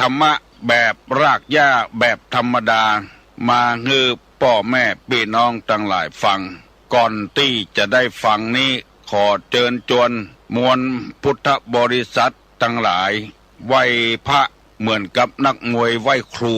ธรรมะแบบรากหญ้าแบบธรรมดามาฮือพ่อแม่พี่น้องทั้งหลายฟังก่อนที่จะได้ฟังนี้ขอเชิญชวนมวลพุทธบริษัททั้งหลายไหว้พระเหมือนกับนักมวยไหว้ครู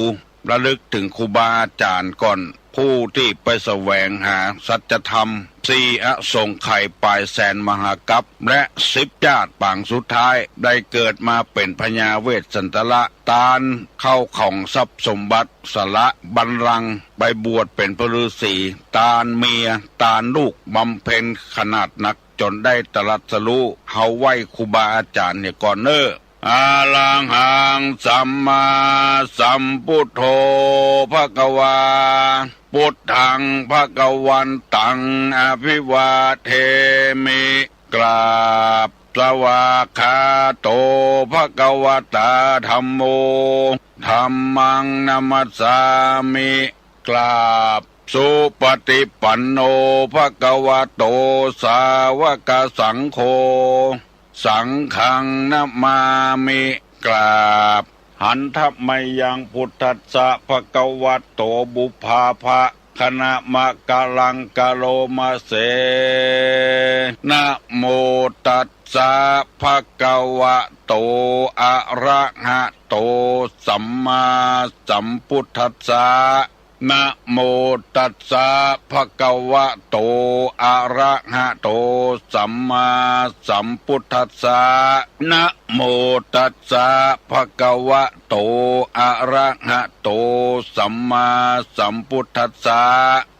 ระลึกถึงครูบาอาจารย์ก่อนผู้ที่ไปแสวงหาสัจธรรมสี่อสงไขยปลายแสนมหากัปและ10 ชาติปางสุดท้ายได้เกิดมาเป็นพญาเวสสันตละตาลเข้าของทรัพย์สมบัติสละบัลลังก์ไปบวชเป็นพระฤาษีตาลเมียตาลลูกบำเพ็ญขนาดหนักจนได้ตรัสรู้เฮาไหว้ครูบาอาจารย์เนี่ยก่อนเนออาลังหังสัมมาสัมพุทโธภควาพุทธังภควันตังอภิวาเทมิกราบสวากขาโตภควตาธัมโมธัมมังนัมสสามิกราบสุปฏิปันโนภควโตสาวกสังโฆสังฆังนะมามิกราบหันทัพไมยังพุทธัสสะภควโตบุพาภะคณะมะกะลังกะโลมาเสนะโมตัสสะภควโตอะระหะโตสัมมาสัมพุทธัสสะนะโมตัสสะภควโตอะระหะโตสัมมาสัมพุทธัสสะนะโมตัสสะภควโตอะระหะโตสัมมาสัมพุทธัสสะ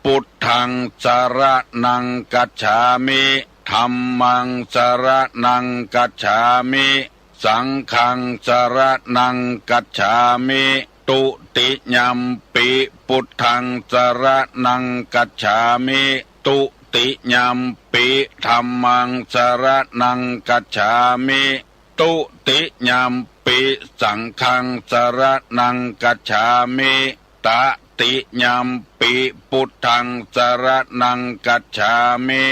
พุทธังสรณังกัจฉามิธัมมังสรณังกัจฉามิสังฆังสรณังกัจฉามิตุติยัมปิพุทธังสรณังกัจฉามิตุติยัมปิธัมมังสรณังกัจฉามิตุติยัมปิสังฆังสรณังกัจฉามิตติยัมปิพุทธังสรณังกัจฉามิ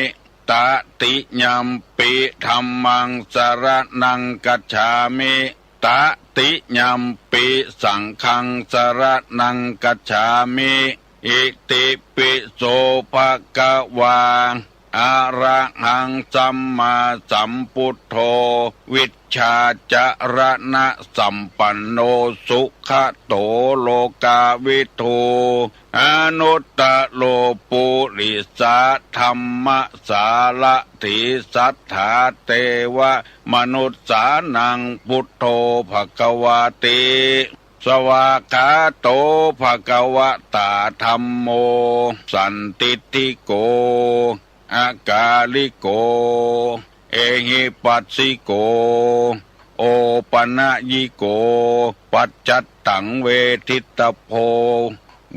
ตติยัมปิธัมมังสรณังกัจฉามิตติยัมปิสังฆังสรณังกัจฉามิอิติปิโสภะคะวาอะระหังสัมมาสัมพุทโธวิชชาจรณะสัมปันโนสุขโตโลกาวิทูอนุตตโลปุริสาธัมมสาละถิสัทธาเทวมนุสสานังพุทโธภควาติสวากขาโตภควตาธัมโมสันติติโกอากาลิโกเอหิปัสสิโกโอปนะยิโกปัจจัตตังเวทิตโพ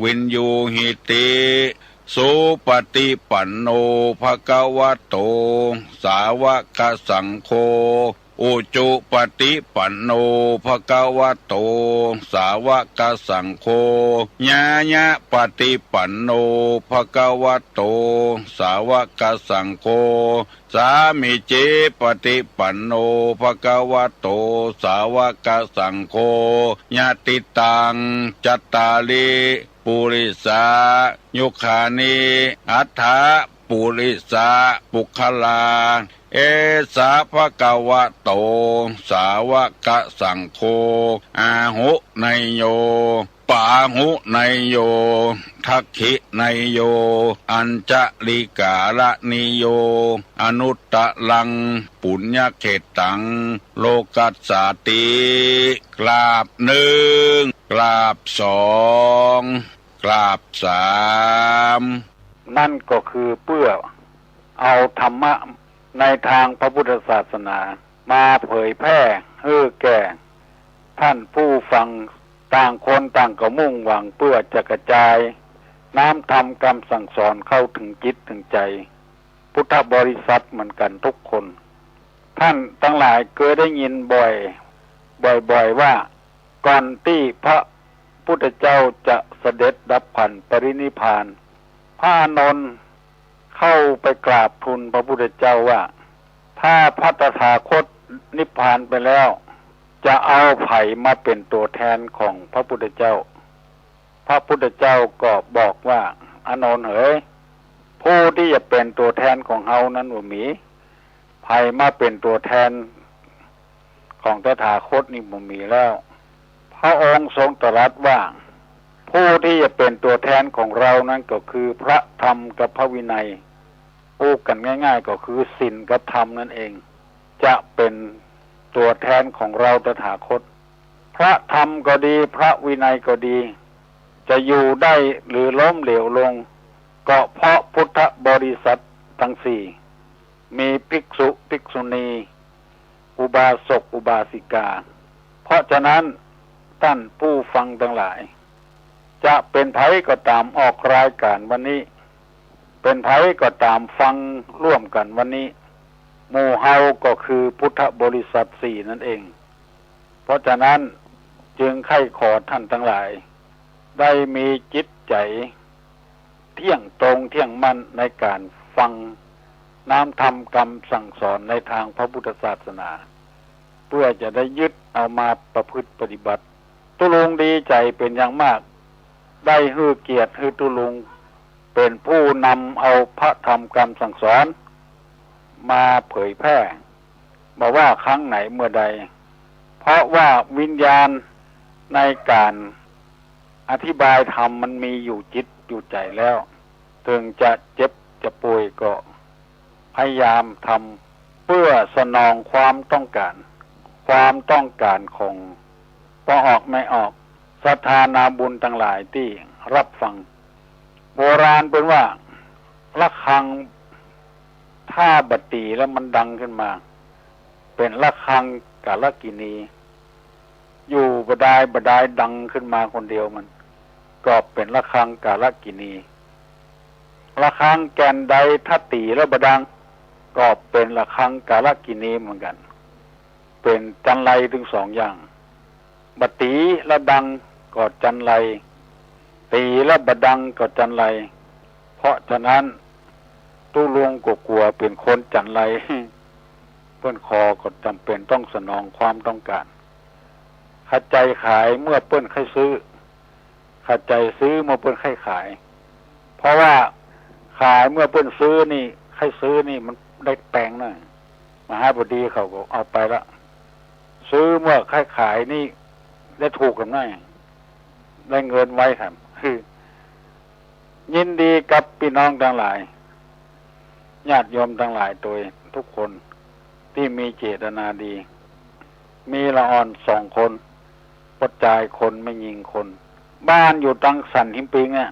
วินยูหิติสุปฏิปันโนภควโตสาวกสังโฆอุจุปฏิปันโนภควโตสาวกสังโฆญาญะปฏิปันโนภควโตสาวกสังโฆสามิเจปฏิปันโนภควโตสาวกสังโฆญาติตังจัตตาลิปุริสายุคานิอัฏฐปุริสาปุคลาเอสาภควโตสาวกสังโฆอาหุไนโยปาหุไนโยทักขิไนโยอัญจลิกาลนิโยอนุตตลังปุญญเขตังโลกัสสาติกราบหนึ่งกราบสองกราบสามนั่นก็คือเพื่อเอาธรรมะในทางพระพุทธศาสนามาเผยแพร่ให้แก่ท่านผู้ฟังต่างคนต่างก็มุ่งหวังเพื่อจะกระจายน้ำธรรมคำสั่งสอนเข้าถึงจิตถึงใจพุทธบริษัทเหมือนกันทุกคนท่านทั้งหลายเคยได้ยินบ่อยว่าก่อนที่พระพุทธเจ้าจะเสด็จดับขันปรินิพพานพระอานนท์เข้าไปกราบทูลพระพุทธเจ้าว่าถ้าพระตถาคตนิพพานไปแล้ว จะเอาไผ่มาเป็นตัวแทนของพระพุทธเจ้าพระพุทธเจ้าก็บอกว่าอานนท์เอ๋ยผู้ที่จะเป็นตัวแทนของเฮานั้นว่ามีไผ่มาเป็นตัวแทนของตถาคตนี่บ่มีแล้วพระองค์ทรงตรัสว่าผู้ที่จะเป็นตัวแทนของเรานั้นก็คือพระธรรมกับพระวินัยพูดกันง่ายๆก็คือศีลกับธรรมนั่นเองจะเป็นตัวแทนของเราตถาคตพระธรรมก็ดีพระวินัยก็ดีจะอยู่ได้หรือล้มเหลวลงก็เพราะพุทธบริษัททั้งสี่มีภิกษุภิกษุณีอุบาสกอุบาสิกาเพราะฉะนั้นท่านผู้ฟังทั้งหลายจะเป็นไผก็ตามออกรายการวันนี้เป็นไผก็ตามฟังร่วมกันวันนี้หมู่เฮาก็คือพุทธบริษัทสี่นั่นเองเพราะฉะนั้นจึงไข้ขอท่านทั้งหลายได้มีจิตใจเที่ยงตรงเที่ยงมั่นในการฟังน้ำธรรมคำสั่งสอนในทางพระพุทธศาสนาเพื่อจะได้ยึดเอามาประพฤติปฏิบัติตุลุงดีใจเป็นอย่างมากได้ฮือเกียรติฮือตุลุงเป็นผู้นำเอาพระธรรมคำสั่งสอนมาเผยแพร่บอกว่าครั้งไหนเมื่อใดเพราะว่าวิญญาณในการอธิบายธรรมมันมีอยู่จิตอยู่ใจแล้วถึงจะเจ็บจะป่วยก็พยายามทำเพื่อสนองความต้องการของพอออกไม่ออกศรัทธานาบุญทั้งหลายที่รับฟังโบราณเป็นว่าระฆังถ้าบัดตีแล้วมันดังขึ้นมาเป็นระฆังกาลกินีอยู่บดายดังขึ้นมาคนเดียวมันก็เป็นระฆังกาลกินีระฆังแก่นใดถ้าตีแล้วบดังก็เป็นระฆังกาลกินีเหมือนกันเป็นจันไรถึงสองอย่างบัดตีแล้วดังก็จันไรตีแล้วบดังก็จันไรเพราะฉะนั้นตู้ลวงก็กลัวเป็นคนจันไรเปิ้นคอก็จำเป็นต้องสนองความต้องการขัดใจขายเมื่อเปิ้นให้ซื้อขัดใจซื้อเมื่อเปิ้นให้ขายเพราะว่าขายเมื่อเปิ้นซื้อนี่ให้ซื้อนี่มันได้แปลงหน่อยมหาบดีเขาก็เอาไปละซื้อเมื่อขายนี่ได้ถูกกันหน่อยได้เงินไว้ครับคือยินดีกับพี่น้องทั้งหลายญาติโยมทั้งหลายโดยทุกคนที่มีเจตนาดีมีละอ่อน2 คนปดจายคนไม่ยิงคนบ้านอยู่ตังสันหิมปิงเนี่ย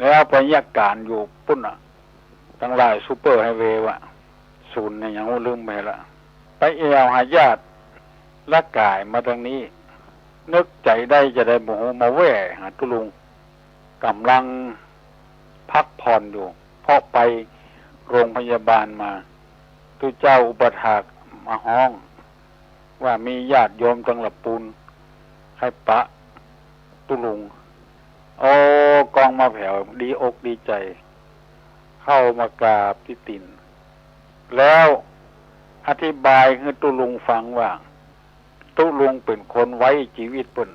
แล้วไปแยกการอยู่ปุ่นตั้งหลายซูเปอร์ไฮเวย์ว่ะศูนย์เนี่ยยังลืมไปละไปเอวหาญาติละกายมาทางนี้นึกใจได้จะได้โมโหมาแว่หาตุลุงกำลังพักผ่อนอยู่เพราะไปโรงพยาบาลมาตุเจ้าอุปถากมาห้องว่ามีญาติโยมตั้งหลับปูนให้ปะตุลุงโอ้กองมาแผ่วดีอกดีใจเข้ามากราบที่ตินแล้วอธิบายให้ตุลุงฟังว่าตุลุงเป็นคนไว้ชีวิตเปิ้น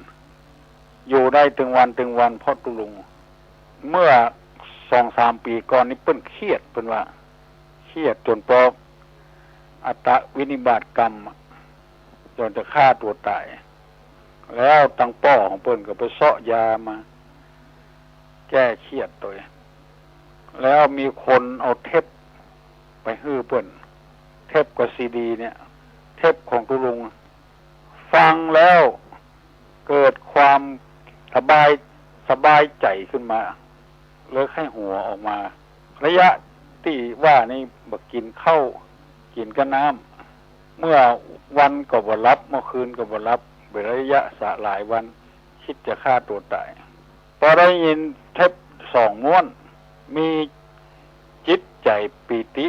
อยู่ได้ถึงวันเพราะตุลุงเมื่อ 2-3 ปีก่อนนี้เปิ้นเครียดเปิ้นว่าเครียดจนพออัตวินิบาตกรรมจนจะฆ่าตัวตายแล้วตั้งป้อของเปิ้นก็ไปเสาะยามาแก้เครียดตัวแล้วมีคนเอาเทปไปฮื้อเปิ้นเทปกับซีดีเนี่ยเทปของตุลุงฟังแล้วเกิดความสบายใจขึ้นมาเลิกให้หัวออกมาระยะที่ว่านี่บักกินข้าวกินกับน้ำเมื่อวันก็บ่รับเมื่อคืนก็บ่รับเป็นระยะหลายวันคิดจะฆ่าตัวตายพอได้ยินเทป2 ม้วนมีจิตใจปีติ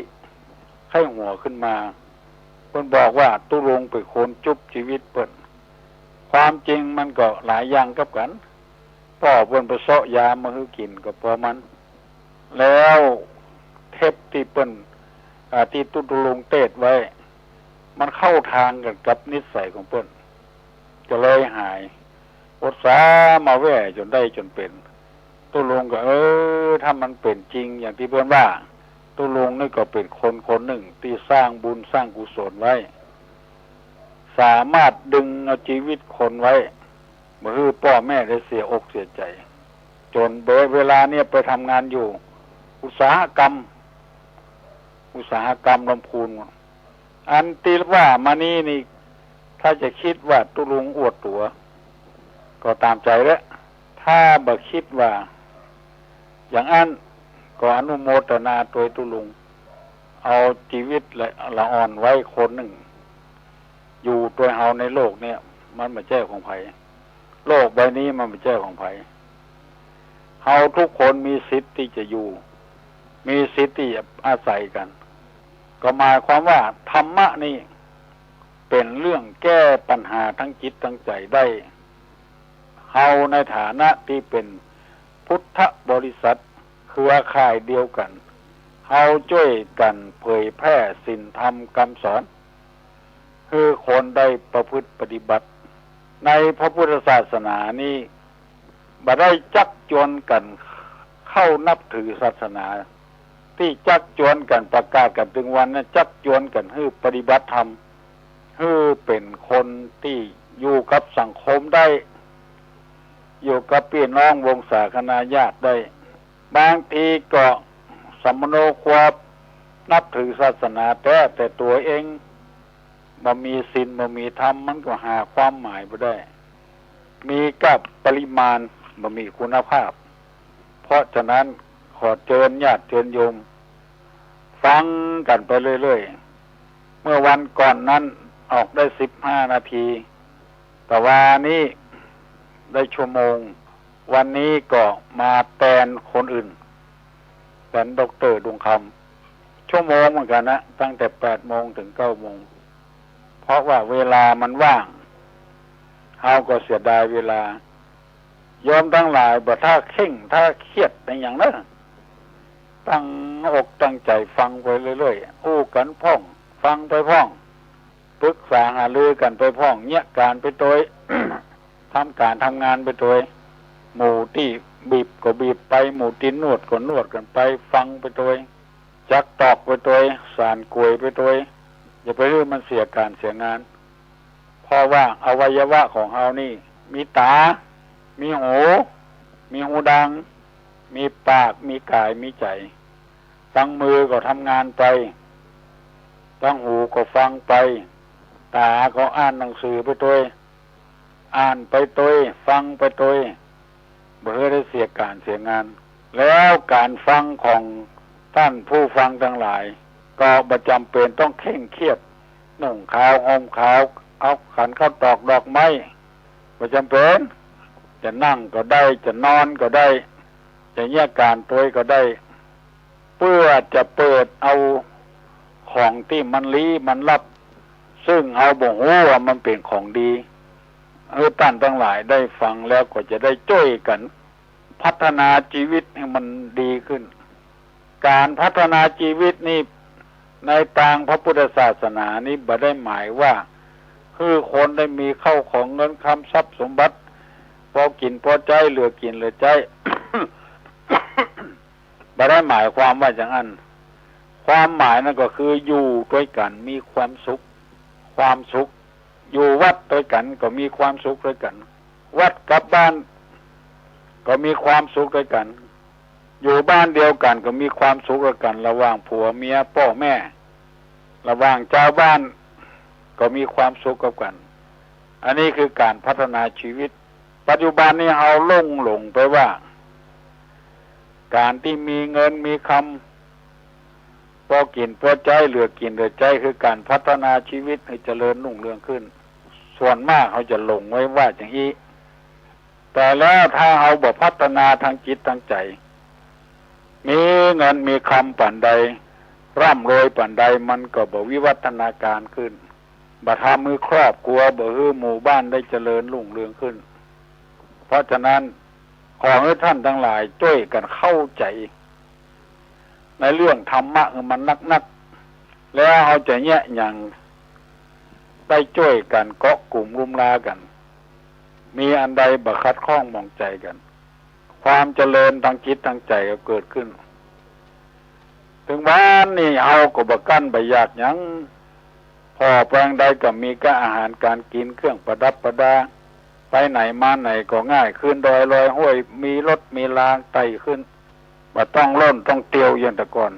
ให้หัวขึ้นมาเพิ่นบอกว่าตุลงเป็นคนจุบชีวิตเปิ้นความจริงมันก็หลายอย่างกับกันพ่อเปิ้นไปเสาะยามาให้กินก็พอมันแล้วเทปที่เปิ้นที่ตุลงเทศไว้มันเข้าทางกันกับนิสัยของเปิ้น ก็เลยหายอดสามาแว่จนได้จนเป็นตุลุงก็ถ้ามันเป็นจริงอย่างที่เพื่อนว่าตุลุงนี่ก็เป็นคนคนหนึ่งที่สร้างบุญสร้างกุศลไว้สามารถดึงเอาชีวิตคนไว้เมื่อพ่อแม่ได้เสียอกเสียใจจนเวลาเนี่ยไปทำงานอยู่อุตสาหกรรมลำพูนอันตีว่ามานี่ถ้าจะคิดว่าตุลุงอวดตัวก็ตามใจแล้วถ้าบ่คิดว่าอย่างอันก็อนุโมทนาตัวตุลุงเอาชีวิตละอ่อนไว้คนหนึ่งอยู่ตัวเฮาในโลกเนี่ยมันไม่ใช่ของไผโลกใบนี้มันไม่ใช่ของไผเฮาทุกคนมีสิทธิ์ที่จะอยู่มีสิทธิ์ที่จะอาศัยกันก็หมายความว่าธรรมะนี่เป็นเรื่องแก้ปัญหาทั้งจิตทั้งใจได้เฮาในฐานะที่เป็นพุทธบริษัทเครือข่ายเดียวกันเฮาช่วยกันเผยแพร่ศีลธรรมคำสอนคือคนได้ประพฤติปฏิบัติในพระพุทธศาสนานี้บ่ได้จักจวนกันเข้านับถือศาสนาที่จักจวนกันประกาศกันถึงวันนั้นจักจวนกันให้ปฏิบัติธรรมให้เป็นคนที่อยู่กับสังคมได้อยู่กับพี่น้องวงศาคณาญาติได้บางทีก็สัมมโนความนับถือศาสนาแต่ตัวเองบ่มีศีลบ่มีธรรมมันก็หาความหมายบ่ได้มีกับปริมาณบ่มีคุณภาพเพราะฉะนั้นขอเชิญญาติเชิญโยมฟังกันไปเรื่อยๆเมื่อวันก่อนนั้นออกได้15 นาทีแต่ว่านี้ได้ชั่วโมงวันนี้ก็มาแทนคนอื่นเป็นดร.ดวงคำชั่วโมงเหมือนกันนะตั้งแต่8 โมงถึง 9 โมงเพราะว่าเวลามันว่างเฮาก็เสียดายเวลายอมทั้งหลายบ่ถ้าเข่งถ้าเครียดในอย่างนั้นตั้งอกตั้งใจฟังไปเรื่อยๆอู้กันพ่องฟังไปพ่องปรึกษาหารือกันไปพ่องเนี่ยการไปโดย ทำการทำงานไปโดยหมู่ที่บีบก็บีบไปหมู่ที่นวดก็นวดกันไปฟังไปโดยจักตอกไปโดยสานกวยไปโดยอย่าไปเรื่องมันเสียการเสียงานเพราะว่าอวัยวะของเรานี่มีตามีหูมีหูดังมีปากมีกายมีใจตั้งมือก็ทำงานไปตั้งหูก็ฟังไปตาก็อ่านหนังสือไปตัวอ่านไปตัวฟังไปตัวเบื่อได้เสียการเสียงานแล้วการฟังของท่านผู้ฟังทั้งหลายก็ประจำเป็นต้องเคร่งเครียดนุ่งขาวห่มขาวเอาขันเข้าตอกดอกไม้ประจำเป็นจะนั่งก็ได้จะนอนก็ได้จะแยกการตัวก็ได้เพื่อจะเปิดเอาของที่มันลี้มันลับซึ่งเอาบ่ฮู้ว่ามันเป็นของดีท่านทั้งหลายได้ฟังแล้วก็จะได้ช่วยกันพัฒนาชีวิตให้มันดีขึ้นการพัฒนาชีวิตนี่ในทางพระพุทธศาสนานี้บ่ได้หมายว่าคือคนได้มีเข้าของเงินคำทรัพย์สมบัติพอกินพอใจเหลือกินเหลือใจ บ่ได้หมายความว่าอย่างนั้นความหมายนั่นก็คืออยู่ด้วยกันมีความสุขอยู่วัดด้วยกันก็มีความสุขด้วยกันวัดกับบ้านก็มีความสุขด้วยกันอยู่บ้านเดียวกันก็มีความสุขด้วยกันระหว่างผัวเมียพ่อแม่ระหว่างเจ้าบ้านก็มีความสุขกันอันนี้คือการพัฒนาชีวิตปัจจุบันนี้เอาหลงไปว่าการที่มีเงินมีคำพอกินพอใจเหลือกินเหลือใจคือการพัฒนาชีวิตให้เจริญรุ่งเรืองขึ้นส่วนมากเขาจะหลงไว้ว่าอย่างนี้แต่แล้วถ้าเอาบ่พัฒนาทางจิตทางใจมีเงินมีคำป่านใดร่ำรวยป่านใดมันก็บ่วิวัฒนาการขึ้นบ่ทำมือครอบครัวบ่ฮือหมู่บ้านได้เจริญรุ่งเรืองขึ้นเพราะฉะนั้นขอให้ท่านทั้งหลายช่วยกันเข้าใจในเรื่องธรรมะมันนักๆแล้วเอาใจแยะอย่างได้ช่วยกันเกาะกลุ่มรุมลากัน มีอันใดบ่คัดข้องมองใจกัน ความเจริญทางจิตทางใจก็เกิดขึ้นถึงบ้านนี่เอาก็บ่กั้นบ่ยากหยังพอแปลงใดก็มีก็อาหารการกินเครื่องประดับประดาไปไหนมาไหนก็ง่ายขึ้นดอยลอยห้วยมีรถมีรางไต่ขึ้นบ่ต้องร่นต้องเตียวอย่างแต่ก่อน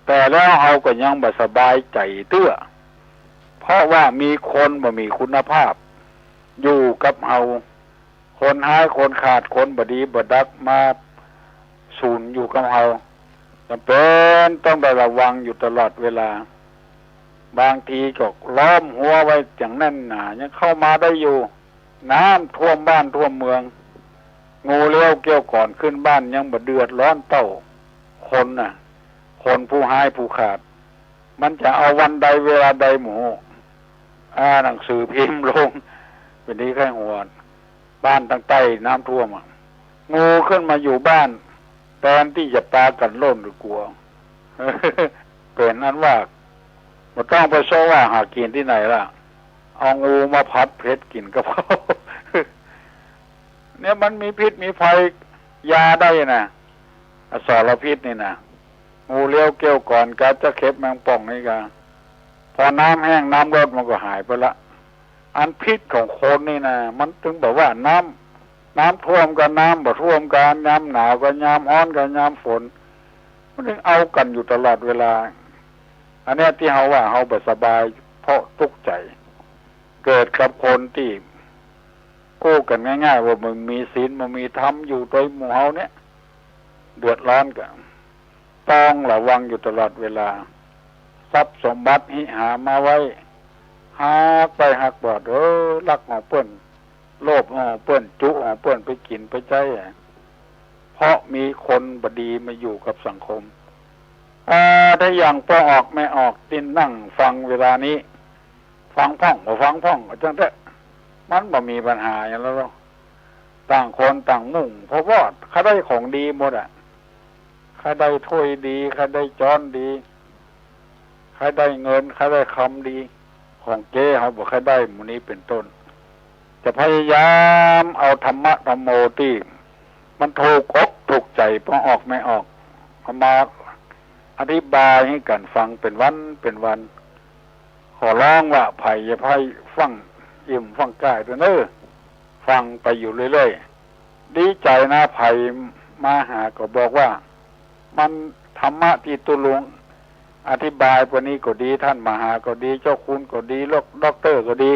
แต่แล้วเอาก็ยังบ่สบายใจเตื้อเพราะว่ามีคนบ่มีคุณภาพอยู่กับเอาคนหายคนขาดคนบ่ดีบ่ดักมาสูญอยู่กับเอาจำเป็นต้องได้ระวังอยู่ตลอดเวลาบางทีก็ล้อมหัวไว้อย่างแน่นหนายังเข้ามาได้อยู่น้ำท่วมบ้านท่วมเมืองงูเลี้ยวเกี่ยวก่อนขึ้นบ้านยังบ่เดือดร้อนเต้าคนน่ะคนผู้หายผู้ขาดมันจะเอาวันใดเวลาใดหมูหนังสือพิมพ์ลงเป็นนี้แค่หัวบ้านตั้งใต้น้ำท่วมงูขึ้นมาอยู่บ้านแทนที่จะปากันโล่นหรือกลัว เป็นนั้นว่าไม่ต้องไปโซ่ว่าหากินที่ไหนล่ะเอางูมาผัดเผ็ดกินกับเขา เนี่ยมันมีพิษมีภัยยาได้นะอสรพิษนี่นะงูเลี้ยวเกี่ยวก่อนกัดจะเข็บแมงป่องนี่กันพอน้ำแห้งน้ำลดมันก็หายไปละอันพิษของคนนี่นะมันถึงบอกว่าน้ำท่วมกันน้ำบ่ท่วมกันน้ำหนาวกันน้ำร้อนกันน้ำฝนมันถึงเอากันอยู่ตลอดเวลาอันนี้ที่เขาว่าเขาบ่สบายเพราะทุกข์ใจเกิดกับคนที่กู้กันง่ายๆว่ามึงมีศีลมึงมีธรรมอยู่โดยหมู่เฮาเนี่ยเดือดร้อนกันต้องระวังอยู่ตลอดเวลาทรัพย์สมบัติหิหามาไว้หักไปหักบอดลักของเปิ้นโลภของเปิ้นจุของเปิ้นไปกินไปใจเพราะมีคนบดีมาอยู่กับสังคมถ้าอย่างพอออกไม่ออกตินนั่งฟังเวลานี้ฟังพ่องบ่ฟังพ่องจังแต่มันบ่มีปัญหาอย่างแล้วต่างคนต่างมุ่งเพราะว่าเขาได้ของดีหมดเขาได้ถ้วยดีเขาได้จานดีเขาได้เงินเขาได้คำดีของเจ้เขาบอกเขาได้หมู่นี้เป็นต้นจะพยายามเอาธรรมะธรรมโมที่มันถูกอกถูกใจพอออกไม่ออกเอามาอธิบายให้กันฟังเป็นวันเป็นวันขอร้องว่าไผ่อย่าไผ่ฟังอิ่มฟังกายตัวเน้อฟังไปอยู่เรื่อยๆดีใจนะไผ่มาหาก็บอกว่ามันธรรมะที่ตุลุงอธิบายวันนี้ก็ดีท่านมหาก็ดีเจ้าคุณก็ดีด็อกเตอร์ก็ดี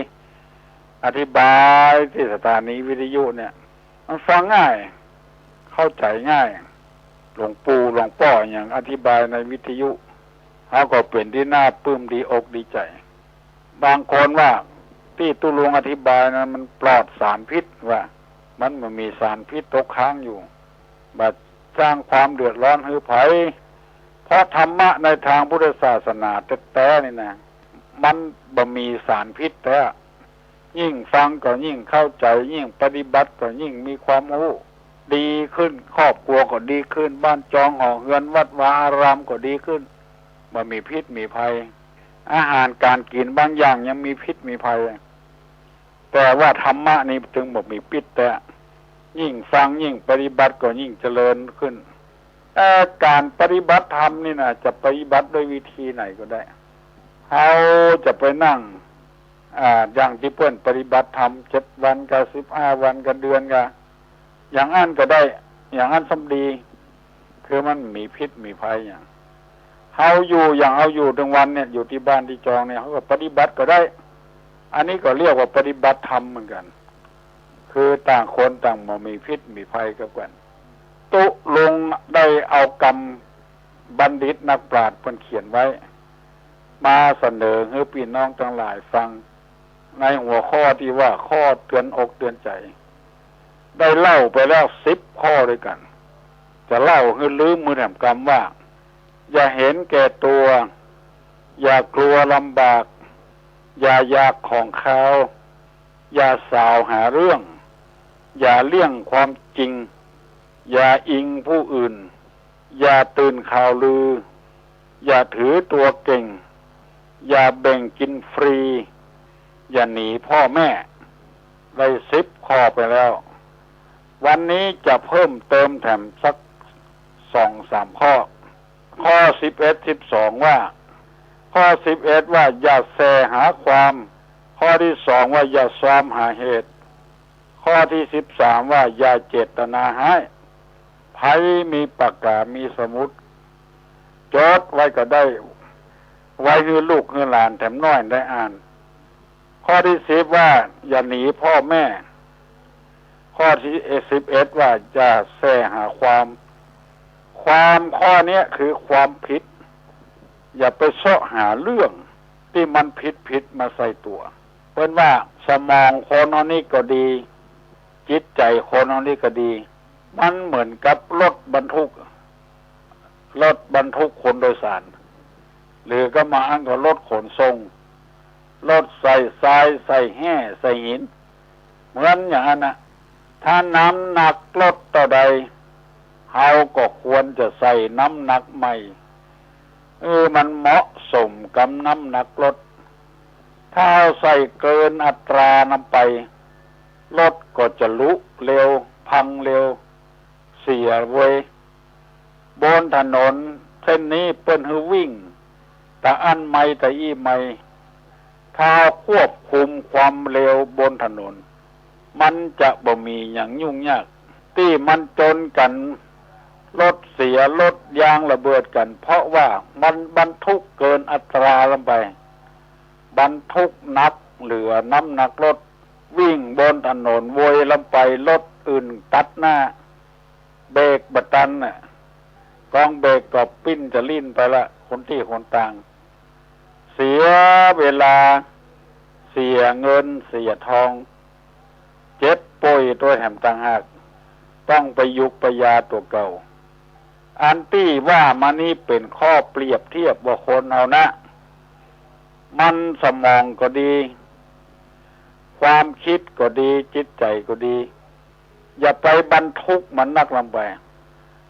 อธิบายที่สถานีวิทยุเนี่ยมันฟังง่ายเข้าใจง่ายหลวงปู่หลวงพ่ออย่างอธิบายในวิทยุเขาก็เป็นที่น่าปลื้มดีอกดีใจบางคนว่าที่ตุลุงอธิบายนะมันปลอดสารพิษว่ามันมีสารพิษตกค้างอยู่บัดสร้างความเดือดร้อนให้ไผเพราะธรรมะในทางพุทธศาสนาแท้ๆนี่นะมันบ่มีสารพิษแท้ยิ่งฟังก็ยิ่งเข้าใจยิ่งปฏิบัติก็ยิ่งมีความรู้ดีขึ้นครอบครัวก็ดีขึ้นบ้านจองหอเฮือนวัดวาอารามก็ดีขึ้นบ่มีพิษมีภัยอาหารการกินบางอย่างยังมีพิษมีภัยแต่ว่าธรรมะนี่ถึงบ่มีพิษแต่ยิ่งฟังยิ่งปฏิบัติก็ยิ่งเจริญขึ้นการปฏิบัติธรรมนี่นะจะปฏิบัติด้วยวิธีไหนก็ได้เขาจะไปนั่งอย่างที่เพื่อนปฏิบัติธรรม7 วันกับ15 วันกับเดือนกับอย่างอันก็ได้อย่างอันสำดีคือมันมีพิษมีภัยอย่างเขาอยู่อย่างเอาอยู่ทั้งวันเนี่ยอยู่ที่บ้านที่จองเนี่ยเขาก็ปฏิบัติก็ได้อันนี้ก็เรียกว่าปฏิบัติธรรมเหมือนกันคือต่างคนต่างมีพิษมีภัยกันตุลงได้เอากรรมบัณฑิตนักปราชญ์เพิ่นเขียนไว้มาเสนอให้พี่น้องทั้งหลายฟังในหัวข้อที่ว่าข้อเตือนอกเตือนใจได้เล่าไปแล้ว10 ข้อด้วยกันจะเล่าให้ลืมมือแห่งกรรมว่าอย่าเห็นแก่ตัวอย่ากลัวลำบากอย่าอยากของเขาอย่าสาวหาเรื่องอย่าเลี่ยงความจริงอย่าอิงผู้อื่นอย่าตื่นข่าวลืออย่าถือตัวเก่งอย่าแบ่งกินฟรีอย่าหนีพ่อแม่ ได้10 ข้อไปแล้ววันนี้จะเพิ่มเติมแถมสัก2-3 ข้อข้อ11 12ว่าข้อ11ว่าอย่าแสหาความข้อที่2ว่าอย่าซ้อมหาเหตุข้อที่13ว่าอย่าเจตนาให้ไผมีปากกามีสมุดจดไว้ก็ได้ไว้คือลูกคือหลานแถมน้อยได้อ่านข้อที่10ว่าอย่าหนีพ่อแม่ข้อที่11ว่าอย่าแสหาความข้อนี้คือความผิดอย่าไปเสาะหาเรื่องที่มันผิดมาใส่ตัวเพิ่นว่าสมองคนนี้ก็ดีจิตใจคนนี้ก็ดีมันเหมือนกับรถบรรทุกคนโดยสารหรือก็มาอ้างกับรถขนส่งรถใส่ทรายใส่แห่ใส่หินเหมือนอย่างนั้นนะถ้าน้ำหนักรถต่อใดเฮาก็ควรจะใส่น้ำหนักใหม่มันเหมาะสมกับน้ำหนักรถถ้าใส่เกินอัตรานำไปรถก็จะลุเร็วพังเร็วเสียเว้ยบนถนนเส้นนี้เปิ้นฮือวิ่งแต่อันไม่แต่อี้ไม่ถ้าควบคุมความเร็วบนถนนมันจะบ่มีอย่างยุ่งยากที่มันจนกันรถเสียรถยางระเบิดกันเพราะว่ามันบรรทุกเกินอัตราลงไปบรรทุกหนักเหลือน้ำหนักรถวิ่งบนถนนโวยลงไปรถอื่นตัดหน้าเบรกบัดตันน่ะกองเบรกก็ปิ้นจะลิ่นไปละคนที่คนต่างเสียเวลาเสียเงินเสียทองเจ็บป่วยตัวแหมต่างหากต้องไปยุกไปยาตัวเก่าอันที่ว่ามานี้เป็นข้อเปรียบเทียบว่าคนเอานะมันสมองก็ดีความคิดก็ดีจิตใจก็ดีอย่าไปบรรทุกมันนักลงไป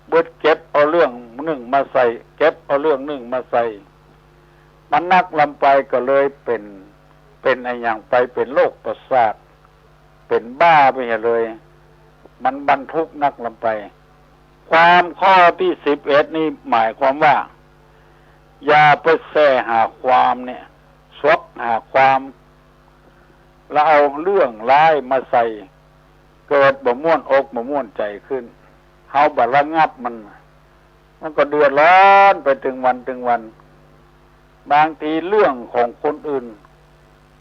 เบิดเก็บเอาเรื่องหนึ่งมาใส่เก็บเอาเรื่องหนึ่งมาใส่มันนักลำไปก็เลยเป็นไอ้อย่างไปเป็นโรคประสาทเป็นบ้าไปเลยมันบรรทุกนักลำไปความข้อที่11นี่หมายความว่าอย่าไปแสหาความเนี่ยซวกหาความแล้วเอาเรื่องร้ายมาใส่เกิดบ่ม่วนอกบ่ม่วนใจขึ้นเฮาบ่ระงับมันก็เดือดร้อนไปถึงวันบางทีเรื่องของคนอื่น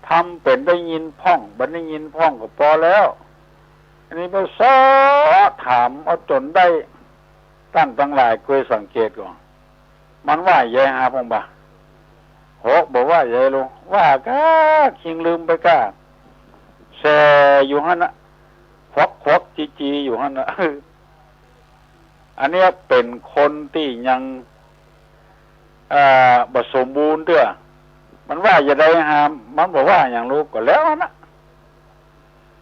ทำเป็นได้ยินพ้องบ่ได้ยินพ้องก็พอแล้วอันนี้ไปซอถามเอาจนได้ท่านทั้งหลายเคยสังเกตก่อนมันว่าแย่หาพงบ่โหบอกว่าใหญ่ลงว่าก้าคิงลืมไปก้าแช่อยู่หั่นน่ะควักจีอยู่หั่นน่ะอันนี้เป็นคนที่ยังบ่สมบูรณ์เด้อมันว่าอย่าได้หามมันบอกว่าอย่างรู้ก็แล้วนะ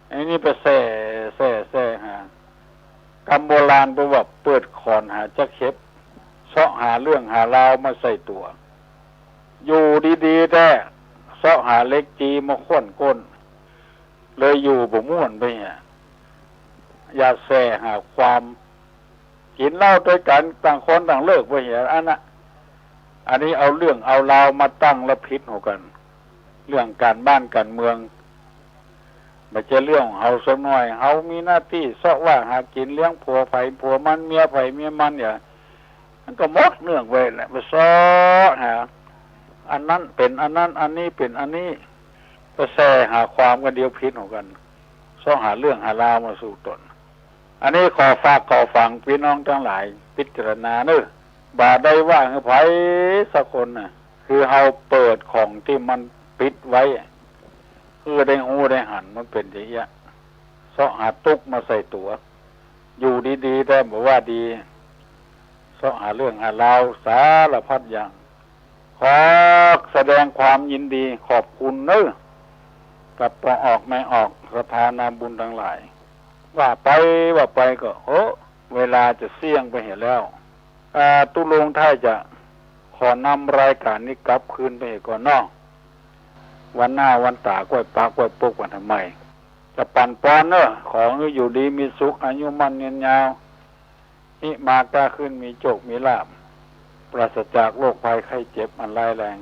อันนี้ไปแซ่หากำโบราณบอกว่าเปิดขอนหาจักเข็บเสาะหาเรื่องหาราวมาใส่ตัวอยู่ดีๆแต่เสาะหาเล็กจีมาข้นก้นเลยอยู่บ่ม่วนไปเนี่ยอย่าแซ่หาความกินเหล้าด้วยกันต่างคนต่างเลิกไปเนี่ยอันนี้เอาเรื่องเอาราวมาตั้งและพิษหัวกันเรื่องการบ้านการเมืองไม่ใช่เรื่องเฮาสักหน่อยเฮามีหน้าที่เสาะว่าหากินเลี้ยงผัวไผผัวมันเมียไผเมียมันเนี่ยมันก็หมดเรื่องไว้แหละไปเสาะหาอันนั้นเป็นอันนั้นอันนี้เป็นอันนี้ก็แซ่หาความกันเดียวพิษหัวกันเสาะหาเรื่องหาราวมาสู่ตนอันนี้ขอฝากขอฟังพี่น้องทั้งหลายพิจารณาเด้อบาได้ว่าคือไผสักคนน่ะคือเฮาเปิดของที่มันปิดไว้คือได้หูได้หันมันเป็นอย่างเงี้ยเสาะหาตุกมาใส่ตัวอยู่ดีๆแต่บอกว่าดีเสาะหาเรื่องหาราวสารพัดอย่างขอแสดงความยินดีขอบคุณเนอะกับปออกไม่ออกประธานาบุญทั้งหลายว่าไปก็เวลาจะเสี่ยงไปเห็นแล้วตุลงท้ายจะขอนำรายการนี้กลับคืนไปก่อนเนาะวันหน้าวันตากล้วยปลากล้วยปกวันทำไม จะปั่นป้อนเนอะของอยู่ดีมีสุขอายุมั่นยืนยาวนิมากล้าขึ้นมีโชคมีลาภปราศจากโรคภัยไข้เจ็บอันร้ายแรง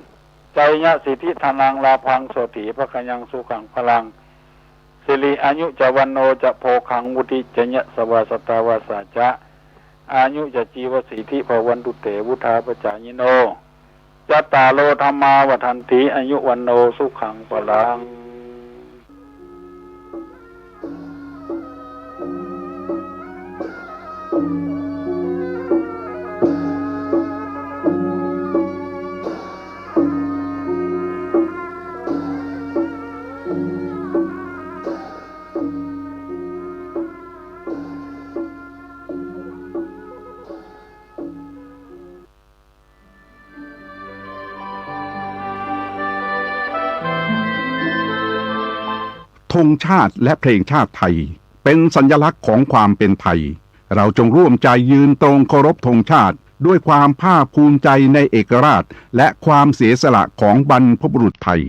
ใจยะสิทธิธนังลาพังโสถีพระกัญญังสุขังพลังสิริอายุจะวันโนจะโพคังวุติจะยะสวาสตาวาสาจะอายุจะจีวสิทธิภวันตุเตวุธาปจายิโนจัตตาโลธรรมาวัฏันติอายุวันโนสุขังพลังธงชาติและเพลงชาติไทยเป็นสัญลักษณ์ของความเป็นไทยเราจงร่วมใจยืนตรงเคารพธงชาติด้วยความภาคภูมิใจในเอกราชและความเสียสละของบรรพบุรุษไทย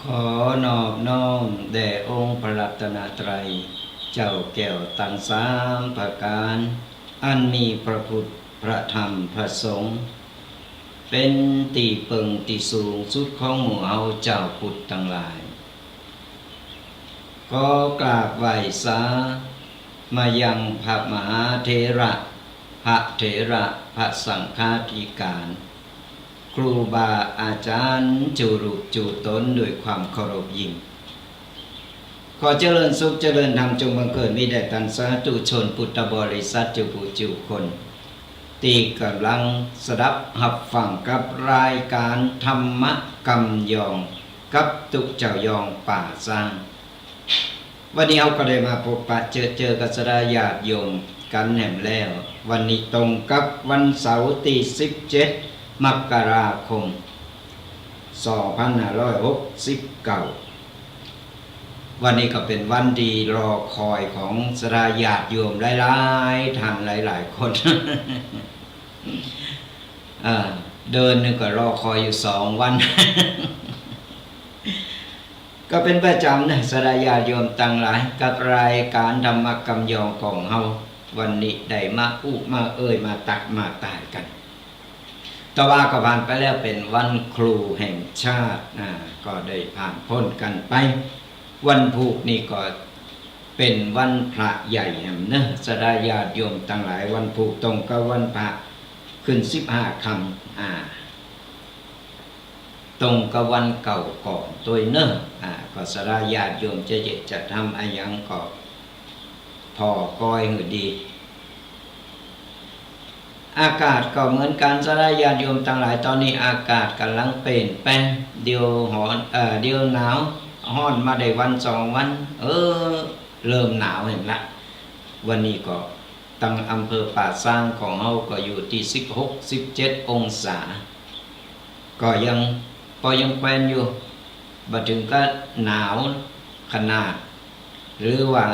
ขอนอบน้อมแด่องค์พระรัตนตรัยเจ้าแก้วตั้งสามประการอันมีพระพุทธพระธรรมพระสงฆ์เป็นตีเปิงตีสูงสุดของหมู่เอาเจ้าพุทธทั้งหลายก็กราบไหว้สามายังพระมหาเถระพระเถระพระสังฆาธิการครูบาอาจารย์จูรุจูตนด้วยความเคารพยิ่งขอเจริญสุขเจริญธรรมจงบังเกิดมีแด่ท่านสาธุชนพุทธบริษัทจุผู้จุคนตีกำลังสดับหับฟังกับรายการธรรมกำยองกับตุกเจ้ายองป่าสร้างวันนี้เราก็ได้มาพบปะเจอกับสดาญาติโยมกันแหนมแล้ววันนี้ตรงกับวันเสาร์ที่17 มกราคม 2569 วันนี้ก็เป็นวันดีรอคอยของสดาญาติโยมหลายๆท่านหลายๆคน เดินนึงก็รอคอยอยู่2 วัน ก็เป็นประจำนะสดาญาติโยมตั้งหลายกับรายการธรรมกำยองของเฮาวันนี้ได้มาอุมามาตักมาตายกันแต่ว่าก็ผ่านไปแล้วเป็นวันครูแห่งชาติก็ได้ผ่านพ้นกันไปวันพุธนี่ก็เป็นวันพระใหญ่นะสดาญาติโยมตั้งหลายวันพุธตรงกับวันพระขึ้น15 ค่ำตรงกับวันเก่าก่อนตัวเนอะก็สดาญาติโยมจะทำอะไรยังก็พอก้อยหือดีอากาศก็เหมือนกันสดาญาติโยมทั้งหลายตอนนี้อากาศกำลังเปลี่ยนแปลงเดียวเดียวหนาวฮ้อนมาได้วัน2 วันเริ่มหนาวเห็นละวันนี้ก็ตั้งอำเภอป่าซางของเฮาก็อยู่ที่16-17 องศาก็ยังแควนอยู่บ่ถึงก็หนาวขนาดหรือว่า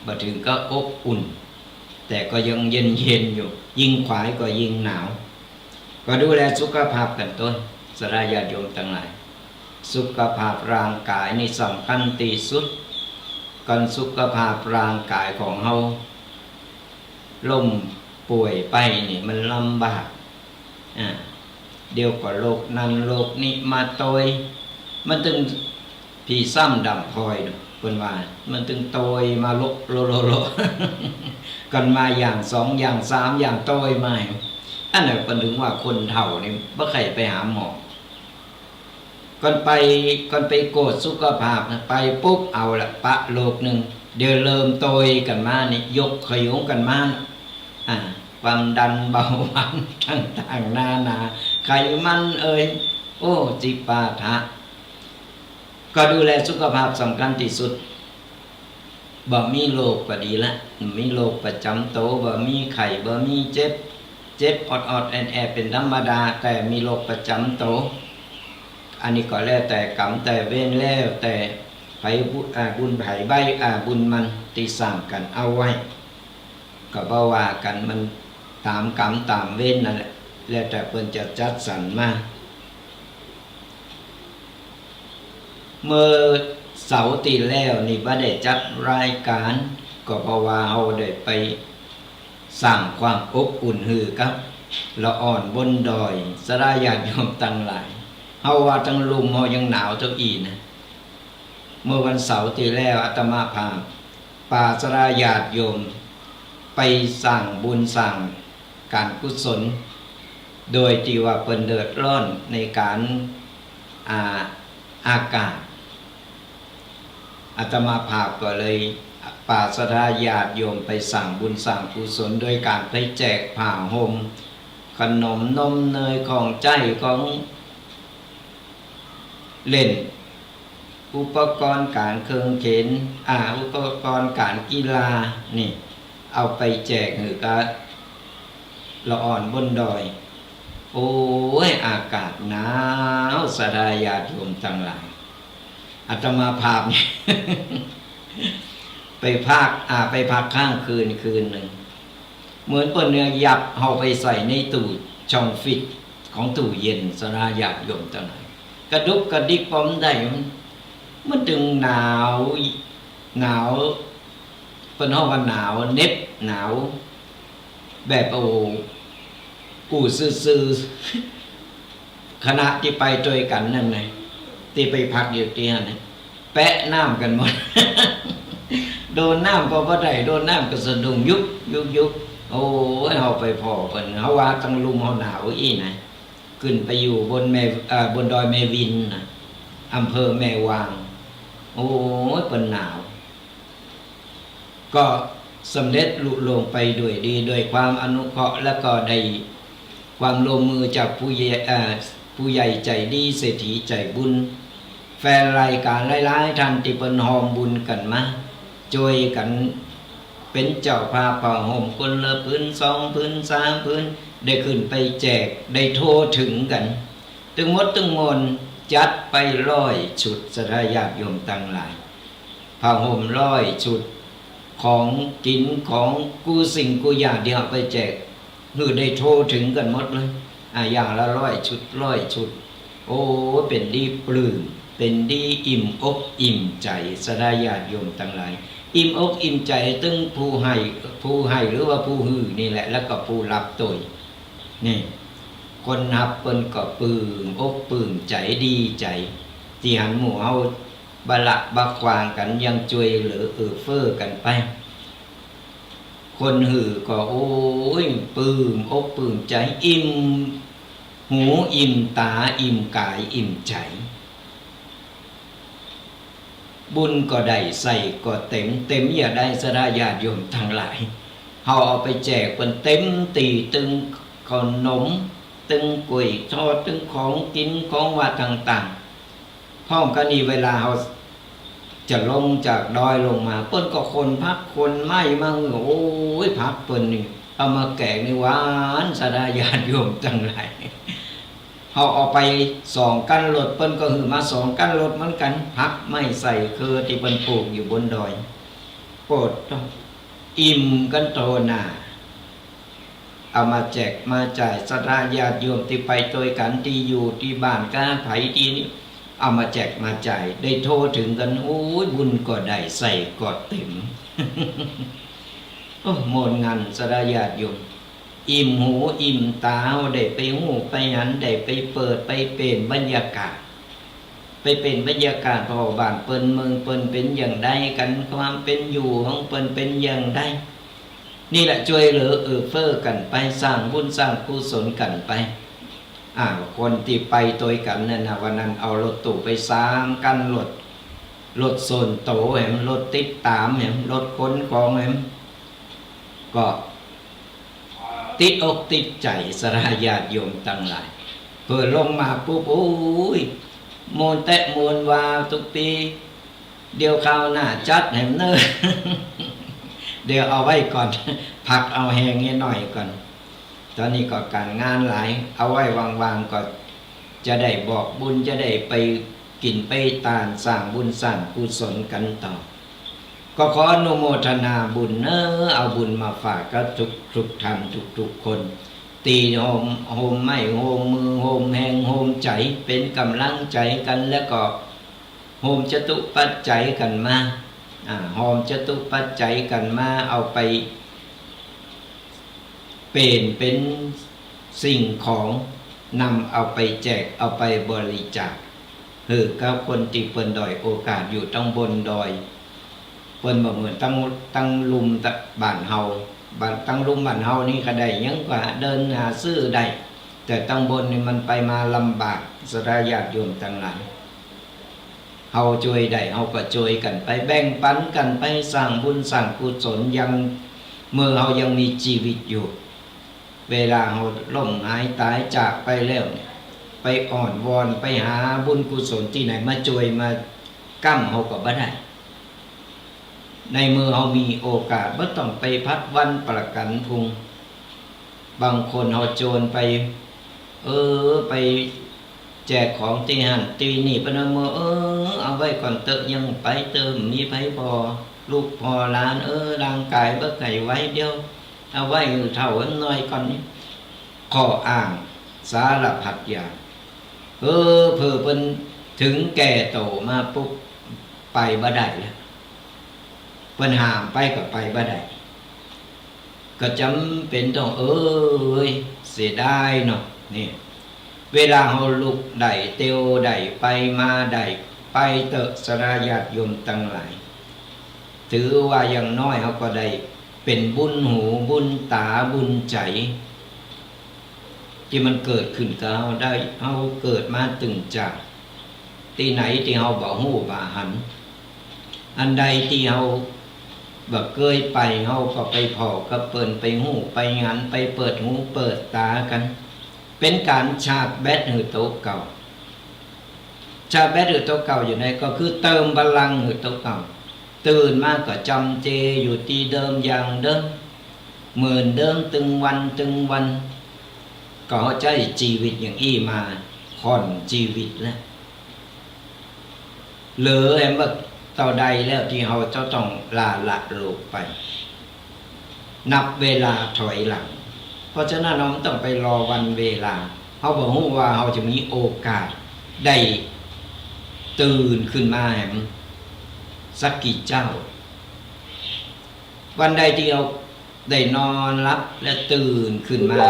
บ่ถึงก็อบอุ่นแต่ก็ยังเย็นอยู่ยิ่งขวายก็ยิ่งหนาวก็ดูแลสุขภาพกันต้นสดาญาติโยมทั้งหลายสุขภาพร่างกายนี่สำคัญที่สุดกันสุขภาพร่างกายของเฮาล้มป่วยไปนี่มันลำบากเดี๋ยวก็โรคนั้นโรคนี้มาโตยมันถึงผีซ้ำดำพลอยเพิ่นว่ามันถึงโตยมาลกโลกันมาอย่าง2อย่าง3อย่างโตยมาอันนั้นเพิ่นถึงว่าคนเฒ่านี่บ่ใครไปหาหมอก่อนไปโกรธสุขภาพไปปุ๊บเอาละปะโลกนึงเดี๋ยวเริ่มโตยกันมานี่ยกขยงกันมาความดันเบาหวานต่างๆนานาไขมันจิปาถะก็ดูแลสุขภาพสำคัญที่สุดบ่มีโรคก็ดีละมีโรคประจำตัวบ่มีไข้บ่มีเจ็บอดแอเป็นธรรมดาแต่มีโรคประจำตัวอันนี้ก็แล้วแต่กรรมแต่เว้นแล้วแต่ไผบุญไผใบบุญมันที่สร้างกันเอาไว้ก็บ่ว่ากันมันตามกรรมตามเว้นนั่นแหละแล้วแต่เพิ่นจะจัดสรรมาเมื่อเสาร์ที่แล้วนี่บ่ได้จัดรายการก็เพราะว่าเฮาได้ไปสร้างความอบอุ่นฮือกับละอ่อนบนดอยสดาญาติโยมทั้งหลายเฮาว่าทั้งลุมเฮายังหนาวเจ้าอีนะเมื่อวันเสาร์ที่แล้วอาตมาพาป่าสดาญาติโยมไปสร้างบุญสร้างการกุศลโดยที่ว่าเพิ่นเดือดร้อนในการอากาศอาตมาภาพก็เลยป่าสดาญาติโยมไปสั่งบุญสั่งกุศลโดยการไปแจกผ้าห่มขนมนมเนยของใจของเล่นอุปกรณ์การเครื่องเข็นอุปกรณ์การกีฬานี่เอาไปแจกหรือก็ละอ่อนบนดอยโอ้ยอากาศหนาวสดาญาติโยมทั้งหลายอาตมาภาพเนี่ย ไปพักข้างคืนหนึ่งเหมือนเปิ้นเนี่ยยับเอาไปใส่ในตู้ช่องฟิตของตู้เย็นสดาญาติโยมทั้งหลายกระดุกกระดิกปอมได้ มันจึงหนาวเป็นห้องว่าหนาวเน็บหนาวแบบอู่ซื่อๆคณะที่ไปโดยกันนั่นไงที่ไปพักอยู่ที่นั่นนะแปะน้ำกันหมด โดนน้ำก็บ่ได้โดนน้ำก็สะดุ้งยุบโอ้ยเฮาไปพอเพิ่นเฮาว่าตั้งลุมเฮาหนาวอีนะขึ้นไปอยู่บนบนดอยแม่วินนะอำเภอแม่วางโอ้ยเพิ่นหนาวก็สำเร็จลุล่วงไปด้วยดีด้วยความอนุเคราะห์และก็ได้ความร่วมมือจากผู้ใหญ่ใจดีเศรษฐีใจบุญแฟนรายการหลายๆท่านที่เพิ่นหอมบุญกันมาช่วยกันเป็นเจ้าภาพผ้าห่มคนละพื้น2พื้น3พื้นได้ขึ้นไปแจกได้โทรถึงกันถึงหมดถึงมนจัดไป100 ชุดสถาญาติโยมตั้งหลายผ้าห่ม100 ชุดของกินของกูสิ่งกูอย่างเดียวไปแจกคือได้โทรถึงกันหมดเลยอย่างละ100 ชุดโอ้เป็นดีปลื้มเป็นดีอิ่มอกอิ่มใจสถาญาติโยมทั้งหลายอิ่มอกอิ่มใจตึงผู้ให้หรือว่าผู้ฮือนี่แหละแล้วก็ผู้รับตัวนี่คนนับเปิ้นก็ปลื้มอกปลื้มใจดีใจที่หันหมู่เฮาบละบักวางกันยังช่วยเหลือเฟื้อกันไปคนหือก็โอ้ยปลื้มอกปลื้มใจอิ่มหูอิ่มตาอิ่มกายอิ่มใจบุญก็ได้ใส่ก็เต็มอย่าได้สระญาติโยมทั้งหลายเฮาเอาไปแจกเป็นเต็มตีตึงขนมตึงกล้วยทอดตึงของกินของว่าต่างๆพร้อมกันนี้เวลาเฮาจะลงจากดอยลงมาเปิ้นก็คนพักคนไม้มาโอ้ยพักเปิ้นนี่เอามาแกงในหวานสระญาติโยมทั้งหลายเอาไป2 กันรถเปิ้นก็หือมา2 กันรถเหมือนกันพักไม่ใส่คือที่เปิ้นปลูกอยู่บนดอยโปรดต้องอิ่มกันโตหน้าเอามาแจกมาจ่ายสระญาติโยมที่ไปโดยกันที่อยู่ที่บ้านก้าไผที่นี่เอามาแจกมาจ่ายได้โทรถึงกันโอ้ยบุญก็ได้ใส่ก็เต็ม โอ้โมนงานสระญาติโยมอิ่มหูอิ่มตาได้ไปหูไปหันได้ไปเปิดไปเป็นบรรยากาศพอบ้านเปิ้นเมืองเปิ้นเป็นอย่างใดกันความเป็นอยู่ของเปิ้นเป็นอย่างใดนี่แหละช่วยเหลือเฟื้อกันไปสร้างบุญสร้างกุศลกันไปคนที่ไปโดยกันนั่นนะวันนั้นเอารถตู้ไป3 กันรถโซนโตแหมรถติดตามแหมรถขนของแหมก็ติดอกติดใจสระญาติโยมทั้งหลายเพื่อลงมาปุ๊บโอ้ยโมนแตะโมนวาทุกปีเดี๋ยวคราวหน้าจัดแหมเนอ เดี๋ยวเอาไว้ก่อนพักเอาแหงนิดหน่อยก่อนตอนนี้ก็การงานหลายเอาไว้วางๆก็จะได้บอกบุญจะได้ไปกินไปตานสร้างบุญสร้างกุศลกันต่อก็ขออนุโมทนาบุญเอาบุญมาฝากกับทุกท่านทุกคนตีโฮมไม่โฮมมือโฮมแหงโฮมใจเป็นกำลังใจกันแล้วก็โฮมจตุปัจจัยกันมาโฮมจตุปัจจัยกันมาเอาไปเป็นสิ่งของนำเอาไปแจกเอาไปบริจาคกับคนที่เปิ้นด้อยโอกาสอยู่ตั้งบนดอยเปิ้นบ่เหมือนตั้งลุมบ้านเฮาตั้งลุมบ้านเฮานี่ก็ได้ยังกว่าเดินหาซื้อได้แต่ตั้งบนนี่มันไปมาลำบากสระญาติโยมทั้งหลายเฮาช่วยได้เฮาก็ช่วยกันไปแบ่งปันกันไปสร้างบุญสร้างกุศลยังเมื่อเฮายังมีชีวิตอยู่เวลาเฮาล้มหายตายจากไปแล้วเนี่ยไปอ่อนวอนไปหาบุญกุศลที่ไหนมาช่วยมากั้มเฮาก็บ่ได้ในมือเฮามีโอกาสบ่ต้องไปพัดวันประกันพรุ่งบางคนเฮาโจรไปไปแจกของที่หันตีนี่ปนมือเอาไว้ก่อนเตอะยังไปเติมมีไผพอลูกพอหลานร่างกายบ่ไขไว้เดียวเอาไว้เท่าน้อยก่อนนี้ข้ออ้างสารพัดอย่างเพื่อเพิ่นถึงแก่โตมาปุ๊บ ไปบ่ได้แล้วปัญหามไปก็ไปบ่ได้ก็จำเป็นต้องเสียดายเนาะนี่เวลาเฮาลุกได้เตียวได้ไปมาได้ไปเตอะสราญาติโยมทั้งหลายถือว่าอย่างน้อยเฮาก็ได้เป็นบุญหูบุญตาบุญใจที่มันเกิดขึ้นกับเฮาได้เฮาเกิดมาตึงจากที่ไหนที่เฮาบ่ฮู้บ่หันอันใดที่เฮาบ่เคยไปเฮาก็ไปพอกับเปิ้นไปฮู้ไปหันไปเปิดหูเปิดตากันเป็นการชาร์จแบตหือโตะเก่าชาร์จแบตหือโตะเก่าอยู่ไหนก็คือเติมพลังหือโตะเก่าตื่นมาก็จำเจอยู่ที่เดิมอย่างเดิมเหมือนเดิมตึงวันก็เข้าใจชีวิตอย่างอี้มาค่อนชีวิตแล้วเหลือแอมว่าต่อใดแล้วที่เราจะต้องลาละโลกไปนับเวลาถอยหลังเพราะฉะนั้นเราต้องไปรอวันเวลาเขาบอกว่าเราจะมีโอกาสได้ตื่นขึ้นมาแหมสักกี่เจ้าวันใดที่เราได้นอนรับและตื่นขึ้นมา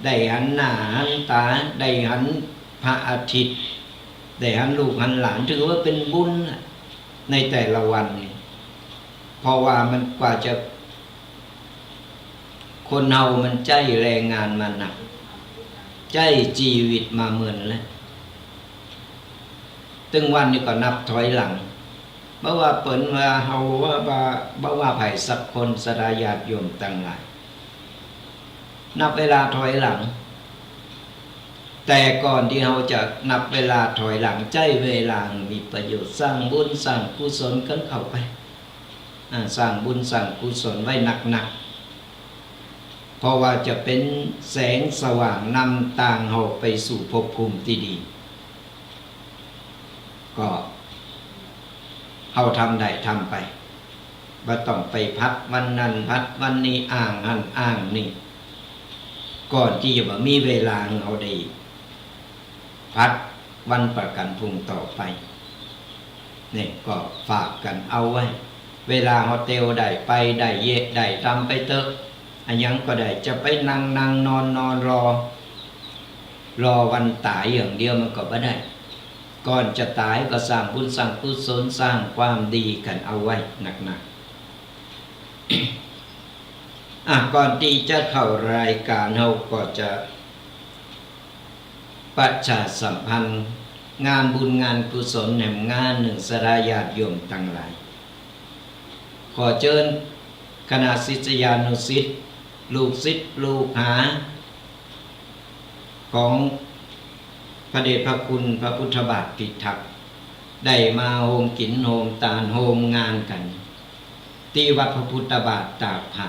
ได้หันหน้าหันตาได้หันพระอาทิตย์ได้หันลูกหันหลานถือว่าเป็นบุญในแต่ละวันนี่เพราะว่ามันกว่าจะคนเฮามันใจแรงงานมาหนักใจชีวิตมาเหมือนแล้วตึงวันนี้ก็นับถอยหลังเพราะว่าเปิ่นว่าเฮาว่าไผสักคนสดาญาติโยมตั้งหลายนับเวลาถอยหลังแต่ก่อนที่เราจะนับเวลาถอยหลังใจเวลามีประโยชน์สร้างบุญสร้างกุศลกันเข้าไปสร้างบุญสร้างกุศลไว้หนักๆเพราะว่าจะเป็นแสงสว่างนำทางเราไปสู่ภพภูมิที่ดีก็เราทำได้ทำไปบ่ต้องไปพัดวันนั้นพัดวันนี้อ้างหันอ้างนี่ก่อนที่จะมีเวลาเราได้พัดวันประกันพรุ่งต่อไปนี่ก็ฝากกันเอาไว้เวลาเราเตียวได้ไปได้เยะได้ทำไปเถอะอันยังก็ได้จะไปนั่งนอนรอวันตายอย่างเดียวมันก็ไม่ได้ก่อนจะตายก็สร้างบุญสร้างกุศลสร้างความดีกันเอาไว้หนักๆก่อนที่จะเข้ารายการเราก็จะประชาสัมพันธ์งานบุญงานกุศลแห่งงานหนึ่งสราญาติโยมทั้งหลายขอเชิญคณะศิษยานุศิษย์ลูกศิษย์ลูกหาของพระเดชพระคุณพระพุทธบาทพิทักษ์ได้มาโฮมกินโฮมตาลโฮมงานกันที่วัดพระพุทธบาทตากผ้า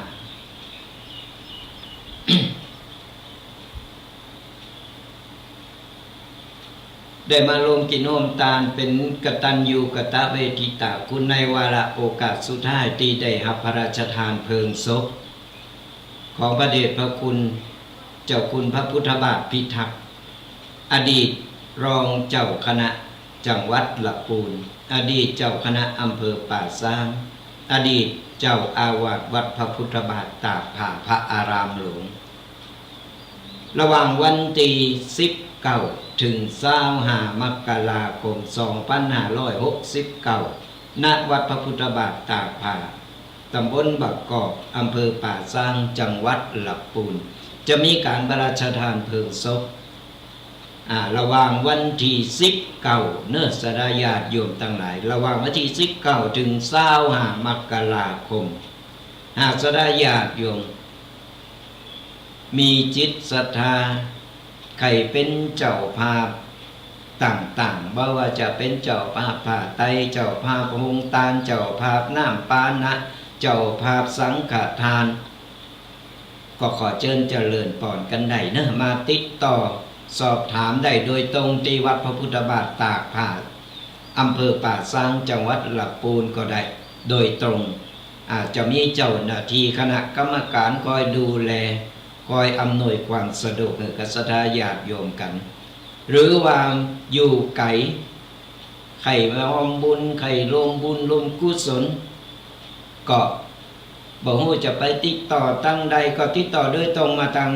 ได้มาลงกินโฮมตาลเป็นกตัญญูกตเวทิตาคุณในวาระโอกาสสุดท้ายที่ได้รับพระราชทานเพลิงศพของพระเดชพระคุณเจ้าคุณพระพุทธบาทพิทักษ์อดีตรองเจ้าคณะจังหวัดลำพูนอดีตเจ้าคณะอำเภอป่าซางอดีตเจ้าอาวาสวัดพระพุทธบาทตากผ้าพระอารามหลวงระหว่างวันที่19ถึง25 มกราคม 2569 ณ วัดพระพุทธบาทตากผ้าตำบลบักกอกอำเภอป่าซางจังหวัดลำพูนจะมีการพระราชทานเพลิงศพระหว่างวันที่19เนื้อสดาญาติโยมทั้งหลายระหว่างวันที่19ถึง25 มกราคมหากสดาญาติโยมมีจิตศรัทธาใครเป็นเจ้าภาพต่างๆบ่ว่าจะเป็นเจ้าภาพผ้าไตรเจ้าภาพหงตาลเจ้าภาพน้ำปานะเจ้าภาพสังฆทานก็ขอเชิญเจริญพรกันได้เนอะมาติดต่อสอบถามได้โดยตรงที่วัดพระพุทธบาทตากผ้าอำเภอป่าซางจังหวัดลำพูนก็ได้โดยตรงอาจจะมีเจ้าหน้าที่คณะกรรมการคอยดูแลคอยอำนวยความสะดวกให้กับศรัทธาญาติโยมกันหรือว่าอยู่ไกล ใครมาอมบุญใครรวมบุญรวมกุศลก็บอกว่าจะไปติดต่อตั้งใดก็ติดต่อโดยตรงมาทาง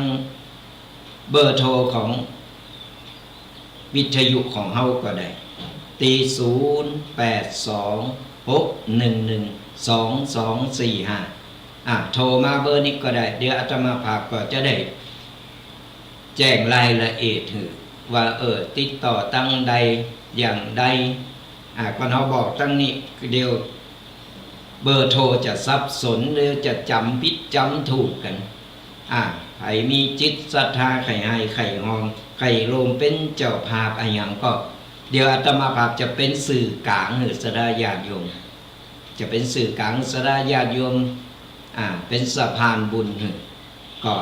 เบอร์โทรของวิทยุของเฮาก็ได้ตี0826112245โทรมาเบอร์นี้ก็ได้เดี๋ยวอาตมาภาพก็จะได้แจ้งรายละเอียดว่าติดต่อตั้งใดอย่างใดก็เขาบอกตั้งนี้เดียวเบอร์โทรจะสับสนหรือจะจำผิดจำถูกกันใครมีจิตศรัทธาใครให้ใครหอมใครรวมเป็นเจ้าภาพอย่างก็เดี๋ยวอาตมาภาพจะเป็นสื่อกลางหรือสดาญาติโยมจะเป็นสื่อกลางสดาญาติโยมเป็นสะพานบุญก็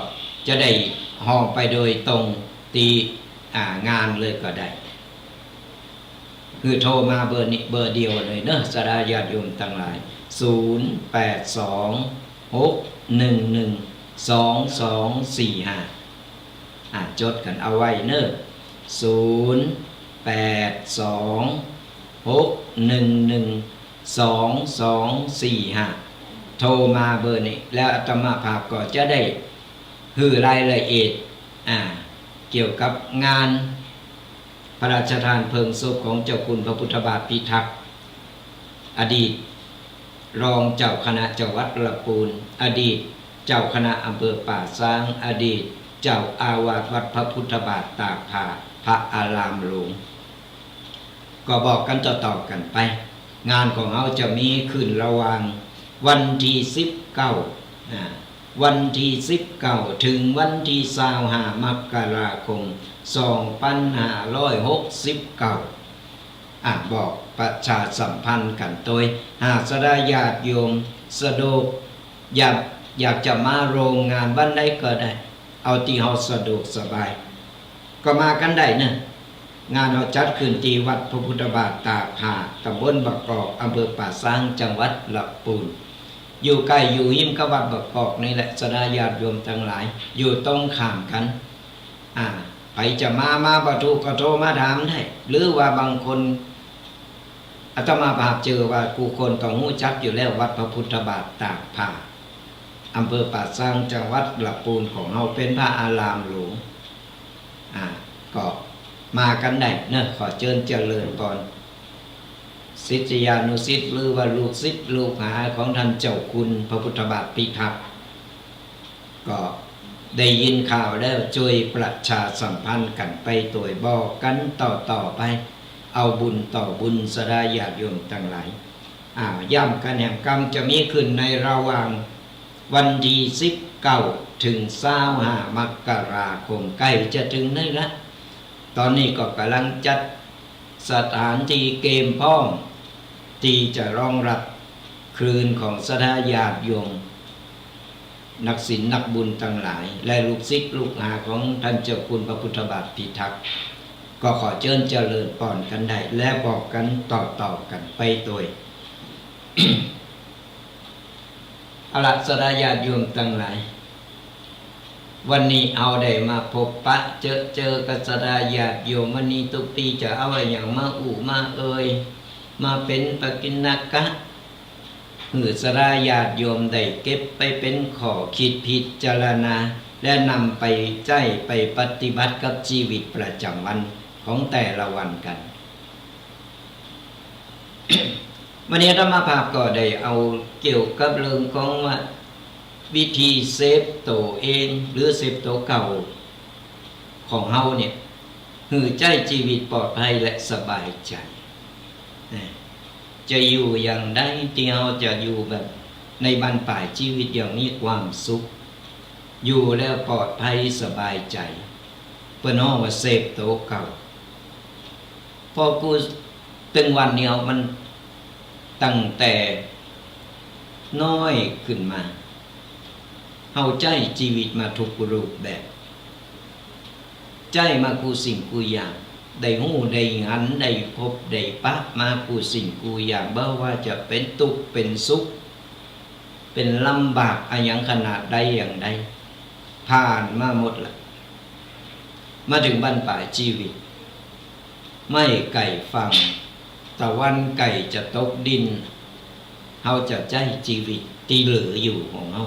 จะได้ห้องไปโดยตรงตีงานเลยก็ได้คือโทรมาเบอร์นี้เบอร์เดียวเลยเนอะสดาญาติโยมทั้งหลาย0826112245จดกันเอาไว้เนอะ0826112245โทรมาเบอร์นี้แล้วอาตมาภาพก็จะได้รายละเอียดเกี่ยวกับงานพระราชทานเพลิงศพของเจ้าคุณพระพุทธบาทพิทักษ์อดีตรองเจ้าคณะจังหวัดลำพูนอดีตเจ้าคณะอำเภอป่าซางอดีตเจ้าอาวาสวัดพระพุทธบาทตากผาพระอารามหลวงก็บอกกันต่อๆกันไปงานของเราจะมีขึ้นระหว่างวันที่19วันที่19ถึงวันที่25มกราคม2569บอกประชาสัมพันธ์กันโดยหากสดาญาติโยมสะดวกอยากจะมาโรงงานบ้านใดก็ได้เอาที่เฮาสะดวกสบายก็มากันได้นะงานเราจัดขึ้นที่วัดพระพุทธบาทตากผาตำบลบักกอกอำเภอป่าซางจังหวัดลำพูนอยู่ใกล้อยู่หิมกับวัดบักกอกนี่แหละสดาญาติโยมทั้งหลายอยู่ตรงข้ามกันไปจะมาประตูก็โทรมาถามได้หรือว่าบางคนอาตมาภาพเจอว่าผู้คนต้องรู้จักอยู่แล้ววัดพระพุทธบาทตากผาอำเภอป่าซางจังหวัดลำพูนของเราเป็นพระอารามหลวงก็มากันได้เนอะขอเจริญพรศิษยานุศิษย์หรือว่าลูกศิษย์ลูกหาของท่านเจ้าคุณพระพุทธบาทพิทักษ์ก็ได้ยินข่าวแล้วช่วยประชาสัมพันธ์กันไปตัวบอกกันต่อไปเอาบุญต่อบุญสดาญาติโยมทั้งหลายย่ำกันแห่งกรรมจะมีขึ้นในระหว่างวันที่19ถึง25มกราคมใกล้จะถึงนี่ละตอนนี้ก็กำลังจัดสถานที่เกมพร้อมที่จะรองรับคืนของสดาญาติโยมนักศีลนักบุญทั้งหลายและลูกศิษย์ลูกหาของท่านเจ้าคุณพระพุทธบาทพิทักษ์ก็ขอเจริญพรกันได้และบอกกันต่อกันไปโดย อรัสดาญาติโยมทั้งหลายวันนี้เอาได้มาพบปะเจอกับสดาญาติโยมวันนี้ทุกปีจะเอาอย่างมามามาเป็นปกิณกะสดาญาติโยมได้เก็บไปเป็นข้อคิดพิจารณาและนำไปใจไปปฏิบัติกับชีวิตประจำวันของแต่ละวันกัน วันนี้ธรรมภาพก็ได้เอาเกี่ยวกับเรื่องของว่าวิธีเซฟตัวเองหรือเซฟตัวเก่าของเฮาเนี่ยใจชีวิตปลอดภัยและสบายใจจะอยู่อย่างใดที่เฮาจะอยู่แบบในบรรปลายชีวิตอย่างมีความสุขอยู่แล้วปลอดภัยสบายใจเพื่อนห้องว่าเซฟตัวเก่าพอกูตึงวันเดียวมันตั้งแต่น้อยขึ้นมาเฮาใจชีวิตมาทุกรูปแบบใจมากูสิ่งกูอย่างได้หูได้หันได้พบได้ปะมากูสิ่งกูอย่างบ่ว่าจะเป็นทุกข์เป็นสุขเป็นลำบากอย่างขนาดใดอย่างใดผ่านมาหมดละมาถึงบรรปลายชีวิตไม่ไก่ฟัง ตะวันไก่จะตกดินเฮาจะใจชีวิตที่เหลืออยู่ของเฮา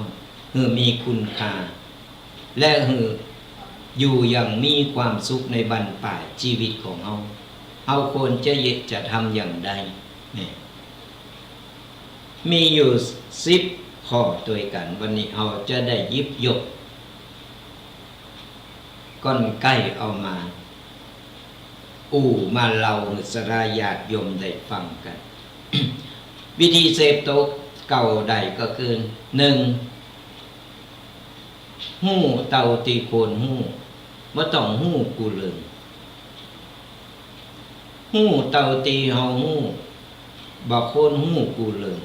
เฮือมีคุณค่าและเฮืออยู่อย่างมีความสุขในบรรปลายชีวิตของเฮาควรจะทำอย่างใดเนี่ยมีอยู่10 ข้อด้วยกันวันนี้เฮาจะได้หยิบยกก้อนไก่เอามามาเล่าให้สราญาติโยมได้ฟังกัน วิธีเสพโตเก่าใดก็คือ1หู้เต่าตีโคนหู้บ่ต้องหู้กูเลยหู้เต่าตีเฮาหู้บ่โคนหู้กูเลย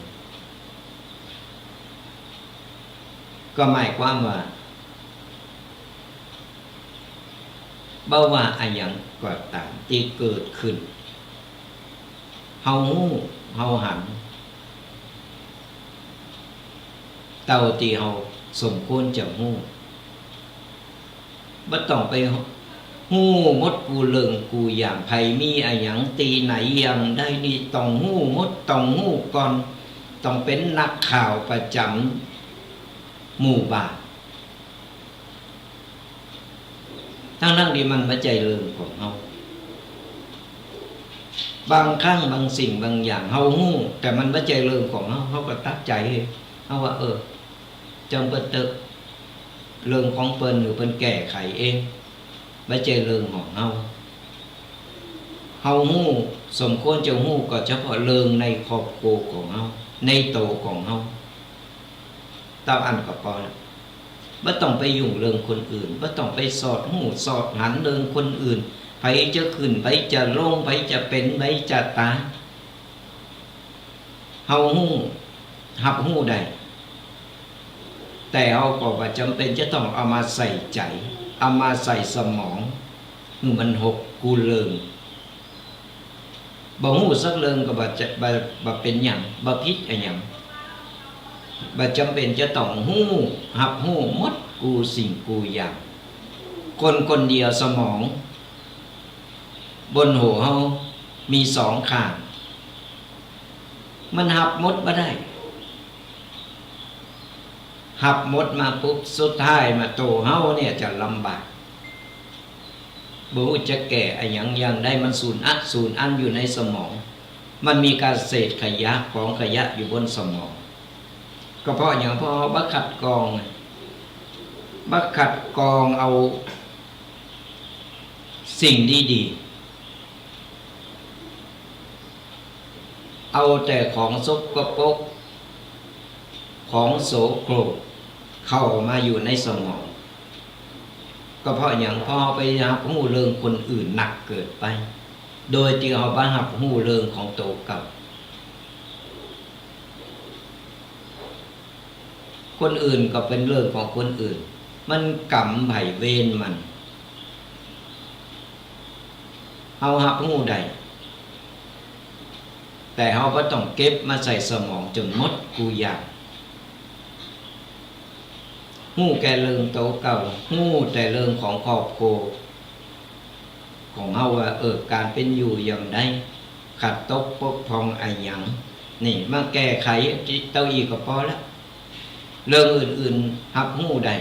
ก็หมายความว่าบ่ว่าอะหยังก็ตามที่เกิดขึ้นเฮาฮู้เฮาหันเต่าที่เฮาสมควรจะฮู้บ่ต้องไปฮู้หมดกูเลิงกูอย่างไผมีอะหยังตีไหนอย่างได้นี่ต้องฮู้หมดต้องฮู้ก่อนต้องเป็นนักข่าวประจำหมู่บ้านทั้งที่มันไม่ใจเรื่องของเฮาบางครั้งบางสิ่งบางอย่างเฮาฮู้แต่มันไม่ใจเรื่องของเฮาก็ตัดใจเฮาว่าจำเป็นตึกเรื่องของเปิ้นหรือเปิ้นแก้ไขเองไม่ใจเรื่องของเฮาฮู้สมควรจะฮู้ก็เฉพาะเรื่องในครอบครัวของเฮาในโตของเฮาเต้าอันก็พอแล้วบ่ต้องไปยุ่งเรื่องคนอื่นบ่ต้องไปสอดหูสอดหันเรื่องคนอื่นไผจะขึ้นไผจะลงไผจะเป็นไผจะตายเฮาฮู้รับฮู้ได้แต่เฮาก็บ่จำเป็นจะต้องเอามาใส่ใจเอามาใส่สมองคือมันหกกูเลิงบ่ฮู้สักเรื่องก็บ่เป็นหยังบ่ผิดอะหยังบ่จำเป็นจะต้องฮู้รับฮู้หมดกูสิ่งกูอย่างคนเดียวสมองบนหัวเฮามี2 ข้างมันรับหมดบ่ได้รับหมดมาปุ๊บสุดท้ายมาโตเฮาเนี่ยจะลำบากบ่รู้จะแก้อะหยังอย่างใดมันสูญอันอยู่ในสมองมันมีการเศษขยะของขยะอยู่บนสมองก็เพราะอย่างพอบักขัดกองเอาสิ่งดีๆเอาแต่ของสกปรกของโสโครกเข้ามาอยู่ในสมองก็เพราะอย่างพอไปรับหูเรื่องคนอื่นหนักเกิดไปโดยที่เอาบ้ารับหูเรื่องของโตเก่าคนอื่นก็เป็นเรื่องของคนอื่นมันกรรมไผเวรมันเฮารับรู้ได้แต่เฮาบ่ต้องเก็บมาใส่สมองจนหมดกูอยากฮู้แก่เรื่องโตเก่าฮู้แต่เรื่องของครอบครัวของเฮาว่าการเป็นอยู่อย่างใดขัดตกปกพร่องอะหยังนี่มาแก้ไขเต้าอีก็พอแล้วเรื่องอื่นๆรับรู้ได้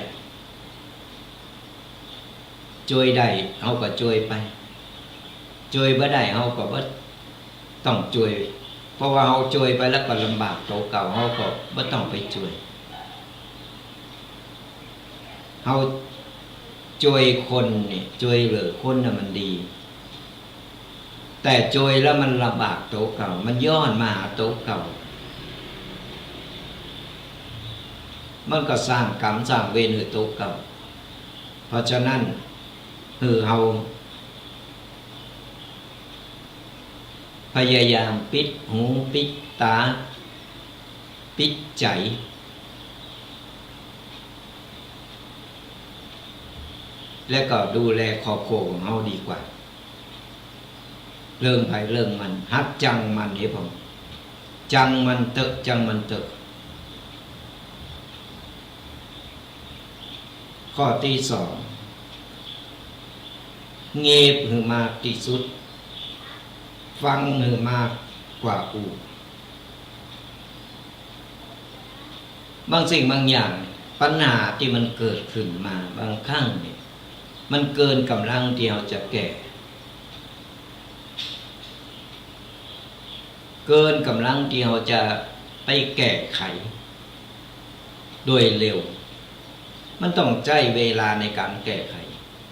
ช่วยได้เฮาก็ช่วยไปช่วยบ่ได้เฮาก็บ่ต้องช่วยเพราะว่าเฮาช่วยไปแล้วก็ลำบากโตเก่าเฮาก็บ่ต้องไปช่วยเฮาช่วยคนนี่ช่วยเหลือคนน่ะมันดีแต่ช่วยแล้วมันลำบากโตเก่ามันย้อนมาหาโตเก่ามันก็สร้างกรรมสร้างเวรให้โตเก่าเพราะฉะนั้นเฮาพยายามปิดหูปิดตาปิดใจและก็ดูแลครอบครัวของเฮาดีกว่าเรื่องไผเรื่องมันฮักจังมันเด้ผมจังมันเถอะข้อที่2เงียบหือมากที่สุดฟังหือมาก กว่าอูบางสิ่งบางอย่างปัญหาที่มันเกิดขึ้นมาบางครั้งเนี่ยมันเกินกำลังที่เราจะแก้เกินกำลังที่เราจะไปแก้ไขโดยเร็วมันต้องใช้เวลาในการแก้ไข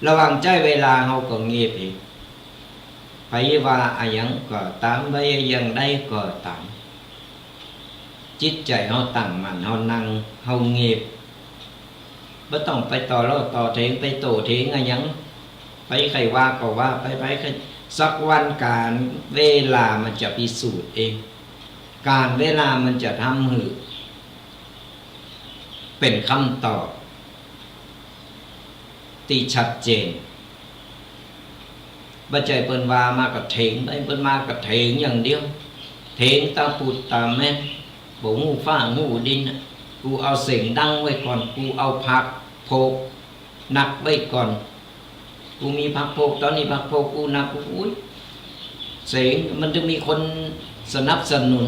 ระหว่างใช้เวลาเราก็เงียบเองไปว่าอะไรยังก็ตามไปยังได้ก็ตามจิตใจเราตั้งมั่นเรานั่งเราเงียบไม่ต้องไปต่อเล่าต่อเถียงไปโต้เถียงอะไรยังไปใครว่าก็ว่าไปสักวันการเวลามันจะพิสูจน์เองการเวลามันจะทำให้เป็นคำตอบที่ชัดเจนบัจจัยเปิ้นว่ามากับเถียงไปเปิ้นมากับเถียงอย่างเดียวเถียงตาปูดตาแม่นบ่หูฟ้าหูดินกูเอาเสียงดังไว้ก่อนกูเอาผักโพกหนักไว้ก่อนกูมีผักโพกตอนนี้ผักโพกกูหนักกูอุ้ยเสียงมันจะมีคนสนับสนุน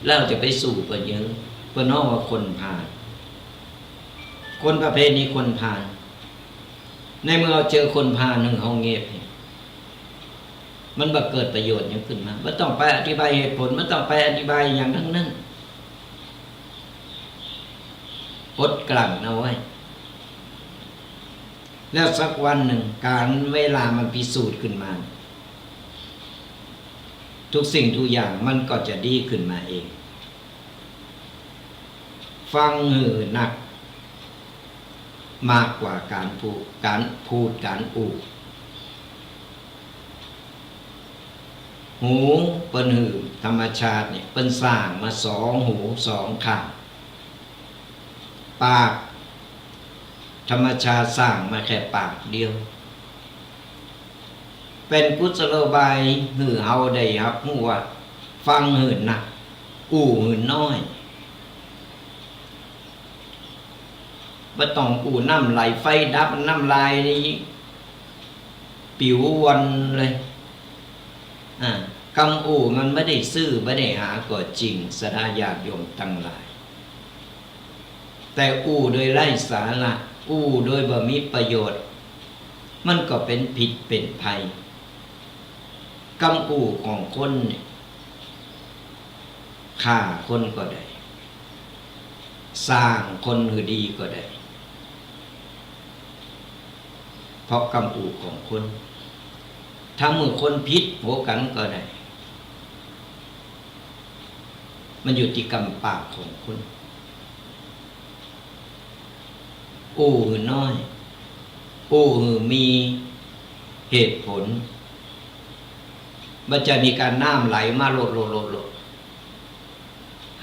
แล้วจะไปสู่เปิ้นเยอะเปิ้นฮ้องว่าคนผ่านคนประเภทนี้คนผ่านในเมื่อเราเจอคนผ่านหนึ่งเฮาเงียบมันบ่เกิดประโยชน์ยังขึ้นมาไม่ต้องไปอธิบายเหตุผลไม่ต้องไปอธิบายอย่างนั้นอดกลั่นเอาไว้แล้วสักวันหนึ่งการเวลามันพิสูจน์ขึ้นมาทุกสิ่งทุกอย่างมันก็จะดีขึ้นมาเองฟังหือหนักมากกว่าการพูดการอูหูเปิ้นหือธรรมชาติเนี่ยเปิ้นสร้างมา2 หู 2 ข้างปากธรรมชาติสร้างมาแค่ปากเดียวเป็นกุศโลบายหือเฮาได้ครับฮู้ว่าฟังหือหนักอูหือน้อยบ่ต้องอูน้ำไหลไฟดับน้ำลายนี่ปิววันเลยคำอู่มันไม่ได้ซื่อไม่ได้หาก็จริงสดาญาติโยมทั้งหลายแต่อู่โดยไร้สาระอู่โดยบ่มีประโยชน์มันก็เป็นผิดเป็นภัยคำอู่ของคนเนี่ยฆ่าคนก็ได้สร้างคนหือดีก็ได้เพราะคำอู่ของคนถ้ามือคนพิษโหกันก็ได้มันอยู่ที่กำปากของคนอู้หือน้อยอู้หือมีเหตุผลมันจะมีการน้ำไหลมาโลด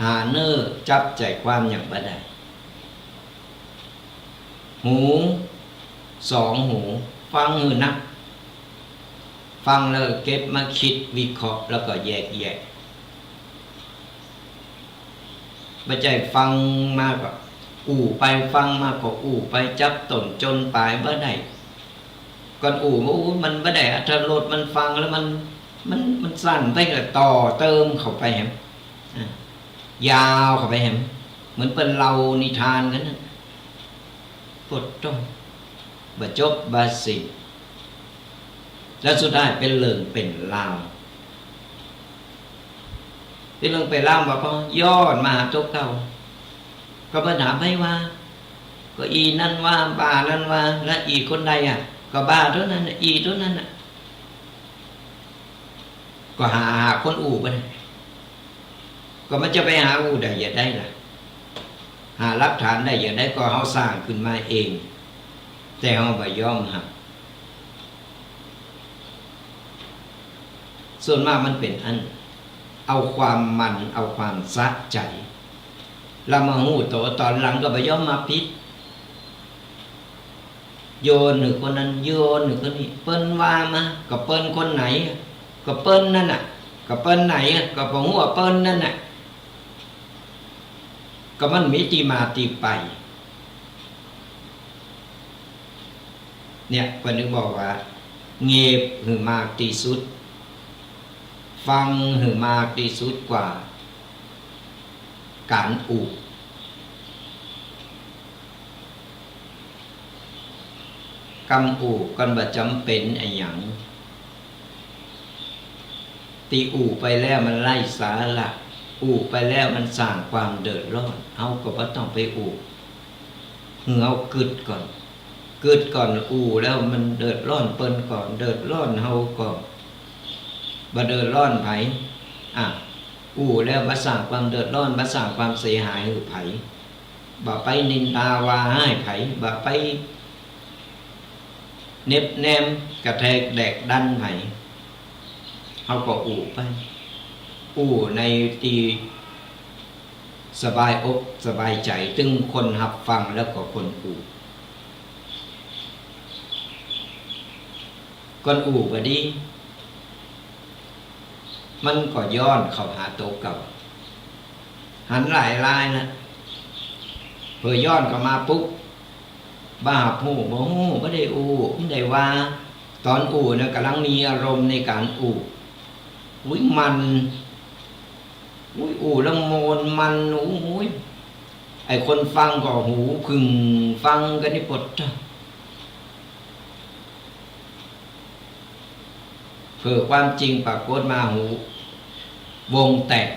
หาเนื้อจับใจความอย่างบ่ได้หู2 หูฟังหือนักฟังแล้วเก็บมาคิดวิเคราะห์แล้วก็แยกแยะไม่ใช่ฟังมากก็อู่ไปฟังมากก็อู่ไปจับต้นจนปลายบ่ได้ก่อนอู่มันบ่ได้อรรถรสมันฟังแล้วมันสั้นไปก็ต่อเติมเข้าไปแหมยาวเข้าไปแหมเหมือนเป็นเรานิทานกันนะปวดตรงบ่จบบ่สิ้นแล้วสุดท้ายเป็นเรื่องเป็นราวเป็นเรื่องเป็นราวว่าก็ย้อนมาทุกเก่าก็มาถามให้ว่าก็อีนั่นว่าบ้านั่นว่าและอีคนใดก็บ้าเท่านั้นอีเท่านั้นก็หาคนอู่ไปก็มันจะไปหาอู่ได้อย่าได้ล่ะหาหลักฐานได้อย่าได้ก็เฮาสร้างขึ้นมาเองแต่เฮาบ่ยอมรับส่วนมากมันเป็นเอาความมันเอาความสะใจแล้วมาหูโตตอนหลังก็ไปย่อมมาพิษโยนหนึ่งคนนั้นโยนหนึ่งคนนี้เปิ้นว่ามาก็เปิ้นคนไหนก็เปิ้นนั่นน่ะก็เปิ้นไหนก็บ่ฮู้ว่าเปิ้นนั่นน่ะก็มันมีที่มาที่ไปเนี่ยเพิ่นถึงบอกว่า เงียบหือมากที่สุดฟังหือมากที่สุดกว่าการอู่กำอู่กันบ่จำเป็นไอ้หยังตีอู่ไปแล้วมันไร้สาระอู่ไปแล้วมันสร้างความเดือดร้อนเอาก็บ่ต้องไปอู่เอากึดก่อนอู่แล้วมันเดือดร้อนเปิ้นก่อนเดือดร้อนเฮาก่อนบ่เดือดร้อนไผอู่แล้วบ่สร้างความเดือดร้อนบ่สร้างความเสียหายให้ไผบ่ไปนินทาว่าให้ไผบ่ไปเน็บแนมกระแทกแดกดันไผเฮาก็อู่ไปอู่ในที่สบายอกสบายใจตึงคนรับฟังแล้วก็คนอู่คนอู่ก็ดีมันก็ย้อนเข้าหาตัวเก่าหันหลายนะเพื่อย้อนเข้ามาปุ๊บบ้าผู้บ่ฮู้บ่ได้อู่บ่ได้ว่าตอนอู่เนี่ยกำลังมีอารมณ์ในการอู่มันอู่แล้วโมนมันไอ้คนฟังก็หูพึ่งฟังกันนี่ปดเพื่อความจริงปรากฏมาหูวงแตก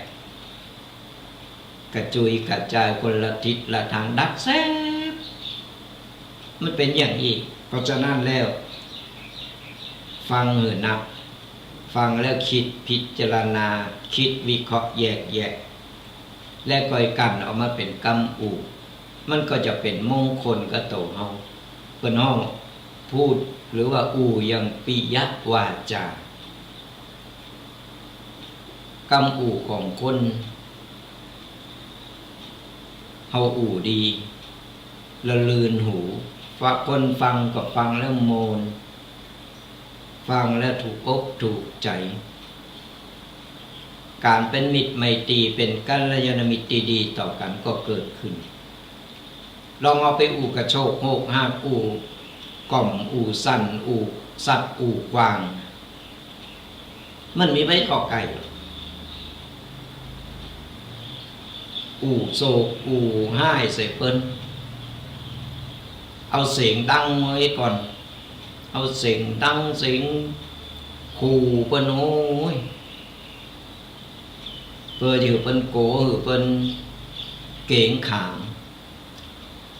กระจุยกระจายคนละทิศละทางดักแซ่บมันเป็นอย่างนี้เพราะฉะนั้นแล้วฟังหือนับฟังแล้วคิดพิจารณาคิดวิเคราะห์แยกแยะและก่อยกันออกมาเป็นกรรมอู่มันก็จะเป็นมงคลกับตัวเฮาเพิ่นห้องพูดหรือว่าอู่ยังปิยวาจากรรมอู่ของคนเฮาอู่ดีละลืนหูฟังคนฟังก็ฟังแล้วโมนฟังแล้วถูกอกถูกใจการเป็นมิตรไมตรีเป็นกัลยาณมิตรดีๆต่อกันก็เกิดขึ้นลองเอาไปอู่กระโชกโหกหากอู่ก่อมอู่สั่นอู่สัตว์อู่กวางมันมีไว้ก่อไก่อู่โศกอู่ห้ายใส่เปิ้นเอาเสียงดังไว้ก่อนเอาเสียงดังเสียงขู่เปิ้นโอ้ยเพื่ออยู่เปิ้นโกหรือเปิ้นเก่งขาม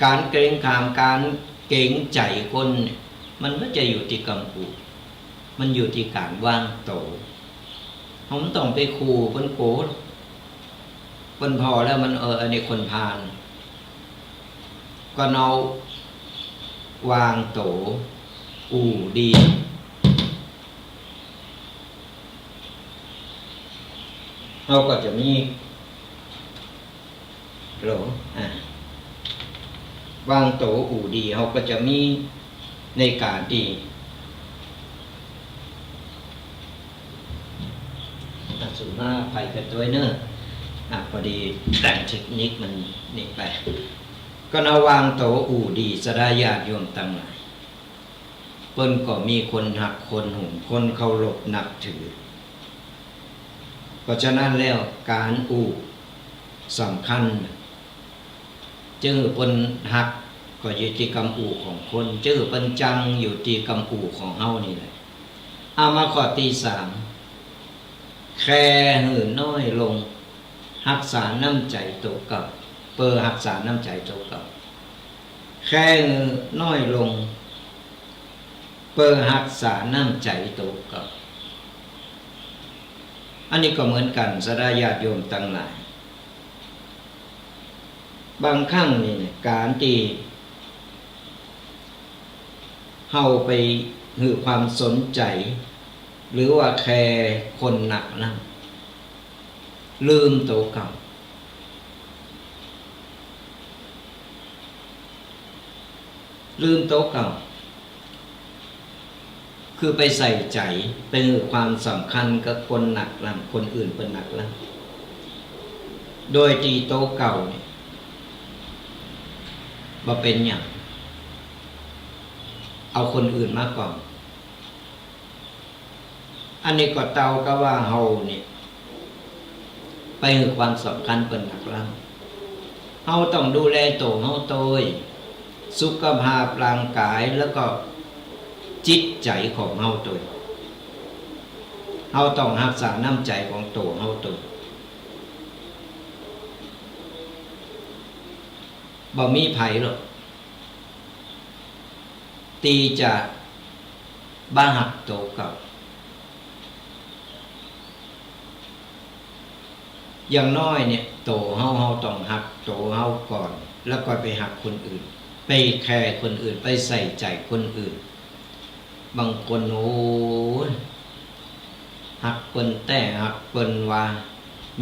การเกรงขามการเก่งใจคนมันไม่จะอยู่ที่กำอูมันอยู่ที่การวางโตผมต้องไปขู่เปิ้นโกเปิ้นพอแล้วมันอันนี้คนพาลก็เอาวางโตอู่ดีเราก็จะมีวางโตอู่ดีเราก็จะมีในการดีสุดหน้าไปกันด้วยเนอะพอดีแต่งเทคนิคมันนี่ไปก็เอาวางโตอู่ดีสดาญาติโยมตั้งหลายเปิ้นก็มีคนหักคนหุงคนเคารพนับถือเพราะฉะนั้นแล้วการอู่สำคัญจื้อเปิ้นหักก็อยู่ที่กำอู่ของคนจื้อเปิ้นจังอยู่ที่กำอู่ของเฮานี่แหละเอามาข้อที่3แค่หื่นน้อยลงรักษาน้ำใจตัวเก่าเปิดรักษาน้ำใจตัวเก่าแค่น้อยลงเปิดรักษาน้ำใจตัวเก่าอันนี้ก็เหมือนกันสดาญาติโยมทั้งหลายบางครั้งนี่การที่เฮาไปหือความสนใจหรือว่าแคร์คนหนักนั่นลืมตัวเก่าคือไปใส่ใจเป็นความสำคัญกับคนหนักล่ำคนอื่นเป็นหนักล่ำโดยที่โตะเก่าเนี่ยบ่เป็นอย่างเอาคนอื่นมาก่อน อันนี้ก็เตาก็ว่าเฮาเนี่ยไปให้ความสำคัญเป็นหลักแล้วเฮาต้องดูแลตัวเฮาโตยสุขภาพร่างกายแล้วก็จิตใจของเฮาโตยเฮาต้องรักษาน้ำใจของตัวเฮาโตยบ่มีไผหรอกตีจะบ้าหักโตกับอย่างน้อยเนี่ยโตเฮาต้องหักโตเฮาก่อนแล้วก็ไปหักคนอื่นไปแคร์คนอื่นไปใส่ใจคนอื่นบางคนโอ้ยหักคนแต่หักคนว่า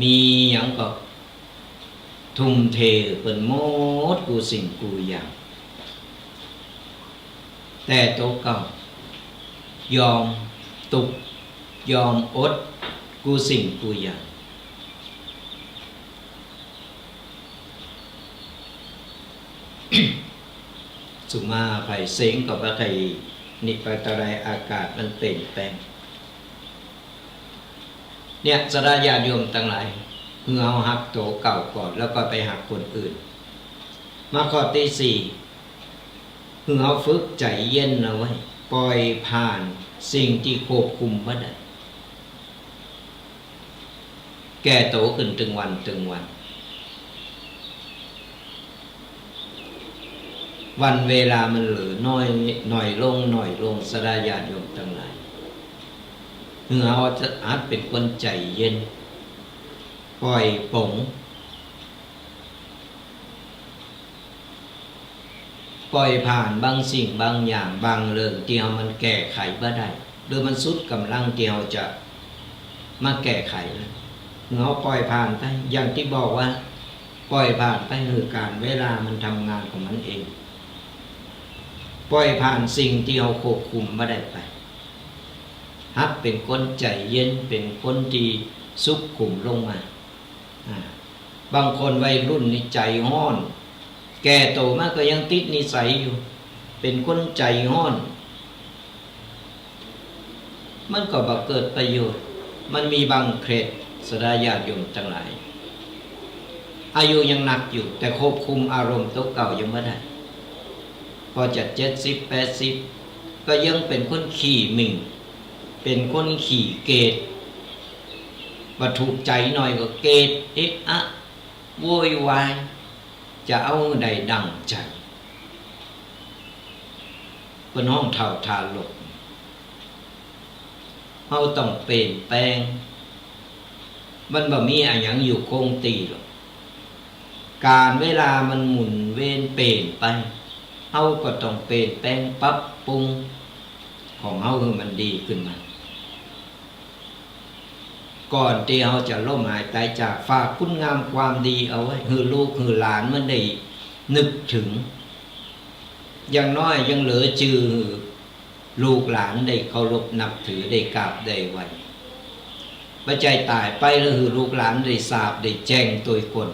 มีหยังก็ทุ่มเทเป็นหมดกูสิ่งกูอย่างแต่โตเก่ายอมตุกยอมอดกูสิ่งกูอย่างสุมาไผ่เสียงกับไผ่นิปตรายอากาศมันเปลี่ยนแปลงเนี่ยสดาญาโยมทั้งหลายเมื่อเอาหักโตเก่าก่อนแล้วก็ไปหักคนอื่นมาข้อที่สี่เมื่อเอาฝึกใจเย็นเอาไว้ปล่อยผ่านสิ่งที่ควบคุมไม่ได้แก่โตขึ้นตึงวันตึงวันวันเวลามันเหลือน้อยลงสดาญาโยมทั้งหลายเมื่อเอาจะอาจเป็นคนใจเย็นปล่อยปลงปล่อยผ่านบางสิ่งบางอย่างบางเรื่องที่เรามันแก้ไขบ่ได้หรือมันสุดกำลังที่เราจะมาแก้ไขแล้วเราปล่อยผ่านไปอย่างที่บอกว่าปล่อยผ่านไปคือการเวลามันทำงานของมันเองปล่อยผ่านสิ่งที่เราควบคุมบ่ได้ไปฮักเป็นคนใจเย็นเป็นคนที่สุขุมลงมาบางคนวัยรุ่นนี่ใจห้อนแก่โตมากก็ยังติดนิสัยอยู่เป็นคนใจห้อนมันก็บ่เกิดประโยชน์มันมีบางเคล็ดสดาญาติโยมทั้งหลายอายุยังหนักอยู่แต่ควบคุมอารมณ์ตัวเก่ายังไม่ได้พอจะ70-80ก็ยังเป็นคนขี้หมิ่งเป็นคนขี่เกตว่าถูกใจหน่อยก็เกตเอ๊ะอะโวยวายจะเอาใดดังใจเป็นห้องเท่าทาลกเราต้องเปลี่ยนแปลงมันบ่มีอะไรอย่างอยู่คงตีหรอกการเวลามันหมุนเวียนเปลี่ยนไปเราก็ต้องเปลี่ยนแปลงปรับปรุงของเราให้มันดีขึ้นมาก่อนที่เราจะล้มหายตายจากฝากคุณงามความดีเอาไว้คือลูกคือหลานมันได้นึกถึงอย่างน้อยยังเหลือจือลูกหลานได้เคารพนับถือได้กราบได้ไหว้ปัจจัยตายไปแล้วคือลูกหลานได้ทราบได้แจ้งตัวคน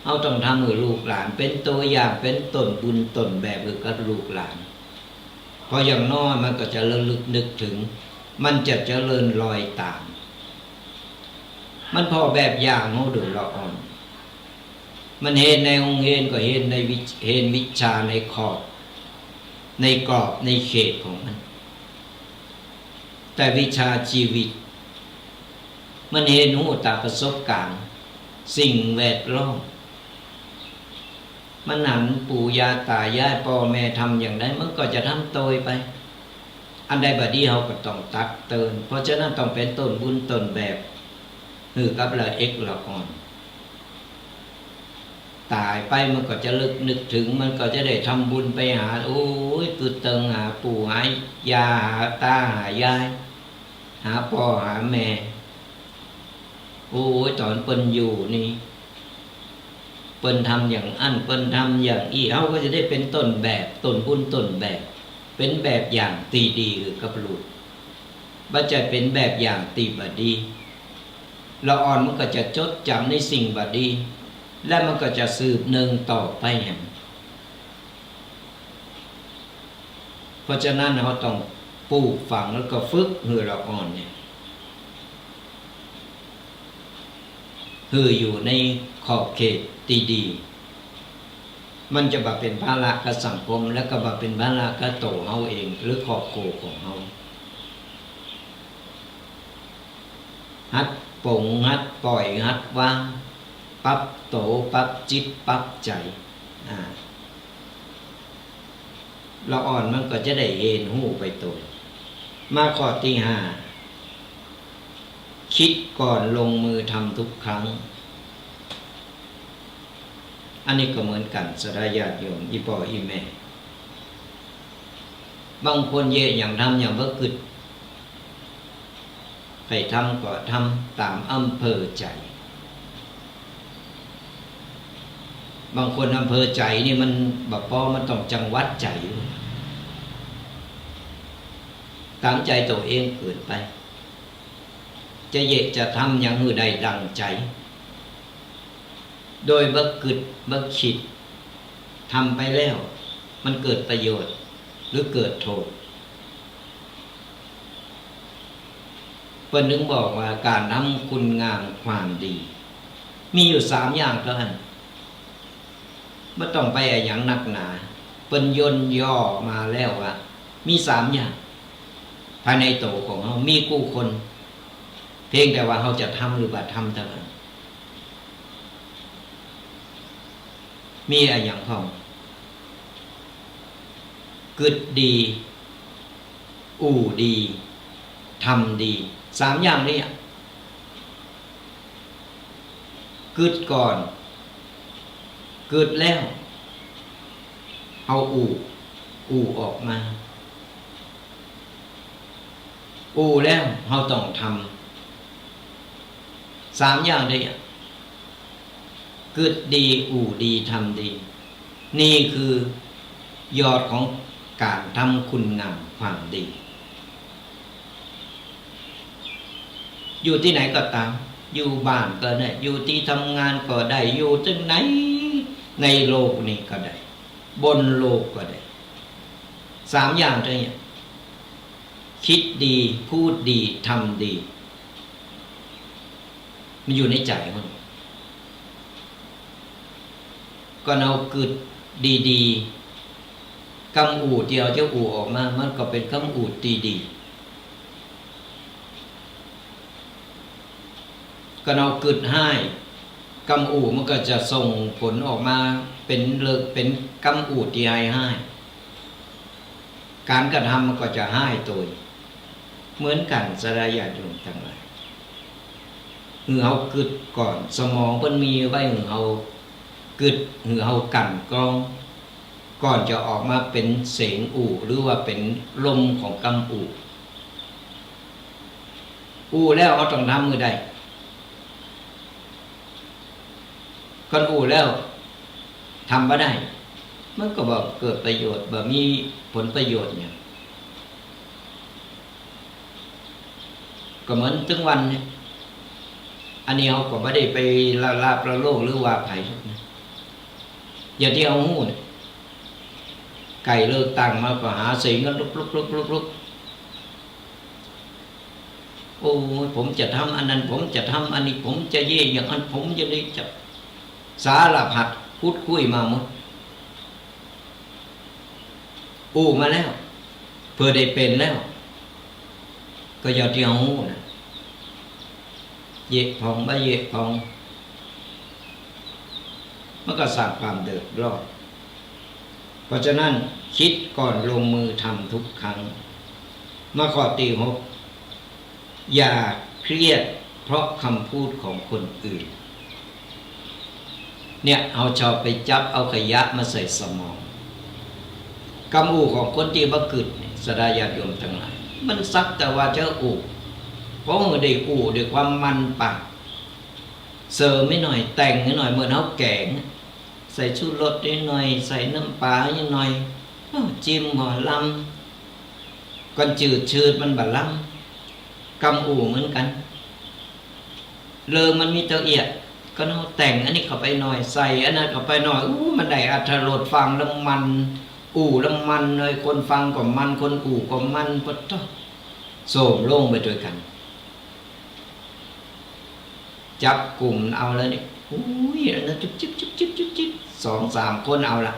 เอาต้องทำให้ลูกหลานเป็นตัวอย่างเป็นต้นบุญต้นแบบกับลูกหลานพออย่างน้อยมันก็จะระลึกนึกถึงมันจะเจริญรอยตามมันพอแบบอย่างเขาดูละอ่อนมันเห็นในองค์เห็นก็เห็นในเห็นวิชาในขอบในกรอบในเขตของมันแต่วิชาชีวิตมันเห็นหูตาประสบการณ์สิ่งแวดล้อมมันหันปู่ย่าตายายพ่อแม่ทำอย่างไรมันก็จะทำโตยไปอันใดบดีเขาก็ต้องตักเตือนเพราะฉะนั้นต้องเป็นต้นบุญต้นแบบคือกับละเอกละอ่อนตายไปมันก็จะลึกนึกถึงมันก็จะได้ทำบุญไปหาโอ้ยตุเติงหาปู่หายาหาตาหายายหาพ่อหาแม่โอ้ยตอนเปิ้นอยู่นี่เปิ้นทำอย่างอันเปิ้นทำอย่างอีเขาก็จะได้เป็นต้นแบบต้นบุญต้นแบบเป็นแบบอย่างตีดีหรือกับลูกบัดจะเป็นแบบอย่างตีบดีละอ่อนมันก็จะจดจำในสิ่งบดีและมันก็จะสืบเนืองต่อไปอย่างเพ ราะฉะนั้นเราต้องปลูกฝังแล้วก็ฝึกให้เราอ่อนเนี่ยคืออยู่ในขอบเขตดีๆมันจะมาเป็นภาระกับสังคมแล้วก็มาเป็นภาระกับตัวเฮาเองหรือครอบครัวของเฮาหัดปลงหัดปล่อยหัดวางปรับโตปรับจิตปรับใจเราอ่อนมันก็จะได้เห็นหูไปตัวมาข้อที่5คิดก่อนลงมือทำทุกครั้งอันนี้ก็เหมือนกันสดาญาติโยมอีพ่ออีแม่บางคนเยอะอย่างทำอย่างบ่กึดไปทำก็ทำตามอำเภอใจบางคนอำเภอใจนี่มันแบบพอมันต้องจังหวัดใจตามใจตัวเองเกิดไปจะเยะจะทำอย่างหือใดดังใจโดยบักกึดบักคิดทำไปแล้วมันเกิดประโยชน์หรือเกิดโทษเพิ่นถึงบอกว่าการทำคุณงามความดีมีอยู่3อย่างเท่านั้นไม่ต้องไปอย่างหนักหนาเพิ่นย่นย่อมาแล้วว่ามี3อย่างภายในตัวของเรามีกู้คนเพียงแต่ว่าเราจะทำหรือว่าทำเท่านั้นมีอะไรอย่างพ้องกึดดีอู่ดีทำดี3อย่างนี้กึดก่อนกึดแล้วเอาอู่ออกมาอู่แล้วเราต้องทำ3อย่างนี้กึดดีอู่ดีทำดีนี่คือยอดของการทำคุณงามความดีอยู่ที่ไหนก็ตามอยู่บ้านก็ได้อยู่ที่ทำงานก็ได้อยู่ที่ไหนในโลกนี้ก็ได้บนโลกก็ได้3อย่างนี้คิดดีพูดดีทำดีมันอยู่ในใจมันก็เอากึดดีๆกำอูดเดียวเจ้าอู่ออกมามันก็เป็นกำอูดดีๆก็เอากึดให้กำอูดมันก็จะส่งผลออกมาเป็นเลิกเป็นกำอูดที่ให้การกระทำมันก็จะให้ตัวเหมือนกันสลายญาติโยมทั้งหลายหือเฮากึดก่อนสมองเพิ่นมีไว้หือเฮากึดหือเฮากั่นกรองก่อนจะออกมาเป็นเสียงอู่หรือว่าเป็นลมของกำอู่แล้วเขาต้องทำมือใดก่อนอู่แล้วทำบ่ได้มันก็บ่เกิดประโยชน์บ่มีผลประโยชน์เนี่ยก็เหมือนถึงวันเนี่ยอันนี้เขาก็ไม่ได้ไปลาบละโลกหรือว่าไผ่อย่างที่เอาหูเนี่ยไก่เลิกตั้งมาก็หาเสียงกันลุกโอ้ผมจะทำอันนั้นผมจะทำอันนี้ผมจะเย่อย่างนั้นผมจะได้จับสารพัดพูดคุยมาหมดมาแล้วเพื่อได้เป็นแล้วก็อย่าที่เอาหูนะเยะพองบ่เยะพองมันก็สร้างความเดือดร้อนเพราะฉะนั้นคิดก่อนลงมือทำทุกครั้งมาข้อที่6อย่าเครียดเพราะคำพูดของคนอื่นเนี่ยเอาชอบไปจับเอาขยะมาใส่สมองกำอู่ของคนที่บ่กึดสดาญาติโยมทั้งหลายมันสักแต่ว่าเจ้าอู่เพราะมันได้อู่ด้วยความมันปากเสริมไม่หน่อยแต่งให้หน่อยเหมือนเอาแกงใส่ชูรสนิดหน่อยใส่น้ำปลานิดหน่อยจิ้มหัวลำก่อนจืดมันบะลำกำอู่เหมือนกันมันมีตัวเอียดก็เอาแต่งอันนี้เข้าไปหน่อยใส่อันนั้นเข้าไปหน่อยมันได้อรรถรสฟังแล้วมัน อู่แล้วมันเลยคนฟังก็มันคนอู่ก็มันปะท้อโสมโล่งไปด้วยกันจับกลุ่มเอาแล้วนี่อุ้ยนะจิ๊บจิ๊บจิ๊บจิ๊บจิ๊บจิ๊บ2-3 คนเอาละ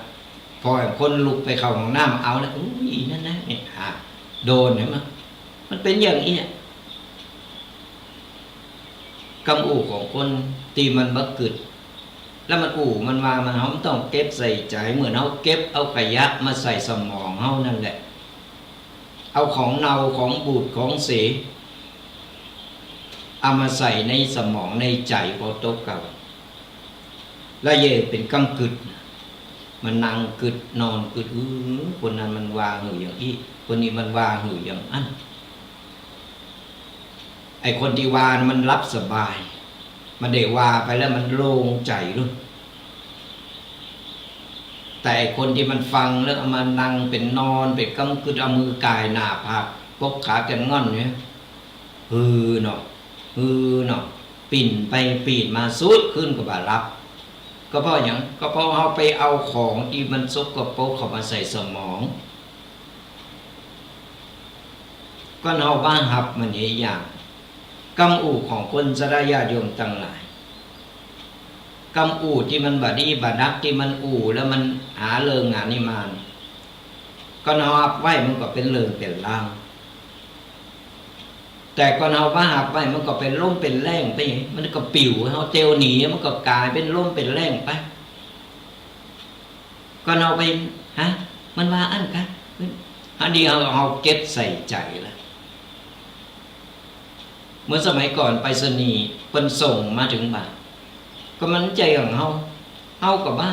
พอคนลุกไปเข้าห้องน้ำเอาแล้วอุ้ยนั่นนะเนี่ยโดนเห็นไหมมันเป็นอย่างนี้กำอู่ของคนตีมันบักกึดแล้วมันอู่มันว่ามันเขาต้องเก็บใส่ใจเหมือนเขาเก็บเอาขยะมาใส่สมองเขานั่นแหละเอาของเน่าของบูดของเสียเอามาใส่ในสมองในใจพอโตเก่าแล้วเย่เป็นกำกึดมันนั่งกึดนอนกึดคนนั้นมันว่าหืออย่างนี้คนนี้มันว่าหืออย่างนั้นไอคนที่ว่ามันรับสบายมันได้ว่าไปแล้วมันโล่งใจรู้แต่ไอคนที่มันฟังแล้วเอามานั่งเป็นนอนเป็นกำกึดเอามือกายหน้าผากกบขากันง่อนเนี่ยเนาะเนาะปิ่นไปปีนมาสุดขึ้นกับบารับก็เพราะอย่างก็เพราะเขาไปเอาของที่มันซกกระโปรงเข้ามาใส่สมองก็เอาบ้าหับมันอย่างกำอู่ของคนสระญาติโยมทั้งหลายกำอู่ที่มันบาดีบาดักที่มันอู่แล้วมันหาเริงงานนิมานก็เอาหับไว้มันก็เป็นเริงเป็นล่างแต่ก่อนเอาบ้าหับไว้มันก็เป็นล่มเป็นแรงไปมันก็ปิวเอาเตียวหนีมันก็กลายเป็นล่มเป็นแรงไปก่อนเอาไปมันว่าอันกันอันนี้เอาเก็บใส่ใจแล้วเมื่อสมัยก่อนไปรษณีย์เพิ่นส่งมาถึงบ้านก็มันใจของเฮากับบ้า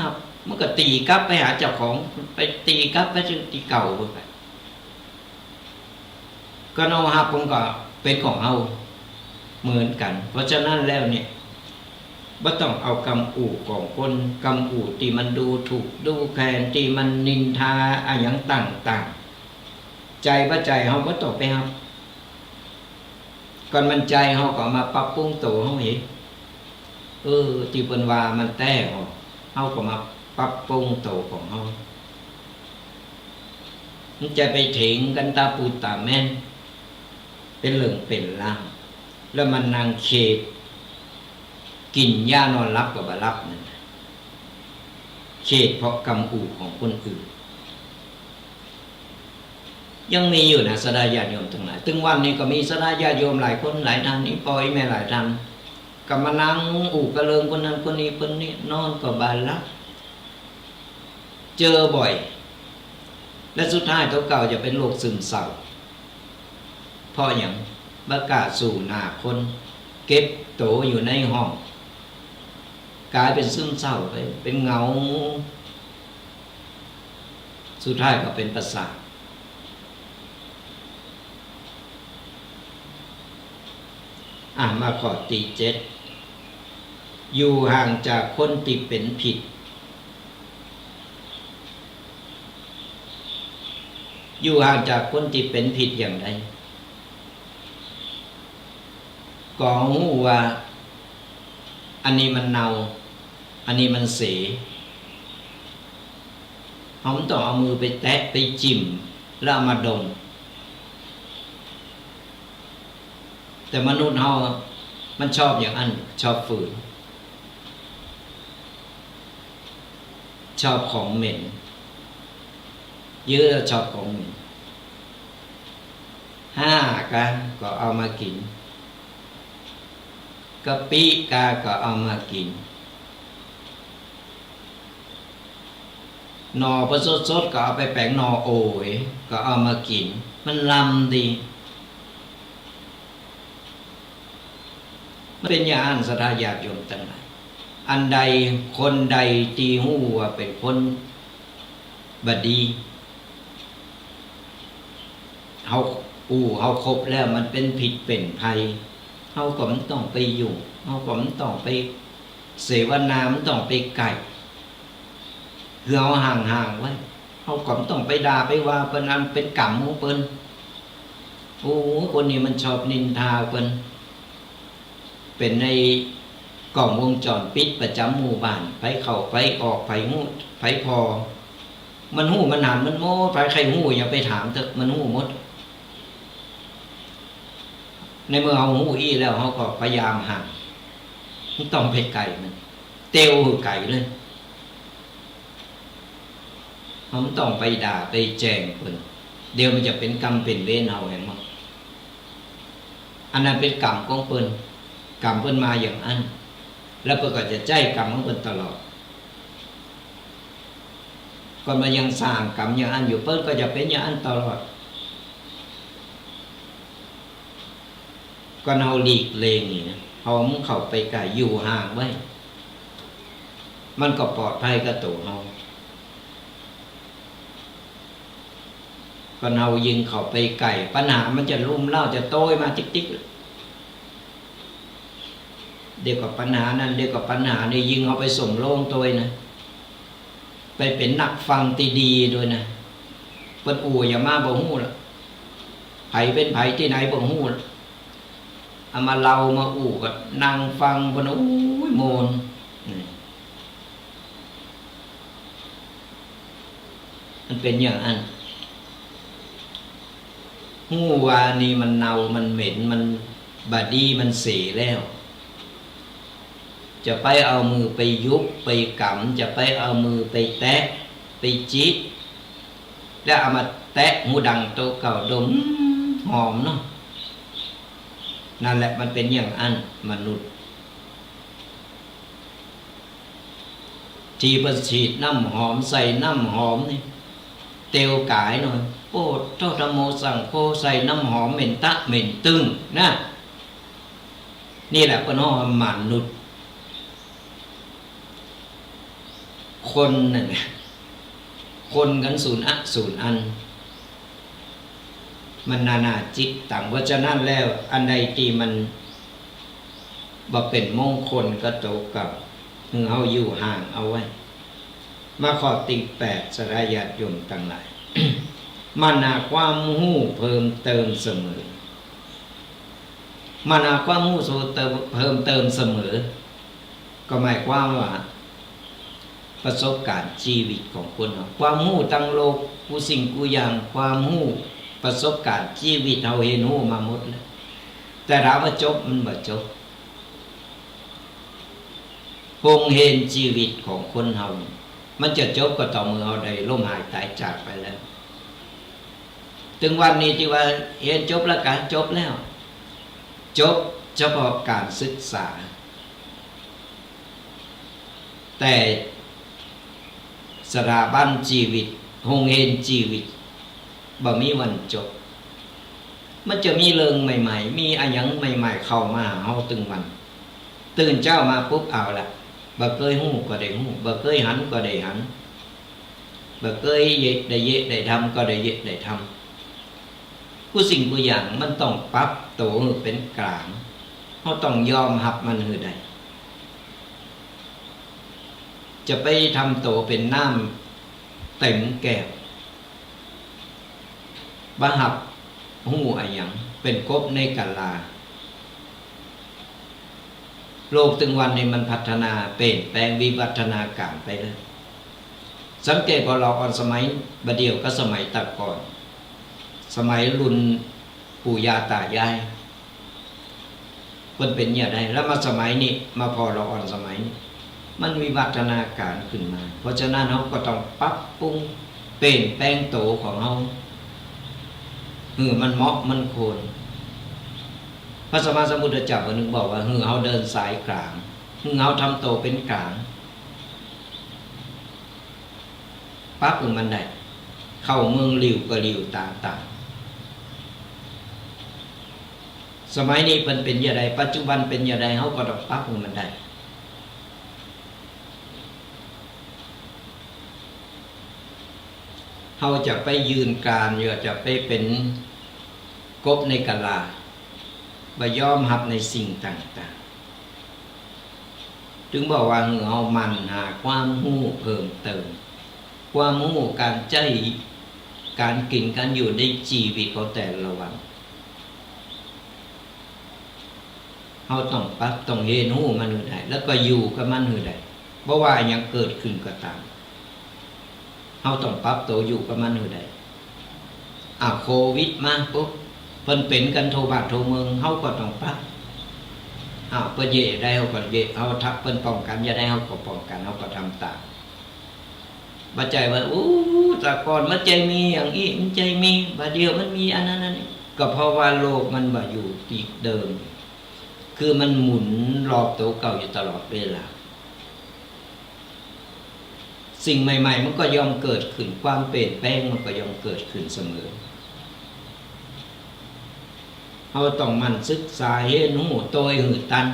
มันก็ตีกลับไปหาเจ้าของไปตีกลับไปจนตีเก่าไปก็เอาหับผมก็เป็นของเฮาเหมือนกันเพราะฉะนั้นแล้วเนี่ยบ่ต้องเอากำอู่ของคนกำอู่ที่มันดูถูกดูแคลนที่มันนินทาอะไรอย่างต่างๆใจบ่ใจเฮาบ่ต้องไปครับก่อนมันใจเฮาก็มาปรับปรุงตัวเฮาเห็นที่เพิ่นว่ามันแต้ออกเฮาก็มาปรับปรุงตัวของเฮามันจะไปถิงกันตาปูตาแม่นเป็นเหลืองเป็นล่างแล้วมันนางเขตกินหญ้านอนรับกับบรับนั่นเขตเพราะกำอู่ของคนอื่นยังมีอยู่นะสดาญาติโยมทั้งหลายถึงวันนี้ก็มีสดาญาติโยมหลายคนหลายท่านนี่ปล่อยแม่หลายท่านก็มานั่งอู่กระเลิงคนนั้นคนนี้คนนี้นอนกับบานรับเจอบ่อยและสุดท้ายตัวเก่าจะเป็นโรคซึมเศร้าเพราะอย่างบกาสู่หน้าคนเก็บโตอยู่ในห้องกลายเป็นซึมเศร้าไปเป็นเงาสุดท้ายก็เป็นประสาทมาข้อที่7อยู่ห่างจากคนที่เป็นผิดอยู่ห่างจากคนที่เป็นผิดอย่างไรก็หูว่าอันนี้มันเน่าอันนี้มันเสียเขาต้องเอามือไปแตะไปจิ้มแล้วเอามาดมแต่มนุษย์เขามันชอบอย่างนั้นชอบฝืนชอบของเหม็นเยอะชอบของเหม็นกันก็เอามากินกะปิก็เอามากินหน่อพอสดๆก็เอาไปแปลงหน่อโอยก็เอามากินมันลำดีมันเป็นอย่างศรัทธาญาติโยมทั้งหลายอันใดคนใดตีหูว่าเป็นคนบดีเฮาครบแล้วมันเป็นผิดเป็นภัยเฮาก็มันต้องไปอยู่เฮาก็มันต้องไปเสวนามันต้องไปไก่คือเอาห่างๆไว้เฮาก็ต้องไปด่าไปว่าเพิ่นอันเป็นกรรมของเพิ่นคนนี้มันชอบนินทาเพิ่นเป็นในกล้องวงจรปิดประจำหมู่บ้านไปเข้าไปออกไปงูไปพอ มันหู้มันหนานมันโม้ไปใครหู้อย่าไปถามเถอะมันหู้หมดในเมื่อเอาหู้อี้แล้วเขาก็พยายามห่างมันต้องไปไก่มันเตียวไก่เลยเขาต้องไปด่าไปแจ้งเพิ่นเดี๋ยวมันจะเป็นกรรมเป็นเวรเอาแห่งมั้งอันนั้นเป็นกรรมของเพิ่นกรรมเพิ่นมาอย่างนั้นแล้วเพิ่นก็จะใจกรรมของเพิ่นตลอดก่อนมายังสร้างกรรมอย่างนั้นอยู่เพิ่นก็จะเป็นอย่างนั้นตลอดก็เอาหลีกเลงนี่นะเอามึงเข้าไปไกลอยู่ห่างไว้มันก็ปลอดภัยกับตัวเราก็เอายิงเข้าไปไกลปัญหามันจะลุ่มเล่าจะโต้ยมาติ๊กๆเดี๋ยวกับปัญหานั้นเดี๋ยวกับปัญหานี่ยิงเอาไปส่งโล่งตัวนะไปเป็นนักฟังตีดีด้วยนะเปิ้นอู่อย่ามาบ่ฮู้ละไผเป็นไผที่ไหนบ่ฮู้ละเอามาเล่ามาอู่ก็นั่งฟังเพิ่นโอ้ยโมนมันเป็นอย่างนั้นฮู้ว่านี่มันเน่ามันเหม็นมันบาดีมันเสียแล้วจะไปเอามือไปยุบไปกำจะไปเอามือไปแตะไปจิกแล้วเอามาแตะหูดังโตเก่าดมหอมเนาะนั่นแหละมันเป็นอย่างอันมนุษย์ที่ประฉีดน้ำหอมใส่น้ำหอมนี่เตียวกายหน่อยโอ้เจ้าธรรมโมสั่งโคใส่น้ำหอมเหม็นตะเหม็นตึงนะนี่แหละเป็นห้องมนุษย์คนนั่นแหละคนกันศูนย์ศูนย์อันมันนานาจิตต่างเพราะฉะนั้นแล้วอันใดที่มันบ่เป็นมงคลก็ตกกับเฮาอยู่ห่างเอาไว้มาข้อที่8สรายาติโยมทั้งหลาย มานาความหู้เพิ่มเติมเสมอมานาความหู้เพิ่มเติมเสมอก็หมายความว่าประสบการณ์ชีวิตของคนเราความหู้ตั้งโลกผู้สิ่งกูอย่างความหู้ประสบการณ์ชีวิตเราเห็นหู้มาหมดแล้วแต่ถามว่าจบมันบ่จบคงเห็นชีวิตของคนเรามันจะจบก็ต่อเมื่อเราได้ล้มหายตายจากไปแล้วถึงวันนี้ที่ว่าเห็นจบแล้วกันจบแล้วจบเฉพาะการศึกษาแต่สถาบันชีวิตคงเห็นชีวิตบ่มีวันจบมันจะมีเรื่องใหม่ๆมีอะไรอย่างใหม่ๆเข้ามาหาเฮาตึงวันตื่นเช้ามาปุ๊บเอาละบ่เคยฮู้ก็ได้ฮู้บ่เคยหันก็ได้หันบ่เคยเยได้เยได้ทำก็ได้เยได้ทำผู้สิ่งผู้อย่างมันต้องปรับตัวให้เป็นกลางเฮาต้องยอมรับมันให้ได้จะไปทำตัวเป็นน้ำเต็มแก้วบะหับหูอะไรอย่างเป็นกบในกาลาโลกตึงวันนี้มันพัฒนาเปลี่ยนแปลงวิวัฒนาการไปเลยสังเกตพอเราอ่อนสมัยบัดเดียวก็สมัยตะก่อนสมัยรุ่นปู่ย่าตายายมันเป็นอย่างไรแล้วมาสมัยนี้มาพอเราอ่อนสมัยนี้มันวิวัฒนาการขึ้นมาเพราะฉะนั้นเราก็ต้องปรับปรุงเปลี่ยนแปลงโตของเรามันเหมาะมันควรพระสัมมาสัมพุทธเจ้าคนนึงบอกว่าเขาเดินสายกลางเขาทำโตเป็นกลางปั๊บมันได้เข้าเมืองหลิวก็หลิวต่างๆสมัยนี้เป็นอย่างไรปัจจุบันเป็นอย่างไรเขาก็ต้องปั๊บมันได้เขาจะไปยืนการหรือจะไปเป็นกบในกะลาบ่ยอมรับในสิ่งต่างๆจึงบอกว่าเรามันหาความรู้เพิ่มเติมความรู้การใจการกินการอยู่ในชีวิตของแต่ละวันเราต้องปรับต้องเรียนรู้มันให้ได้แล้วก็อยู่กับมันให้ได้เพราะว่ายังเกิดขึ้นก็ตาม เฮาต้องปรับตัวอยู่ประมาณใดโควิดมาปุ๊บเพิ่นเป็นกันโทบ้านโทเมืองเฮาก็ต้องปรับเพิ่นเย่ได้เฮาก็เย่เฮาทักเพิ่นป้องกันอย่าได้เฮาก็ป้องกันเฮาก็ทำตามบ่ใจว่าแต่ก่อนมันใจมีอย่างนี้มันใจมีบัดเดียวมันมีอันนั้นอันนี้ก็เพราะว่าโลกมันบ่อยู่ที่เดิมคือมันหมุนรอบตัวเก่าอยู่ตลอดเวลาสิ่งใหม่ๆมันก็ย่อมเกิดขึ้นความเปลี่ยนแปลงมันก็ย่อมเกิดขึ้นเสมอเราต้องมันศึกษาเห็นหูโตยหือตัน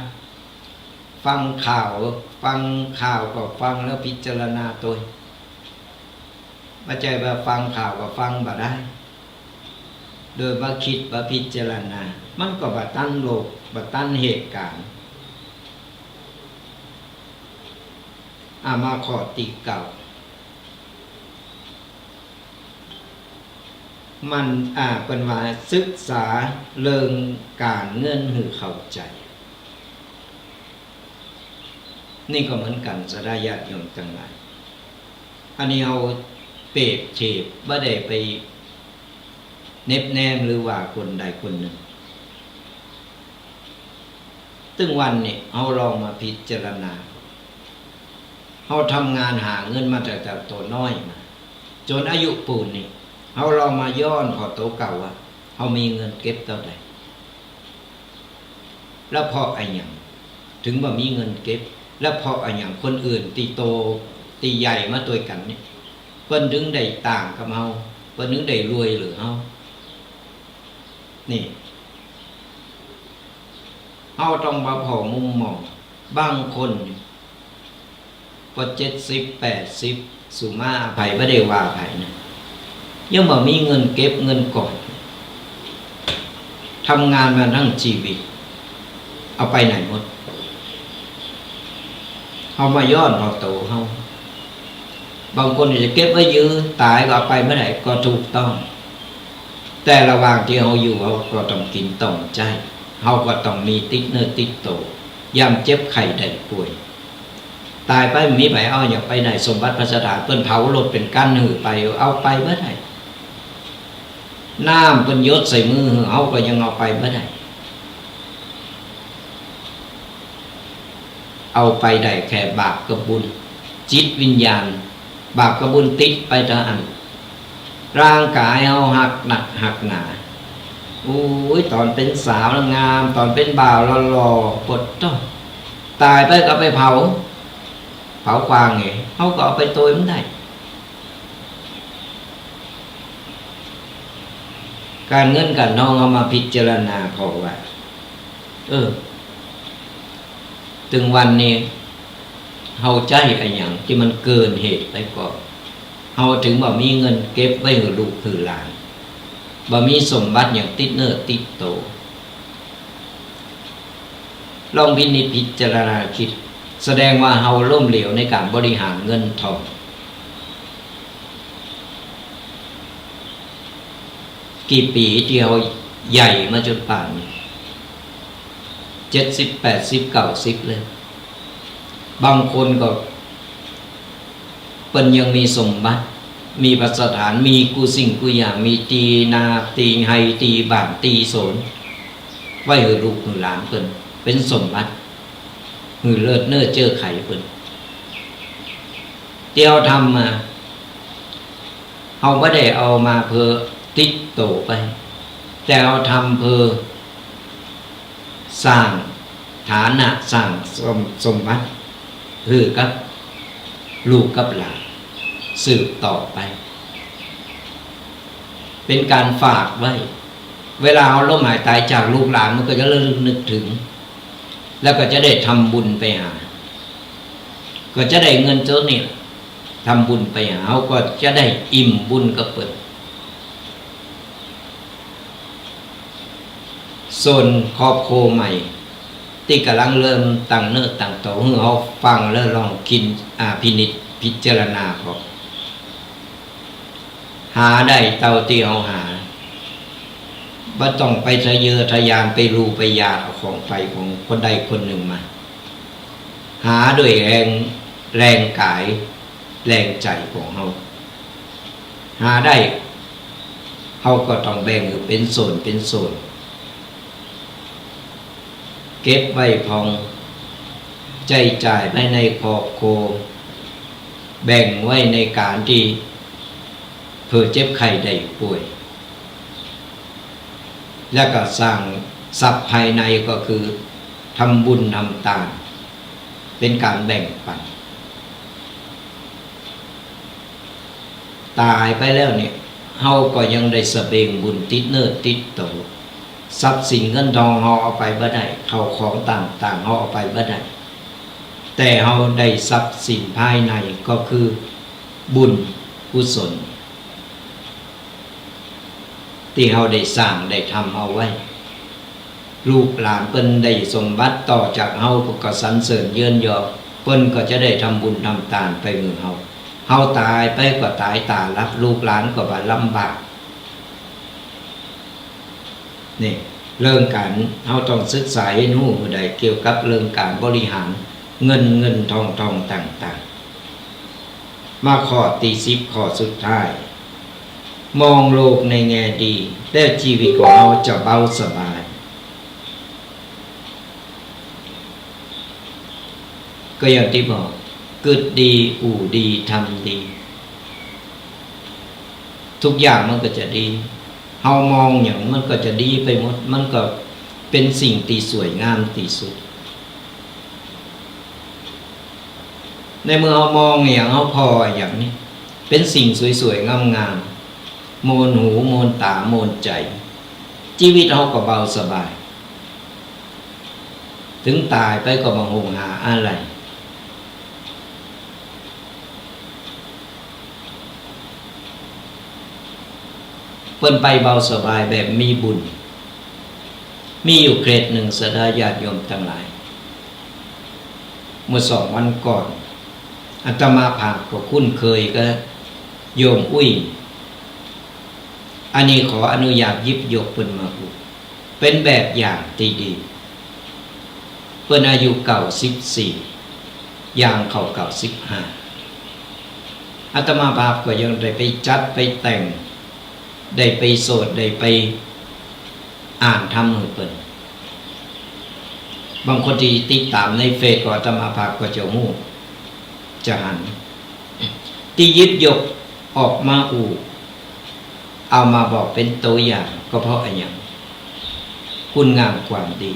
ฟังข่าวก็ฟังแล้วพิจารณาตัวไม่ใช่ว่าฟังข่าวก็ฟังบ่ได้โดยว่าคิดว่าพิจารณามันก็บ่ตั้งโลกบ่ตั้งเหตุการณ์มาขอติเก่ามันเป็นว่าศึกษาเรื่องการเงินหือเข้าใจนี่ก็เหมือนกันสดาญาติโยมทั้งหลายอันนี้เอาเปรียบเทียบบ่ได้ไปเน็บแนมหรือว่าคนใดคนหนึ่งตึงวันนี้เอาลองมาพิจารณาเขาทำงานหาเงินมาแต่ตัวน้อยมาจนอายุปูนนี่เขาลองมาย้อนขอตัวเก่าว่าเขามีเงินเก็บเท่าไหร่แล้วพอไอ้หยังถึงว่ามีเงินเก็บแล้วพอไอ้หยังคนอื่นตีโตตีใหญ่มาตัวกันนี่เพิ่นถึงได้ต่างกับเฮาเพิ่นถึงได้รวยหรือเฮานี่เฮาต้องมาพอมุมมองบางคนพอ70-80สุมาอภัยไม่ได้ว่าอภัยนะยังบอกมีเงินเก็บเงินก่อนทำงานมาทั้งชีวิตเอาไปไหนหมดเอามาย้อนเอาโตเขาบางคนจะเก็บไว้ยื้อตายก็เอาไปเมื่อไหร่ก็ถูกต้องแต่ระหว่างที่เขาอยู่เขาก็ต้องกินต้องใจเขาก็ต้องมีติดเนื้อติดโตยามเจ็บไข้ได้ป่วยตายไปมีไปเอาอย่างไปไหนสมบัติพระสถานเปิ้นเผารถเป็นกั้นหือไปเอาไปเมื่อไหร่น้ำเปิ้นยศใส่มือเอาก็ยังเอาไปเมื่อไหร่เอาไปได้แค่บาปกับบุญจิตวิญญาณบาปกับบุญติดไปเท่านั้นร่างกายเอาหักหนักหักหนาตอนเป็นสาวงามตอนเป็นบ่าวหล่อๆปดต้อตายไปก็ไปเผาควางไงเขาก็เอาไปตัวมันได้การเงินการน้องเอามาพิจารณาพอว่าถึงวันนี้เฮาใจไอ้หยังที่มันเกินเหตุไปก่อนเฮาถึงบ่มีเงินเก็บไว้ให้ลูกให้หลานบ่มีสมบัติอย่างติดเนื้อติดโตลองพินิจพิจารณาคิดแสดงว่าเฮาล้มเหลวในการบริหารเงินทองกี่ปีที่เฮาใหญ่มาจนป่านนี้70 80 90เลยบางคนก็เปิ้นยังมีสมบัติมีภัสถานมีกูสิ่งกูอย่างมีตีนาตีไฮตีบ้านตีโสนไว้ให้ลูกให้หลานเปิ้นเป็นสมบัติหือเลิศเนื้อเจอไข่เพิ่นเที่ยวทำมาเอาไม่ได้เอามาเพื่อติดโตไปแต่เอาทำเพื่อสร้างฐานะสร้างสมบัติคือกับลูกกับหลานสืบต่อไปเป็นการฝากไว้เวลาเอาล้มหายตายจากลูกหลานมันก็จะเริ่มนึกถึงแล้วก็จะได้ทำบุญไปหาก็จะได้เงินเจ้านี่ทำบุญไปหาเขาก็จะได้อิ่มบุญก็เปิดส่วนครอบครัวใหม่ที่กำลังเริ่มตั้งเนื้อตั้งตัวให้เขาฟังแล้วลองคิดพินิจพิจารณาเขาหาได้เท่าที่เขาหาบ่ต้องไปทะเยอทะยานไปรูไปยาเอาของไปของคนใดคนหนึ่งมาหาด้วยแรงกายแรงใจของเขา หาได้เขาก็ต้องแบ่งออกเป็นส่วนเป็นส่วนเก็บไว้พองใจจ่ายไว้ในครอบครัวแบ่งไว้ในการที่เพื่อเจ็บไข้ได้ป่วยแล้วก็สร้างทรัพย์ภายในก็คือทำบุญทำทานเป็นการแบ่งปันตายไปแล้วเนี่ยเฮาก็ยังได้สเบงบุญติดเนื้อติดตัวทรัพย์สินเงินทองเฮาเอาไปบ่ได้เข้าของต่างๆเฮาเอาไปบ่ได้แต่เฮาได้ทรัพย์สินภายในก็คือบุญกุศลที่เฮาได้สร้างได้ทำเอาไว้ลูกหลานเพิ่นได้สมบัติต่อจากเฮาก็สรรเสริญเยินยอเพิ่นก็จะได้ทำบุญทำทานไปมือเฮาตายไปก็ตายตารับลูกหลานก็บ่ลำบากนี่เรื่องการเฮาต้องศึกษาให้รู้ได้เกี่ยวกับเรื่องการบริหารเงินทองต่างๆมาข้อที่10ข้อสุดท้ายมองโลกในแง่ดีแล้วชีวิตของเราจะเบาสบายก็อย่างที่บอกเกิดดีอู่ดีทำดีทุกอย่างมันก็จะดีเฮามองอย่างมันก็จะดีไปหมดมันก็เป็นสิ่งที่สวยงามที่สุดในเมื่อเฮามองอย่างเฮาพออย่างนี้เป็นสิ่งสวยๆงามๆโมนหูโมนตาโมนใจชีวิตเฮาก็เบาสบายถึงตายไปก็บ่ห่วงหาอะไรเพิ่นไปเบาสบายแบบมีบุญมีอยู่เคสหนึ่งศรัทธาญาติโยมทั้งหลายเมื่อ2 วันก่อนอาตมาภาพก็คุ้นเคยก็โยมอุ้ยอันนี้ขออนุญาตหยิบยกเพิ่นมาพูดเป็นแบบอย่างที่ดีเพิ่นอายุ94ย่างเข้า95อาตมาภาพก็ยังได้ไปจัดไปแต่งได้ไปโสดได้ไปอ่านธรรมให้เพิ่นบางคนที่ติดตามในเฟซของอาตมาภาพก็จะฮู้จะหันที่ยิบยกออกมาเอามาบอกเป็นตัวอย่างก็เพราะอะไรอย่างคุณงามความดี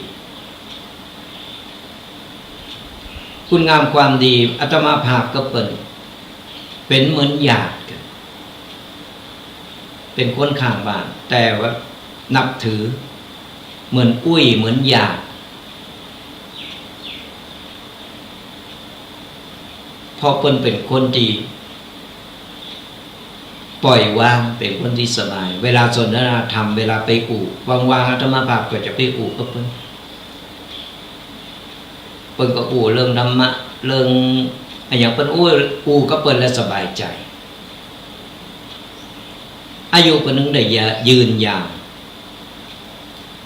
คุณงามความดีอาตมาภาพก็เป็นเหมือนญาติกันเป็นคนข้างบ้านแต่ว่านับถือเหมือนอุ้ยเหมือนญาติเพราะเพิ่นเป็นคนที่ปล่อยวางเป็นคนที่สบายเวลาสนทนาธรรมเวลาไปว่างๆอาตมาภาพก็จะไปกับเพิ่นก็เรื่องธรรมะเรื่องอย่างเพิ่นก็เพิ่นแล้วสบายใจอายุเพิ่นนึงได้ยืนยาว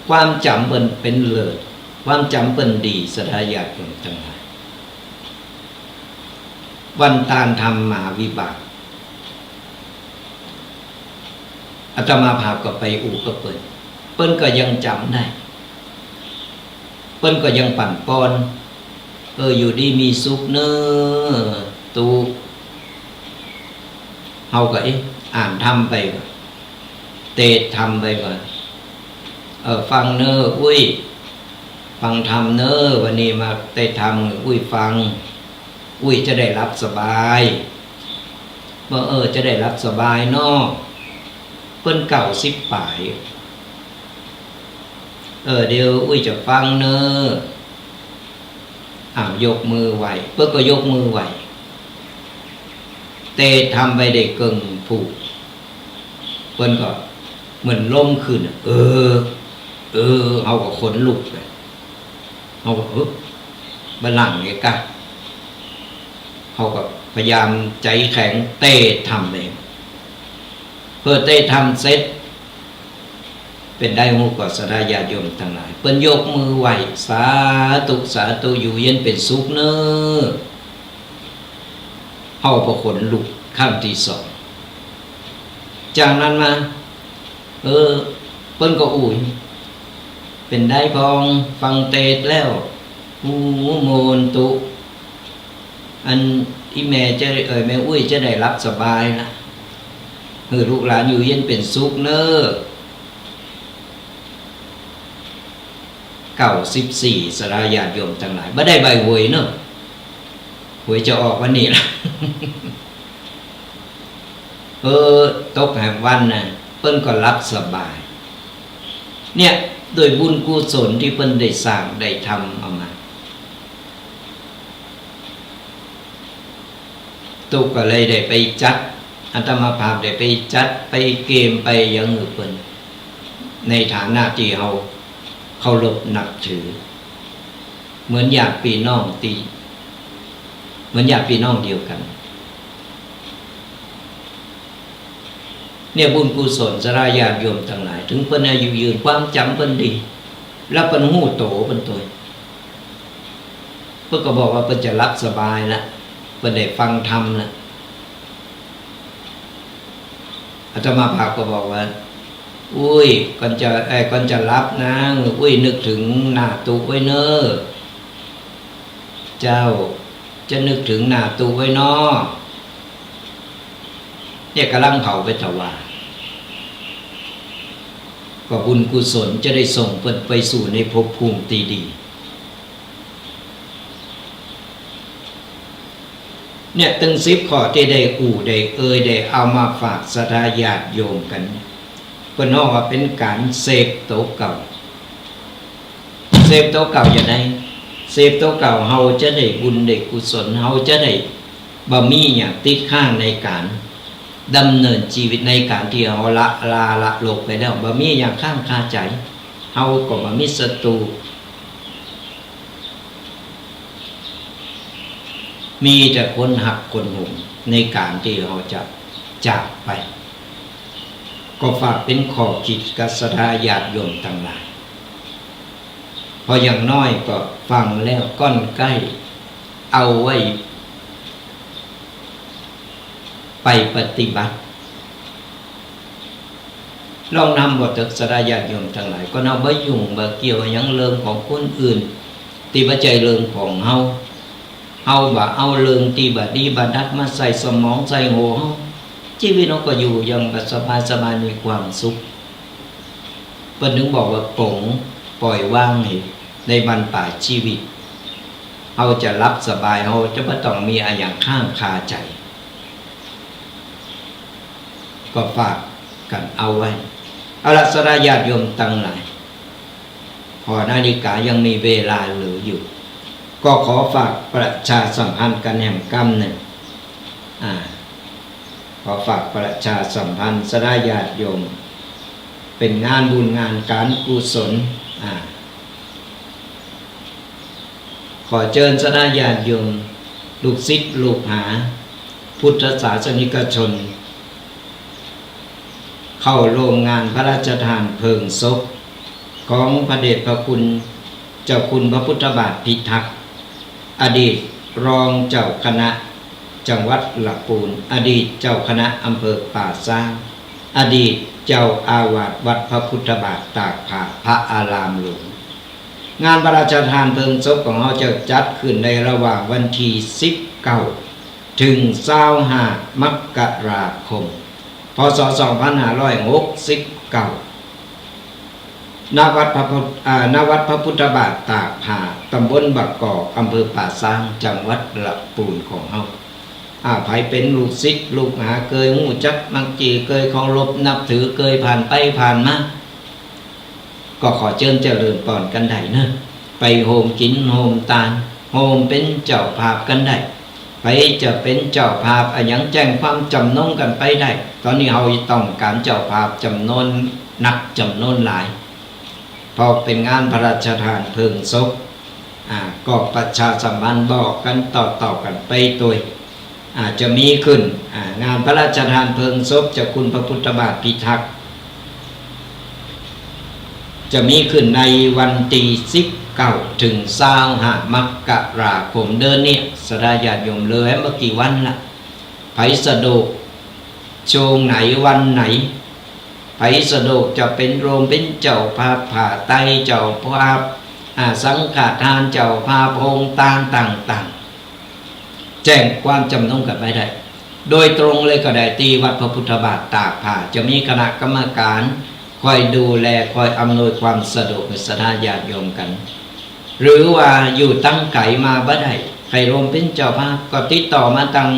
ความจำเพิ่นเป็นเลิศความจำเพิ่นดีศรัทธาญาติโยมทั้งหลายวันตานธรรมมหาวิบากอาตมาภาพก็ไปก็เปิ้นก็ยังจำได้เปิ้นก็ยังปั่นป้อนอยู่ดีมีสุขเนอตูเฮาก็อ่านธรรมไปก่อนเตะธรรมไปก่อนฟังเนออุ้ยฟังธรรมเนอวันนี้มาเตะธรรมอุ้ยฟังอุ้ยจะได้รับสบายจะได้รับสบายเนาะเพิ่น90 ปลายเดี๋ยวอุ้ยจะฟังเนอยกมือไหวเพิ่นก็ยกมือไหวเตะทำไปได้เกิงผูกเพิ่นก็เหมือนล่มขึ้นเอาก็ขนลุกเลยเอาก็บัลลังก์เนี่ยกันเขาก็พยายามใจแข็งเตะทำเองเพื่อเตะทำเสร็จเป็นได้หูกอศรัทธาญาติโยมทั้งหลายเพิ่นยกมือไหวสาธุสาธุอยู่เย็นเป็นสุขเนอเฮาพอขนลุกขั้นที่2 จากนั้นมาเปิ้นก็อุ่ยเป็นได้พองฟังเตดแล้วหูโมนตุอันอีแม่จะแม่อุ้ยจะได้รับสบายนะลูกหลานอยู่เย็นเป็นสุขเนอ94สลาญาติโยมทั้งหลายบ่ได้ใบหวยเนอะหวยจะออกวันนี้ล่ะ ตกแห่งวันน่ะเปิ้นก็รับสบายเนี่ยโดยบุญกุศลที่เปิ้นได้สร้างได้ทำเอามาตุกก็เลยได้ไปจัดอาตมาภาพได้ไปจัดไปเกมไปอย่างอื่นเปิ้นในฐานะที่เฮาเคารพนับถือเหมือนญาติพี่น้องเหมือนญาติพี่น้องเดียวกันเนี่ยบุญกุศลสลาญาติโยมทั้งหลายถึงเพิ่นอายุยืนความจำเพิ่นดีแล้วเพิ่นหู้โตเพิ่นตัวเพิ่นก็บอกว่าเพิ่นจะรับสบายแล้วเพิ่นได้ฟังธรรมแล้วอาตมาภาพก็บอกว่าอุ้ยก่อนจะรับนะอุ้ยนึกถึงหน้าตุไว้เนอเจ้าจะนึกถึงหน้าตุไว้เนาะเนี่ยกำลังเผาไปถวายก็บุญกุศลจะได้ส่งเพิ่นไปสู่ในภพภูมิที่ดีเนี่ยตั้ง10ข้อที่ได้ได้เอามาฝากศรัทธาญาติโยมกันเพิ่นว่าเป็นการเสพโตเก่าเสพโตเก่าอย่างไรเสพโตเก่าเฮาจะได้บุญได้กุศลเฮาจะได้บ่มีอย่างติดข้างในการดำเนินชีวิตในการที่เฮาละโลกไปแล้วบ่มีอย่างข้างคาใจเฮาก็บ่มีศัตรูมีแต่คนหักคนหวงในการที่เราจะจากไปก็ฝากเป็นข้อคิดกับศรัทธาญาติโยมทั้งหลายพออย่างน้อยก็ฟังแล้วก้อนใกล้เอาไว้ไปปฏิบัติลองนำบทศรัทธาญาติโยมทั้งหลายก็เอาบ่ยุ่งบ่เกี่ยวอย่างเรื่องของคนอื่นที่บ่ใจเรื่องของเฮาบ่เอาเรื่องที่บ่ดีบ่ดัดมาใส่สมองใส่หัวเฮาชีวิตเราก็อยู่อย่างสบายมีความสุขเพิ่นถึงบอกว่าปลงปล่อยวางในบรรปลายชีวิตเฮาจะรับสบายเฮาจะบ่ต้องมีอะไรอย่างข้างคาใจก็ฝากกันเอาไว้เอาละศรัทธาญาติโยมทั้งหลายพอนาฬิกายังมีเวลาเหลืออยู่ก็ขอฝากประชาสัมพันธ์กันแห่งกรรมหนึ่งขอฝากประชาสัมพันธ์ศรัทธาญาติโยมเป็นงานบุญงานการกุศลขอเชิญศรัทธาญาติโยมลูกศิษย์ลูกหาพุทธศาสนิกชนเข้าโรงงานพระราชทานเพลิงศพของพระเดชพระคุณเจ้าคุณพระพุทธบาทพิทักษ์อดีตรองเจ้าคณะจังหวัดลำพูนอดีตเจ้าคณะอำเภอป่าซางอดีตเจ้าอาวาสวัดพระพุทธบาทตากผาพระอารามหลวงงานพระราชทานเพลิงศพของเราจะจัดขึ้นในระหว่างวันที่19ถึง25มกราคมพ.ศ. 2569ณวัดพระพุทธบาทตากผาตำบลบักกอกอำเภอป่าซางจังหวัดลำพูนของเฮาไผเป็นลูกศิษย์ลูกหาเคยหูจักมักจีเคยเคารพนับถือเคยผ่านไปผ่านมาก็ขอเชิญเจริญพรกันได้เนอะไปโฮมกินโฮมตาลโฮมเป็นเจ้าภาพกันได้ไปจะเป็นเจ้าภาพอย่างแจ้งความจำนงกันไปได้ตอนนี้เราต้องการเจ้าภาพจำนวนหนักจำนวนหลายพอเป็นงานพระราชทานเพลิงศพก็ประชาสัมพันธ์บอกกันต่อกันไปตัวจะมีขึ้นงานพระราชทานเพลิงศพเจ้าคุณพระพุทธบาทพิทักษ์จะมีขึ้นในวันที่19ถึง25มกราคมเดือนนี้ศรัทธาญาติโยมเลยเมื่อกี่วันละไผสะดวก ช่วงไหนวันไหนไผสะดวกจะเป็นโรมเป็นเจ้าภาพผ่าไตเจ้าภาพสังฆทานเจ้าภาพโงตานต่างๆแจ้งความจำนงกันไม่ได้โดยตรงเลยก็ได้ตีวัดพระพุทธบาทตากผ้าจะมีคณะกรรมการคอยดูแลคอยอำนวยความสะดวกให้ศรัทธาญาติโยมกันหรือว่าอยู่ตั้งไก่มาบ่ได้ใครรวมเป็นเจ้าภาพก็ติดต่อมาทาง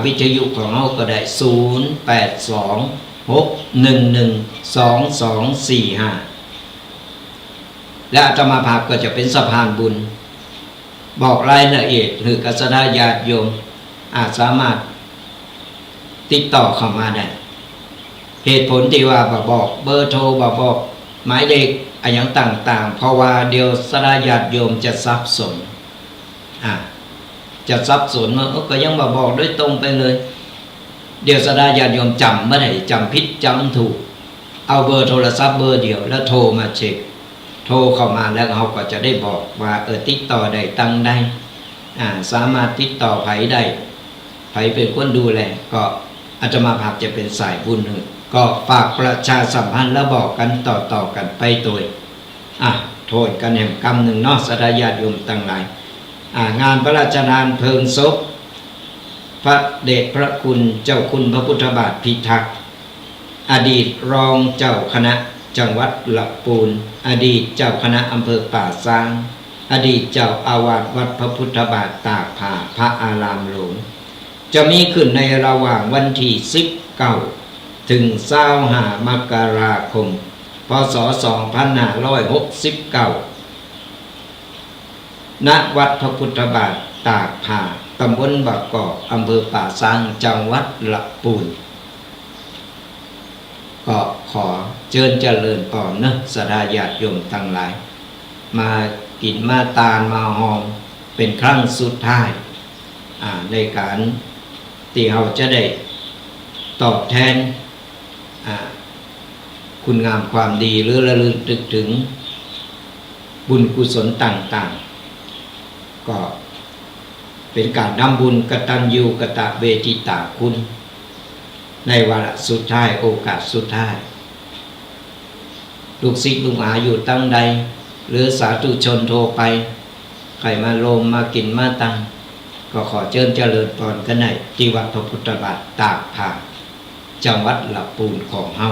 วิทยุของเราก็ได้0826112245และอาตมาภาพก็จะเป็นสะพานบุญบอกรายละเอียดหรือศรัทธาญาติโยมสามารถติดต่อเข้ามาได้เหตุผลที่ว่าบอกเบอร์โทรบอกหมายเลขอย่างต่างๆเพราะว่าเดี๋ยวศรัทธาญาติโยมจะสับสนจะสับสนว่าก็ยังบอกด้วยตรงไปเลยเดี๋ยวศรัทธาญาติโยมจำไม่ได้จำผิดจำถูกเอาเบอร์โทรศัพท์เบอร์เดียวแล้วโทรมาเช็คโทรเข้ามาแล้วเขาก็จะได้บอกว่าติดต่อได้ตั้งได้สามารถติดต่อไผได้ไผเป็นคนดูแลก็อาตมาภาพจะเป็นสายบุญก็ฝากประชาสัมพันธ์แล้วบอกกันต่อกันไปตัวโทษกันแห่งกรรมหนึ่งเนาะศรัทธาญาติโยมตั้งหลายงานพระราชทานเพลิงศพพระเดชพระคุณเจ้าคุณพระพุทธบาทพิทักษ์อดีตรองเจ้าคณะจังหวัดลำพูนอดีตเจ้าคณะอำเภอป่าซางอดีตเจ้าอาวาสวัดพระพุทธบาทตากผ้าพระอารามหลวงจะมีขึ้นในระหว่างวันที่19ถึง25มกราคมพศ2569ณวัดพระพุทธบาทตากผ้าตำบลบางกอกอำเภอป่าซางจังหวัดลำพูนก็ขอเชิญเจริญพรนะศรัทธาญาติโยมทั้งหลายมากินมาตาลมาหอมเป็นครั้งสุดท้ายในการที่เราจะได้ตอบแทนคุณงามความดีหรือระลึกถึงบุญกุศลต่างๆก็เป็นการทำบุญกตัญญูกตเวทิตาคุณในวาระสุดท้ายโอกาสสุดท้ายลูกศิษย์ลูกหาอยู่ตั้งใดหรือสาธุชนโทรไปใครมาโลมมากินมาตังก็ขอเชิญเจริญพรกันในที่วัดพระพุทธบาทตากผ้าจังหวัดลำพูนของเฮา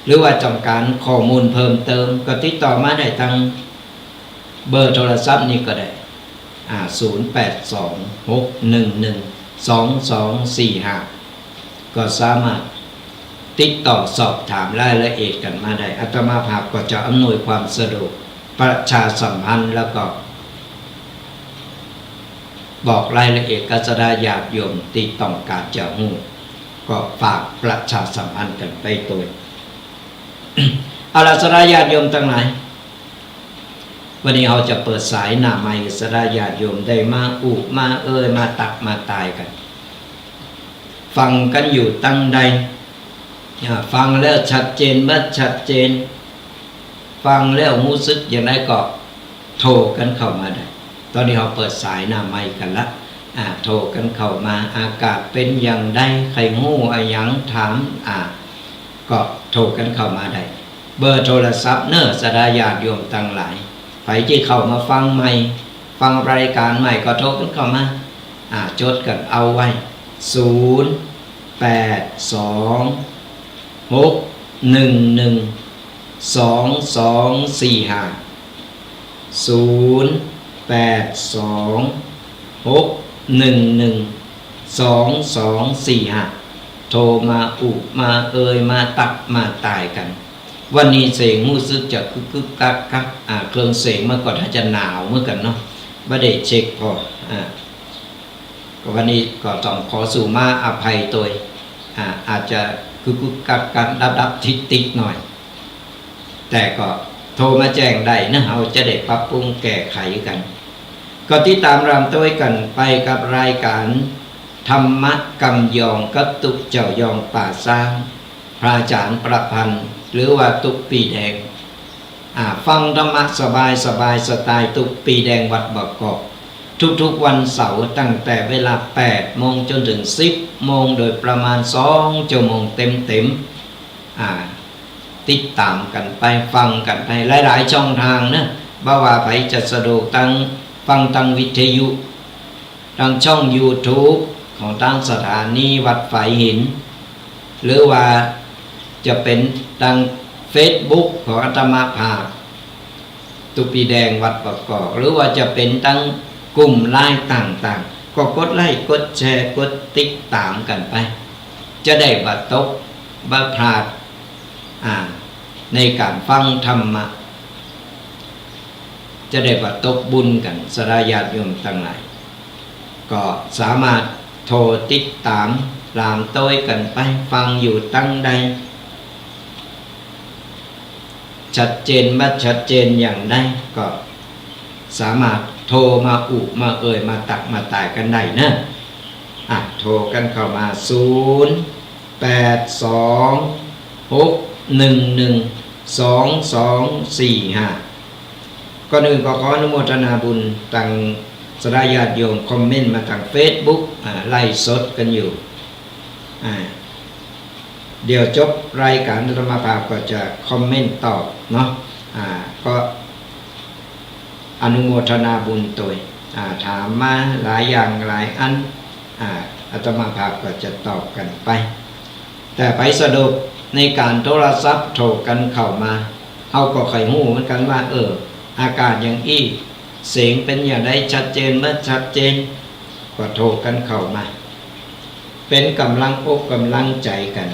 หรือว่าต้องการข้อมูลเพิ่มเติมก็ติดต่อมาได้ทางเบอร์โทรศัพท์นี้ก็ได้0826112245ก็สามารถติดต่อสอบถามรายละเอียดกันมาได้อาตมาภาพก็จะอำนวยความสะดวกประชาสัมพันธ์แล้วก็บอกรายละเอียดกับศรัทธาญาติโยมที่ต้องการจะรู้ก็ฝากประชาสัมพันธ์กันไปตัวเอาล่ะศรัทธาญาติโยมทั้งหลายวันนี้เราจะเปิดสายหน้าไมค์ศรัทธาญาติโยมได้มามามาตักมาตายกันฟังกันอยู่ตั้งใดฟังแล้วชัดเจนบ่ชัดเจนฟังแล้วรู้สึกอย่างไรก็โทรกันเข้ามาได้ตอนนี้เราเปิดสายหน้าไมค์กันละโทรกันเข้ามาอากาศเป็นอย่างไรใครงูอะไรยังถามก็โทรกันเข้ามาได้เบอร์โทรศัพท์เนศรัทธาญาติโยมทั้งหลายใครที่เข้ามาฟังใหม่ฟังรายการใหม่ก็โทรกันเข้ามาจดกันเอาไว้0826112245โทรมามามาตักมาตายกันวันนี้เสียงรู้สึกจะคึกกักเครื่องเสียงเมื่อก่อนถ้าจะหนาวเมื่อกันเนาะไม่ได้เช็คพอวันนี้ก็ต้องขอสู่มาอภัยตัวอาจจะคึกกักกันดับติดหน่อยแต่ก็โทรมาแจ้งได้นะเราจะได้ปรับปรุงแก้ไขกันก็ที่ตามรำตัวกันไปกับรายการธรรมะกำยองกตุกเจ้ายองป่าสร้างพระอาจารย์ประพันธ์หรือว่าตุกปีแดงฟังธรรมะสบายสไตล์ตุกปีแดงวัดบางกอก ทุกๆวันเสาร์ตั้งแต่เวลา8 โมงจนถึง10 โมงโดยประมาณ2 ชั่วโมงเต็มติดตามกันไปฟังกันไปหลายๆช่องทางนะบ่ว่าไผจะสะดวกตั้งฟังตั้งวิทยุตั้งช่อง YouTube ของตั้งสถานีวัดฝายหินหรือว่าจะเป็นตั้ง Facebook ของอาตมาภาพตุปีแดงวัดประกอบหรือว่าจะเป็นตั้งกลุ่มไลน์ต่างๆก็กดไลค์กดแชร์กดติดตามกันไปจะได้บ่ตกบ่พลาดในการฟังธรรมะจะได้บ่ตกบุญกันสรญาติโยมทั้งหลายก็สามารถโทรติดตามลามต้อยกันไปฟังอยู่ตั้งใดชัดเจนบ่ชัดเจนอย่างใดก็สามารถโทรมามามาตักมาตายกันได้นะโทรกันเข้ามา0826112245ก็ก็ขออนุโมทนาบุญทางสรญาติโยมคอมเมนต์มาทาง Facebook ไล่สดกันอยู่เดี๋ยวจบรายการธรรมภาพก็จะคอมเมนต์ตอบเนาะก็อนุโมทนาบุญตัวถามมาหลายอย่างหลายอันอาตมาภาพก็จะตอบกันไปแต่ไปสะดวกในการโทรศัพท์โทรกันเข้ามาเอาก็ไขหูเหมือนกันว่าอากาศอย่างเสียงเป็นอย่างไรชัดเจนเมื่อชัดเจนก็โทรกันเข้ามาเป็นกำลังอกกำลังใจกัน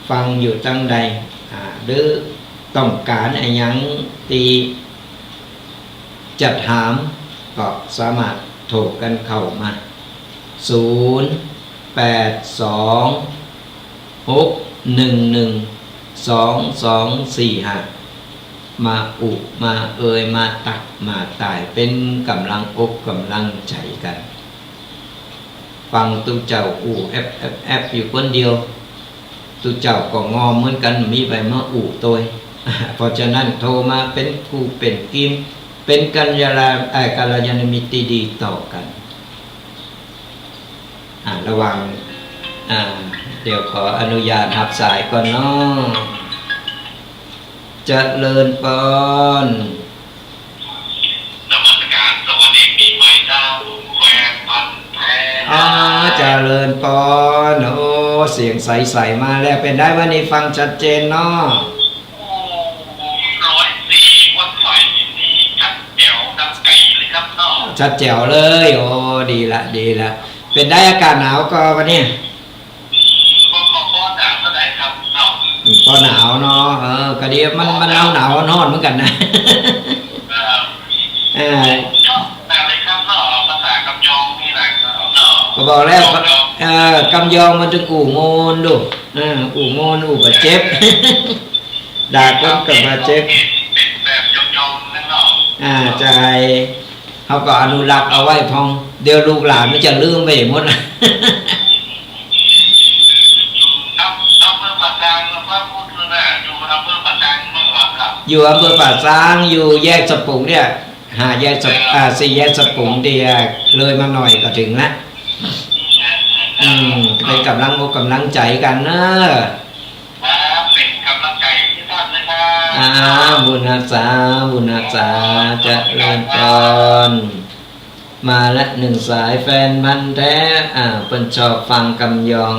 ฟังอยู่ตั้งใดหรือต้องการอะไรยังตีจัดถามก็สามารถโทรกันเข้ามา0826112245มามามาตักมาตายเป็นกำลังอกกำลังใจกันฟังตุเจ้าแอบอยู่คนเดียวตุเจ้าก็งอเหมือนกันมีใบมะตัวเพราะฉะนั้นโทรมาเป็นคู่เป็นกิมเป็นกัลยาณมิตรดีต่อกันระวังเดี๋ยวขออนุญาตรับสายก่อนเนาะเจริญพรนมัสการสวัสดีปีใหม่เจ้าแฟนพันธุ์แท้เจริญพรเสียงใสๆมาแล้วเป็นได้วันนี้ฟังชัดเจนเนาะ104 วัดไฟนี่ชัดแจ๋วดังไก่เลยครับเนาะชัดแจ๋วเลยดีละเป็นได้อากาศหนาวก็วันนี้ก็หนาวเท่าไหร่ครับเนาะก็หนาวเนาะก็ดีมันหนาวร้อนเหมือนกันนะชอบแต่เลยครับเนาะภาษากำยองนี่แหละเนาะก็บอกแล้วกำยองมันถึงอู่โมนดูอู่โมนอู่บาดเจ็บด่าคนกับบาดเจ็บเป็นแบบยองๆนั่นเนาะใจเขาก็อนุรักษ์เอาไว้พองเดี๋ยวลูกหลานไม่จะลืมไปหมดนะอำเภอปากกางพระพุทธนะอยู่อำเภอปากกางเมื่อวานครับอยู่อำเภอป่าซางอยู่แยกสปุงเนี่ยแยก4 แยกสปุงเดียเลยมาหน่อยก็ถึงแล้วเป็นกำลังใจกันเนอะเป็นกำลังใจที่ท่านนะครับบุญอาสาจะเริ่มต้นมาละ1 สายแฟนพันธุ์แท้เพิ่นชอบฟังกำยอง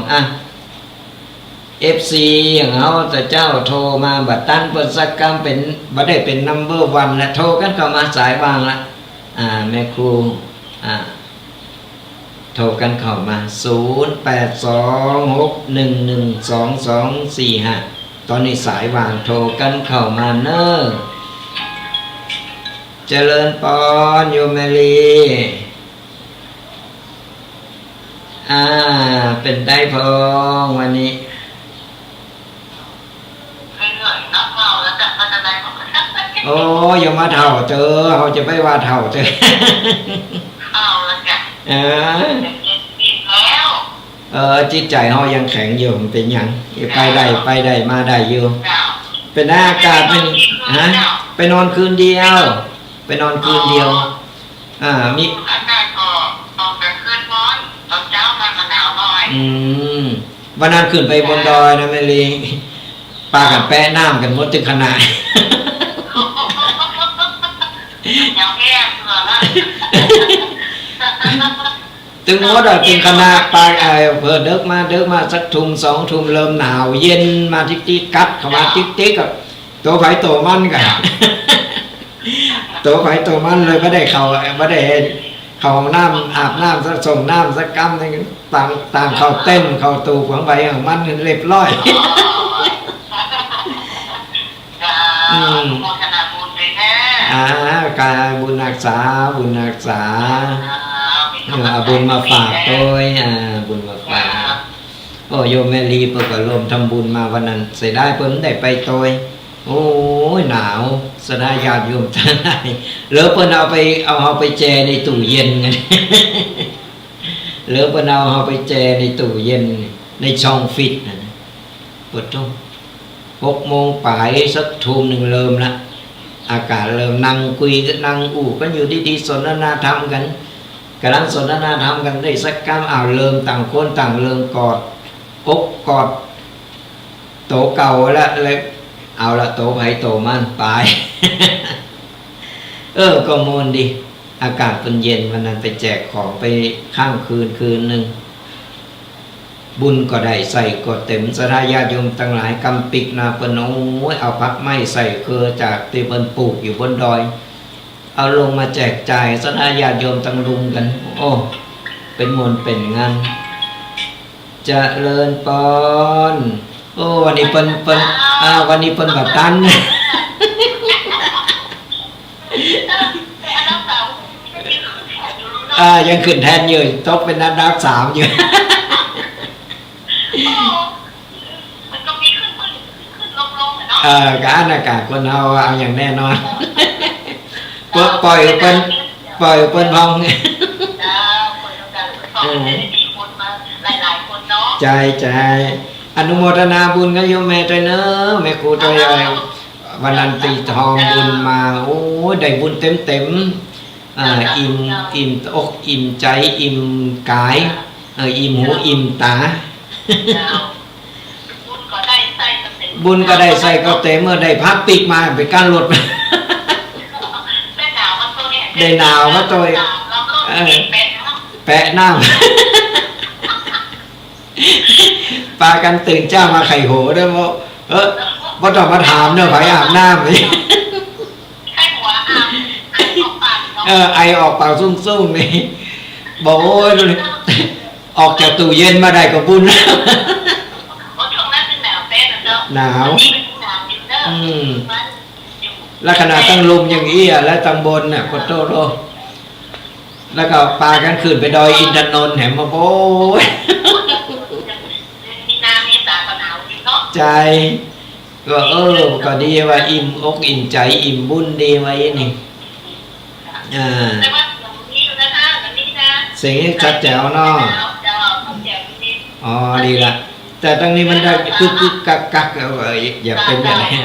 FC อย่างเฮาแต่เจ้าโทรมาบัดตั้นเพิ่นสักกรรมเป็นบ่ได้เป็นนัมเบอร์1แล้วโทรกันเข้ามาสายวางละแม่ครูโทรกันเข้ามา0826112245ตอนนี้สายวางโทรกันเข้ามาเน้อเจริญพรโยมแมลีเป็นได้พองวันนี้โอ้ยังมาเท่าเจอเขาจะไม่ว่าเท่าเจอจิตใจเขายังแข็งอยู่เป็นอย่างไปได้มาได้อยู่เป็นอากาศเป็นไปนอนคืนเดียวมีอากาศ วันนั้นขึ้นไปบนดอยนะแม่ลีปลากันแปะน้ำกันหมดถึงขนาด ยังแย่เสือละ ถึงหมดถึงขนาดปลาเพิ่นเดิกมาสักทุ่ม2 ทุ่มเริ่มหนาวเย็นมาติ๊กกัดเข้ามาติ๊กกับตัวไผตัวมันกัน ตัวไผตัวมันเลยไม่ได้เข้าห้องน้ำอาบน้ำส่งน้ำสักกำนึงต่างเข้าเต้นเข้าตูของใบของมันเรียบร้อยโมทนาบุญเลยแน่ การบุญรักษาบุญมาฝากตัวบุญมาฝากโอ้โยมแม่ลีเปิดก็รวมทำบุญมาวันนั้นเสียได้เพิ่นได้ไปตัวโอ้ยหนาวสดาญาติโยมท่านไหนเหลือเพิ่นเอาไปแจในตู้เย็นกัน เหลือเพิ่นเอาไปแจในตู้เย็นในช่องฟิตนะปวดท้อง6 โมงป่ายสักทุ่มหนึ่งเริ่มละอากาศเริ่มนั่งคุยกันนั่งกันอยู่ดีๆสนทนาธรรมกันกำลังสนทนาธรรมกันได้สักกำเริ่มต่างคนต่างเริ่มกอดโตเก่าแล้วเลยเอาละโตไผโตมันไป ก็มวนดีอากาศเป็นเย็นวันนั้นไปแจกของไปข้ามคืนหนึ่งบุญก็ได้ใส่ก็เต็มสถาญาติโยมทั้งหลายกำปิกนาเปนโอ้ยเอาพักไม้ใส่เครือจากที่เปิ้นปลูกอยู่บนดอยเอาลงมาแจกจ่ายสถาญาติโยมตั้งลุมกันโอ้เป็นมวลเป็นงานเจริญปอนโอ้วันนี้เปิ้นวันนี้เปิ้นแบบตัน ยังขึ้นแทนอยู่ตกเป็นอันดับ 3อยู่ มันก็มีขึ้นลงเนาะการอากาศคนเอาอย่างแน่นอน ปล่อยเปิ้นพอง เปิดโอกาสมีคนมาหลายคนเนาะใจอนุโมทนาบุญกับโยมแม่ด้วยเนอะแม่ครูตัวใหญ่วันนั้นตีทองบุญมาโอ้ได้บุญเต็มอิ่มอกอิ่มใจอิ่มกายอิ่มหูอิ่มตา บุญก็ได้ใส่ก็เต็ม บุญก็ได้ใส่ก็เต็มเมื่อได้พักปีกมาเป็นการลด ได้หนาวมาตัวเนี่ย ได้หนาวมาตัวแปะน้ำ ปากันตื่นเจ้ามาไข่โหได้บ่บ่ต้องมาถามเนอะไผอาบน้ำนี่ ไข้หัวอาบไอออกปากเนาะ ไอออกปากซุ่มๆนี่บอกโอ้ยออกจากตู้เย็นมาได้ก็บุญแล้ว ช่วงนั้นเป็นหนาวแป๊ะเนาะ หนาว นี่เป็นหนาวจริงเด้อ แล้วขนาดตั้งลมอย่างนี้และตั้งบนน่ะก็โตโตแล้วก็ปากันขึ้นไปดอยอินทนนท์แหมมาโอ้ย มีนามีตาก็หนาวจริงเนาะ ใจก็ก็ดีว่าอิ่มอกอิ่มใจอิ่มบุญดีไว้นี่แต่ว่าอย่างนี้อยู่นะแบบนี้นะ เสียงชัดแจ๋วเนาะอ๋อดีละแต่ตรงนี้มันได้กึกกักอย่าเป็นอย่างนี้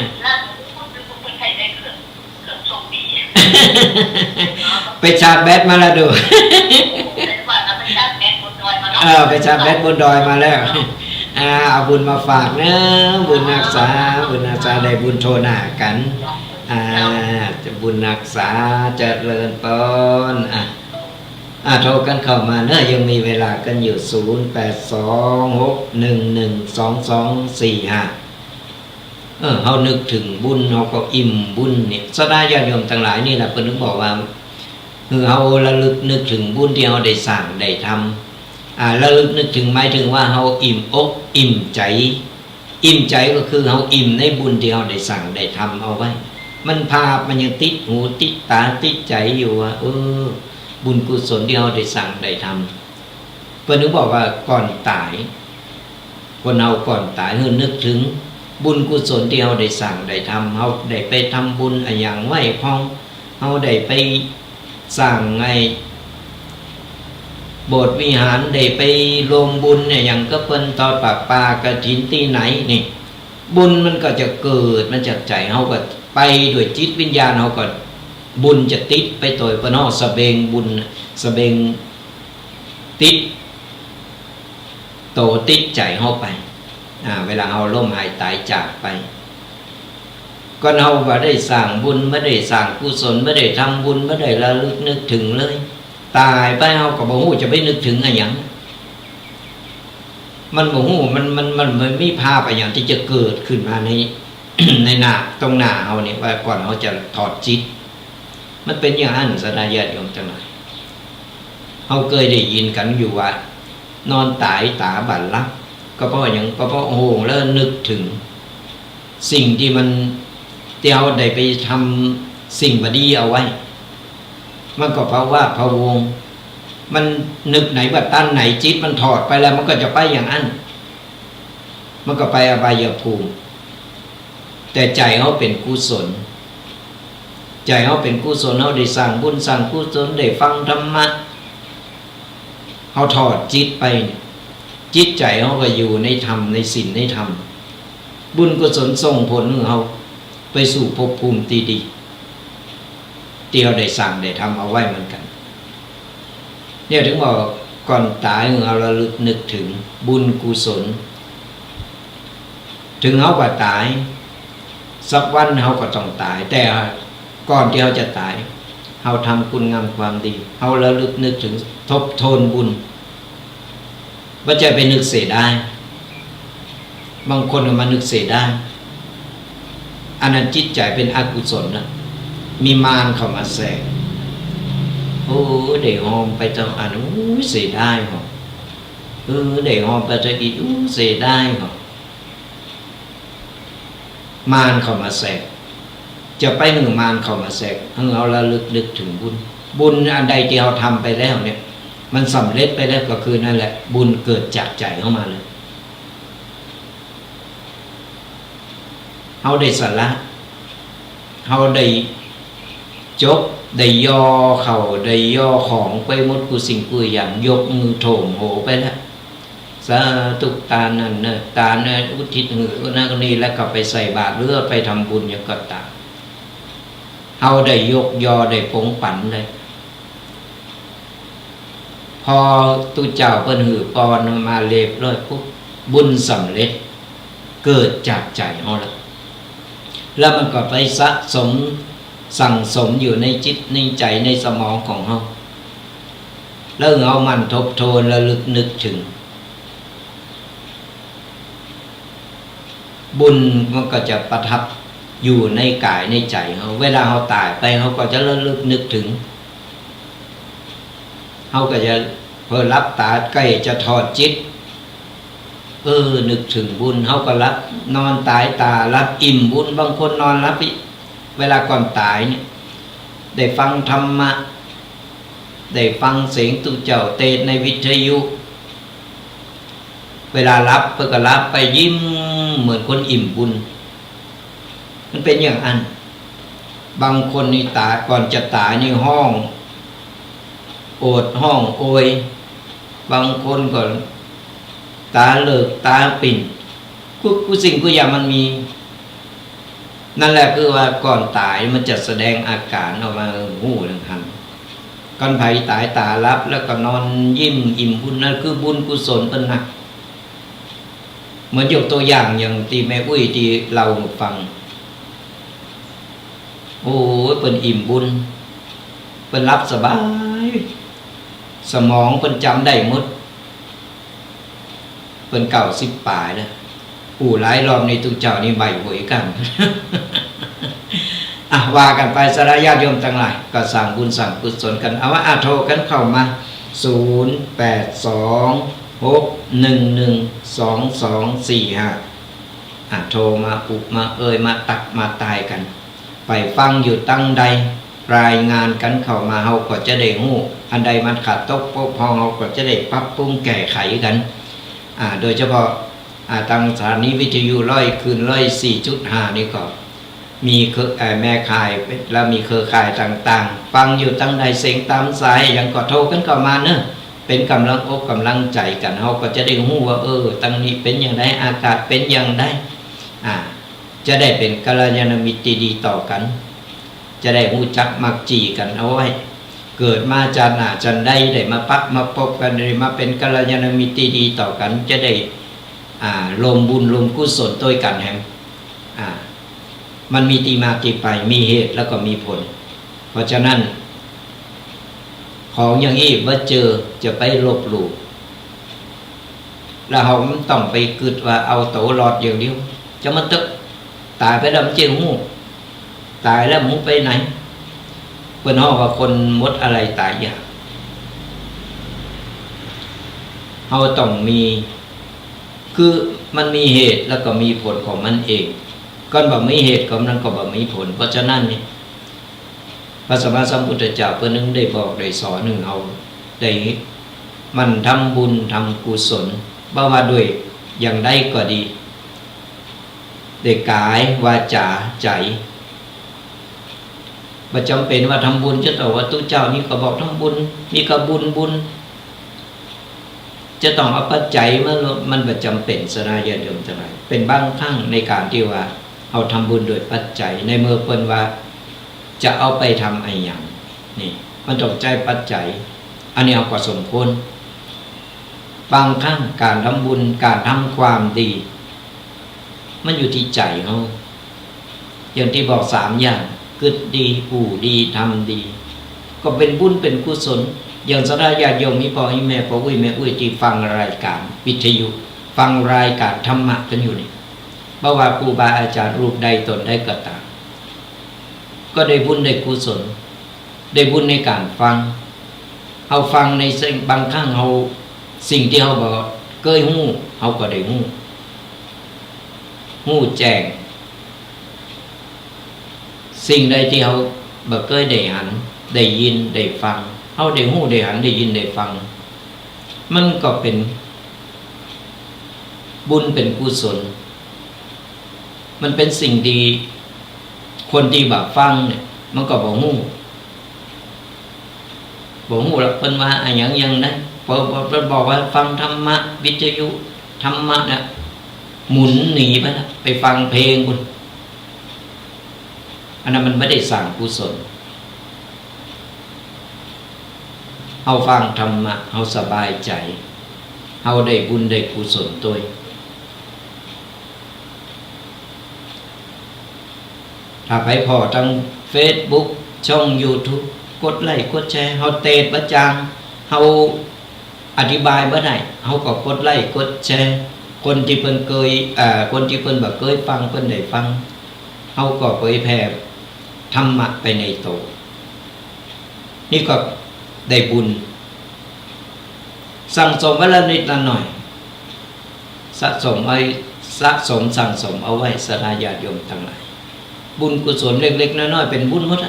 ไปชาร์จแบตมาแล้วดูไปชาร์จแบตบนดอยมาแล้วเอาบุญมาฝากนะบุญรักษาได้บุญโทนากันจะบุญรักษาเจริญปอนโทรกันเข้ามาเนอะยังมีเวลากันอยู่0826112245เฮานึกถึงบุญเฮาก็อิ่มบุญเนี่ยสดาญาติโยมทั้งหลายนี่แหละเพิ่นถึงบอกว่าเฮาระลึกนึกถึงบุญที่เฮาได้สร้างได้ทำระลึกนึกถึงหมายถึงว่าเฮาอิ่มอกอิ่มใจก็คือเฮาอิ่มในบุญที่เฮาได้สั่งได้ทำเอาไว้มันภาพมันยังติดหูติดตาติดใจอยู่ว่าบุญกุศลที่เฮาได้สั่งได้ทำเพิ่นถึงบอกว่าก่อนตายคนเฮาก่อนตายนึกถึงบุญกุศลที่เฮาได้สั่งได้ทำเฮาได้ไปทำบุญอย่างไหว้พองเฮาได้ไปสร้างไงโบสถ์วิหารได้ไปรวมบุญเนี่ยอย่างก็เพิ่นทอดปากฐินที่ไหนนี่บุญมันก็จะเกิดมันจากใจเฮาก็ไปด้วยจิตวิญญาณเฮาก็บุญจะติดไปโดยปนสะเบงบุญสะเบงติด โตติดใจเฮาไปเวลาเฮาล้มหายตายจากไปก็เฮาบ่ได้สร้างบุญไม่ได้สร้างกุศลไม่ได้ทำบุญไม่ได้ระลึกนึกถึงเลยตายไปเฮาก็บ่ฮู้จะไปนึกถึงอะไรหยังมันบ่ฮู้มันมีภาพอะไรอย่างที่จะเกิดขึ้นมาใน ในหน้าตรงหน้าเฮานี่ว่าก่อนเฮาจะถอดจิตมันเป็นอย่างนั้นสดาญาติโยมจังหลายเฮาเคยได้ยินกันอยู่ว่านอนตายตาบัดลับก็เพราะอย่างก็เพราะโหงแล้วนึกถึงสิ่งที่มันที่เฮาได้ไปทำสิ่งบ่ดีเอาไว้มันก็เพราะว่าพะวงมันนึกไหนว่าตั้นไหนจิตมันถอดไปแล้วมันก็จะไปอย่างนั้นมันก็ไปอบายภูมิแต่ใจเขาเป็นกุศลใจเขาเป็นกุศลเขาได้สร้างบุญสร้างกุศลได้ฟังธรรมะเขาถอดจิตไปจิตใจเขาก็อยู่ในธรรมในศีลในธรรมบุญกุศลส่งผลของเขาไปสู่ภพภูมิที่ดีที่เขาได้สั่งได้ทำเอาไว้เหมือนกันเนี่ยถึงบอกก่อนตายเราระลึกนึกถึงบุญกุศลถึงเขาว่าตายสักวันเขาก็ต้องตายแต่ก่อนที่เขาจะตายเขาทำคุณงามความดีเขาระลึกนึกถึงทบทวนบุญว่าจะไปนึกเสียได้บางคนก็มานึกเสียได้อันนั้นจิตใจเป็นอกุศลนะมีมารเข้ามาแทรกโอ้เดี๋ยวหอมไปจังอันเสียได้หรอเดี๋ยวหอมไปจะอีกเสียได้หรอมารเข้ามาแทรกจะไปหนึ่งมารเข้ามาแทรกให้เราระลึกนึกถึงบุญอันใดที่เราทำไปแล้วเนี่ยมันสำเร็จไปแล้วก็คือนั่นแหละบุญเกิดจากใจเข้ามาเลยเราได้สละเราได้จบได้ย่อเข่าได้ย่อของไปหมดกูสิ่งกูอย่างยกมือโถมโหไปแล้วสาธุตานั่นเนี่ยตาเนี่ยอุทิศหือนั่นก็นี่แล้วก็ไปใส่บาตรหรือไปทำบุญอย่างก็ตามเราได้ยกยอได้ผงปั่นเลยพอตุเจ้าเปิ้นหือปอนมาเล็บเลยปุ๊บบุญสำเร็จเกิดจากใจเราแล้วมันก็ไปสะสมสั่งสมอยู่ในจิตในใจในสมองของเราแล้วเอามันทบทวนระลึกนึกถึงบุญมันก็จะประทับอยู่ในกายในใจเขาเวลาเขาตายไปเขาก็จะระลึกนึกถึงเขาก็จะเพื่อรับตาใกล้จะถอดจิตนึกถึงบุญเขาก็รับนอนตายตารับอิ่มบุญบางคนนอนรับเวลาก่อนตายเนี่ยได้ฟังธรรมะได้ฟังเสียงตุเจ้าเทศในวิทยุเวลารับเพื่อก็รับไปยิ้มเหมือนคนอิ่มบุญมันเป็นอย่างนั้นบางคนนี่ตายก่อนจะตายนี่ห้องโอดห้องโอยบางคนก็ตาเลิกตาปิ่นกูสิ่งกูอย่างมันมีนั่นแหละคือว่าก่อนตายมันจะแสดงอาการออกมาหูดังทันก่อนไผตายตารับแล้วก็นอนยิ้มอิ่มบุญนั่นคือบุญกุศลเป็นหนักเหมือนยกตัวอย่างที่แม่อุ้ยที่เราฟังโอ้เป็นอิ่มบุญเป็นรับสบายสมองเป็นจำได้หมดเป็น90 ปลายนะหลายรอบในตุเจ้านี่ใบหวยกัน ว่ากันไปสารญาติโยมทั้งหลายก็สั่งบุญสั่งกุศลกันเอาว่าโทรกันเข้ามา0826112245โทรมาอุบมามาตักมาตายกันไปฟังอยู่ตั้งใดรายงานกันเข้ามาเฮาก็จะได้ฮู้อันใดมันขาดตกบกพร่องเฮาก็จะได้ปรับปรุงแก้ไขกันโดยเฉพาะทางสถานีวิทยุคืน104.5นี่ก็มีแม่ข่ายแล้วมีเครือข่ายต่างๆฟังอยู่ตั้งใดเสียงตามสายอย่างก็โทรกันเข้ามาเนอะเป็นกำลังอกกำลังใจกันเฮาก็จะได้ฮู้ว่าตั้งนี้เป็นอย่างไรอากาศเป็นอย่างไรจะได้เป็นกัลยาณมิตรดีต่อกันจะได้รู้จักมักจีกันเอาไว้ เกิดมาจากหน้าจันได้มาปักมาพบกันได้มาเป็นกัลยาณมิตรดีต่อกันจะได้รวมบุญรวมกุศลด้วยกันแฮมมันมีที่มาที่ไปมีเหตุแล้วก็มีผลเพราะฉะนั้นของอย่างนี้เมื่อเจอจะไปลบหลู่แล้วเราต้องไปกึดว่าเอาโตหลอดอย่างเดียวจะมันตึกตายไปแล้วมันเจียวหูตายแล้วมึงไปไหนเป็นห้องว่าคนมดอะไรตายยากเราต้องมีคือมันมีเหตุแล้วก็มีผลของมันเองก่อนบ่มีเหตุของนั้นก็บ่มีผลเพราะฉะนั้นนี่พระสัมมาสัมพุทธเจ้าเพิ่นนึงได้บอกได้สอนนึงเอาได้มันทำบุญทำกุศลบ่ว่าด้วยอย่างใดก็ดีด้วยกายวาจาใจบ่จำเป็นว่าทำบุญจะต้องว่าตุเจ้านี่ก็บอกทำบุญนี่ก็บุญจะต้องเอาปัจจัยมันบ่จำเป็นสนาญาติโยมทั้งหลายเป็นบางครั้งในการที่ว่าเอาทำบุญโดยปัจจัยในเมื่อเพิ่นว่าจะเอาไปทำอะไรอย่างนี่มันต้องใจปัจจัยอันนี้เอาก็สมควรบางครั้งการทำบุญการทำความดีมันอยู่ที่ใจเขาอย่างที่บอก3อย่างกึศดีอู่ดีทำดีก็เป็นบุญเป็นกุศลอย่างสดาญาติโยมมีพ่อแม่พ่ออุ้ยแม่อุ้ยที่ฟังรายการวิทยุฟังรายการธรรมะกันอยู่นี่เพราะว่าครูบาอาจารย์รูปใดตนได้ก็ตามก็ได้บุญได้กุศลได้บุญในการฟังเอาฟังในบางครั้งเอาสิ่งที่เขาบอกเคยหู้เขาก็ได้หู้แจ้งสิ่งใดที่เขาบ่เคยได้หันได้ยินได้ฟังเขาได้หู้ได้หันได้ยินได้ฟังมันก็เป็นบุญเป็นกุศลมันเป็นสิ่งดีคนที่บ่ฟังเนี่ยมันก็บ่ฮู้แล้วเพิ่นว่าอะหยังยังได้พอเพิ่นบอกว่าฟังธรรมะวิทยุธรรมะเนี่ยหมุนหนีไปแล้วไปฟังเพลงคุณอันนั้นมันไม่ได้สร้างกุศลเอาฟังธรรมะเอาสบายใจเอาได้บุญได้กุศลตัวถ้าไปพอทาง Facebook ช่อง YouTube กดไลค์กดแชร์เฮาเตะประจางเฮาอธิบายบ่ได้เฮาก็กดไลค์กดแชร์คนที่เพิ่นเคยคนที่เพิ่นบ่เคยฟังเพิ่นได้ฟังเฮาก็เผยแผ่ธรรมะไปในโตนี่ก็ได้บุญสั่งสมไว้ละนิดละหน่อยสะสมสั่งสมเอาไว้สนาญาติโยมทั้งหลายบุญกุศลเล็กๆน้อยๆเป็นบุญหมด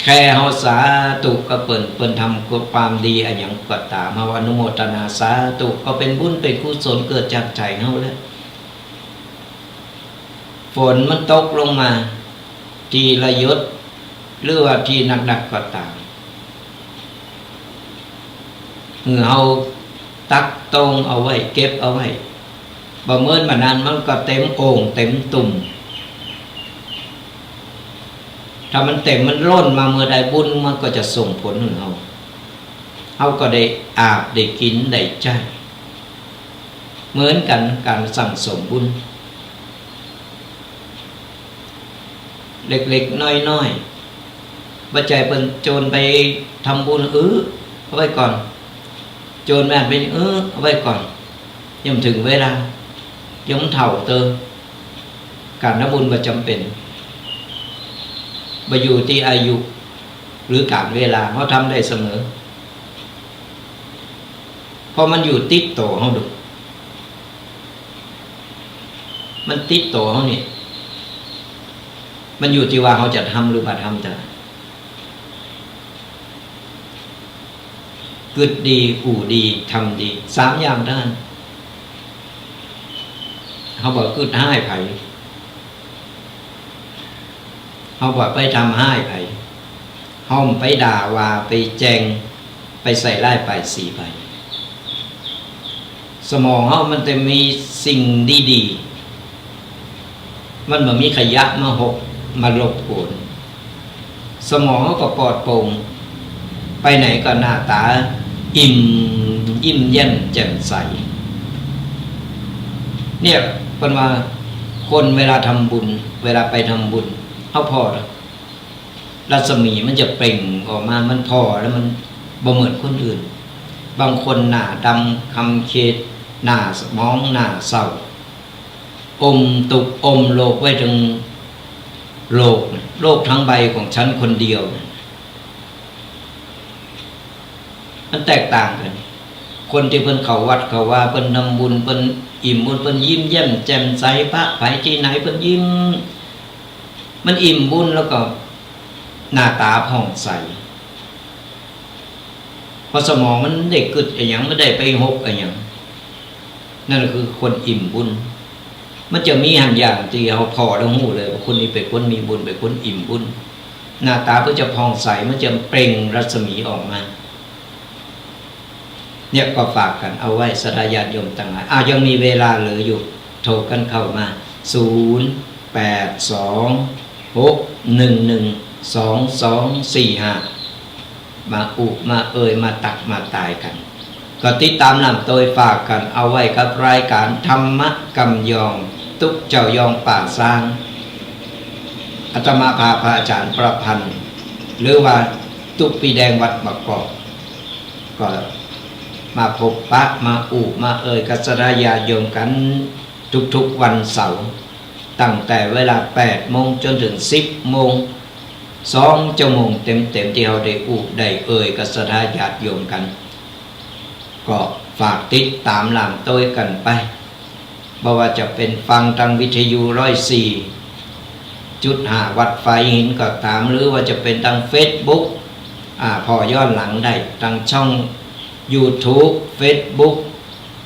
แค่เฮาสาธุก็เปิ้นทำความดีอะไรอย่างก็ตามเฮาอนุโมทนาสาธุก็เป็นบุญเป็นกุศลเกิดจากใจเฮาแล้วฝนมันตกลงมาทีละหยดหรือว่าทีหนักๆก็ตามเฮาตักตรงเอาไว้เก็บเอาไว้บ่เมินมานานมันก็เต็มโอ่งเต็มตุ่มถ้ามันเต็มมันล้นมาเมื่อใดบุญมันก็จะส่งผลถึงเฮาก็ได้อาบได้กินได้ใจเหมือนกันการสั่งสมบุญเล็กๆน้อยๆบ่ใจเพิ่นโจรไปทำบุญเอาไว้ก่อนโจรแม่นไปเอาไว้ก่อนยังถึงเวลายังเฒ่าเติมการทำบุญบ่จำเป็นบ่อยู่ที่อายุหรือการเวลาเขาทำได้เสมอเพราะมันอยู่ติดตัวเขาดูมันติดตัวเขาเนี่ยมันอยู่ที่ว่าเขาจะทำหรือบ่ทำจะกึศดีอู่ดีทำดี3อย่างเท่านั้นเขาบอกกึศให้ไผเขาบอกไปทำให้ไผห้อมไปด่าว่าไปแจงไปใส่ไล่ไปสีไปสมองเขามันจะมีสิ่งดีๆมันแบบมีขยะมาหกมาลบกวน สมองเขาก็ปลอดโปร่งไปไหนก็หน้าตาอิ่มยิ้มแย้มแจ่มใสเนี่ยเป็นว่าคนเวลาทำบุญเวลาไปทำบุญเขาพอแล้วรัศมีมันจะเปล่งออกมามันพอแล้วมันบ่เหมือนคนอื่นบางคนหน้าดำคำเคดหน้าสมองหน้าเศร้าอมตุกอมโลกไว้ถึงโลกทั้งใบของฉันคนเดียวมันแตกต่างกันคนที่เพิ่นเข้าวัดเข้าว่าเพิ่นทำบุญเพิ่นอิ่มบุญเพิ่นยิ้มแย้มแจ่มใสพระไปที่ไหนเพิ่นยิ้มมันอิ่มบุญแล้วก็หน้าตาผ่องใสพอสมองมันได้กึดอะไรอย่างไม่ได้ไปหกอะไรอย่างนั่นคือคนอิ่มบุญมันจะมีหันอย่างที่เขาพอแล้วหูเลยว่าคนนี้เป็นคนมีบุญเป็นคนอิ่มบุญหน้าตาก็จะผ่องใสมันจะเปล่งรัศมีออกมาเนี่ยก็ฝากกันเอาไว้สดาญาติโยมต่างหลายยังมีเวลาเหลืออยู่โทรกันเข้ามา0826112245มาอุมาเอ่ยมาตักมาตายกันก็ติดตามนำโดยฝากกันเอาไว้กับรายการธรรมกำยองตุกเจ้ายองป่าสร้างอาตมาพาพระอาจารย์ประพันธ์หรือว่าตุกปีแดงวัดบางกอกก็มาพบปะมาอุมาเอ่ยกัสรายาโยมกันทุกๆวันเสาร์ตั้งแต่เวลา 8 โมงจนถึง 10 โมง2 ชั่วโมงเต็มๆที่เราได้อุได้เอ่ยกัสรายาโยมกันก็ฝากติดตามหลังต้วยกันไปบ่ว่าจะเป็นฟังทางวิทยุ104.5 วัดไฟหินก็ตามหรือว่าจะเป็นทาง Facebook พอย้อนหลังได้ทางช่อง YouTube Facebook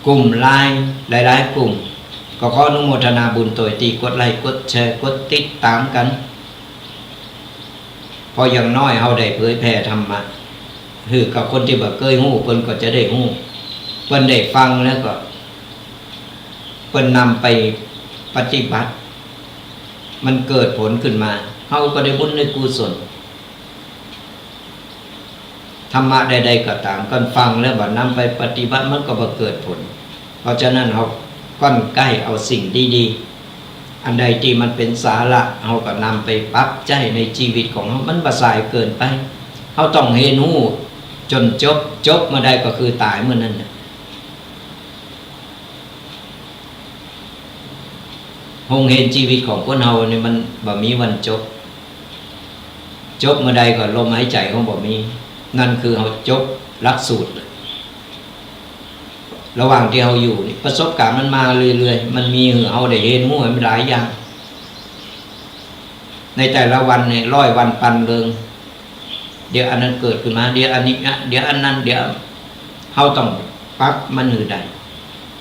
กลุ่ม LINE หลายๆกลุ่มก็ขออนุโมทนาบุญโดยที่กดไลค์กดแชร์กดติดตามกันพออย่างน้อยเฮาได้เผยแผ่ธรรมะคือกับคนที่บ่เคยฮู้เพิ่นก็จะได้ฮู้เพิ่นได้ฟังแล้วก็เพิ่นนำไปปฏิบัติมันเกิดผลขึ้นมาเฮาก็ได้บุญได้กุศลธรรมะใดๆก็ตามกันฟังแล้วบ่นำไปปฏิบัติมันก็บ่เกิดผลเพราะฉะนั้นเฮาก้อนใกล้เอาสิ่งดีๆอันใดที่มันเป็นสาระเฮาก็นำไปปรับใช้ในชีวิตของเฮามันบ่สายเกินไปเฮาต้องเรียนรู้จนจบมาได้ก็คือตายเมื่อนั้นคงเห็นชีวิตของคนเฮานี่มันบ่มีวันจบเมื่อใดก็ลมหายใจของบ่มีนั่นคือเฮาจบหลักสูตรระหว่างที่เฮาอยู่นี่ประสบการณ์มันมาเรื่อยๆมันมีเฮาได้เห็นมู่มันหลายอย่างในแต่ละวันนี่100 วันปันเริงเดี๋ยวอันนั้นเกิดขึ้นมาเดี๋ยวอันนี้เดี๋ยวอันนั้นเดี๋ยวเฮาต้องปรับมันหือใด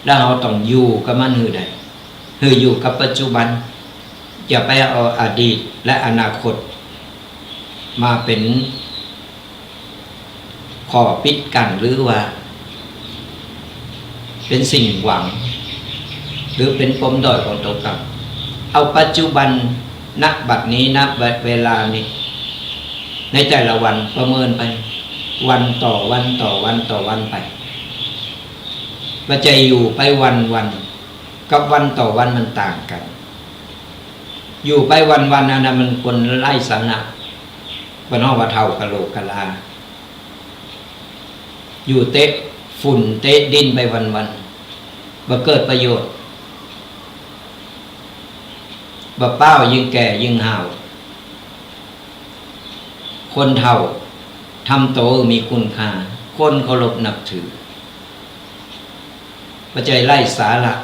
แล้วเฮาต้องอยู่กับมันหือใดคืออยู่กับปัจจุบันอย่าไปเอาอดีตและอนาคตมาเป็นข้อปิดกั้นหรือว่าเป็นสิ่งหวังหรือเป็นปมด้อยของตัวเองเอาปัจจุบันณบัดนี้ณเวลานี้ในแต่ละวันประเมินไปวันต่อวันต่อวันต่อวันไปว่าจะอยู่ไปวันกับวันต่อวันมันต่างกันอยู่ไปวันอันนั้นมันคนไร้สาระคนห้องว่าเท่ากะโหลกกะลาอยู่เตะฝุ่นเตะดินไปวันบ่เกิดประโยชน์บ่เป้ายิ่งแก่ยิ่งห่าวคนเฒ่าทำโตมีคุณค่าคนเคารพนับถือปัจจัยไร้สาระ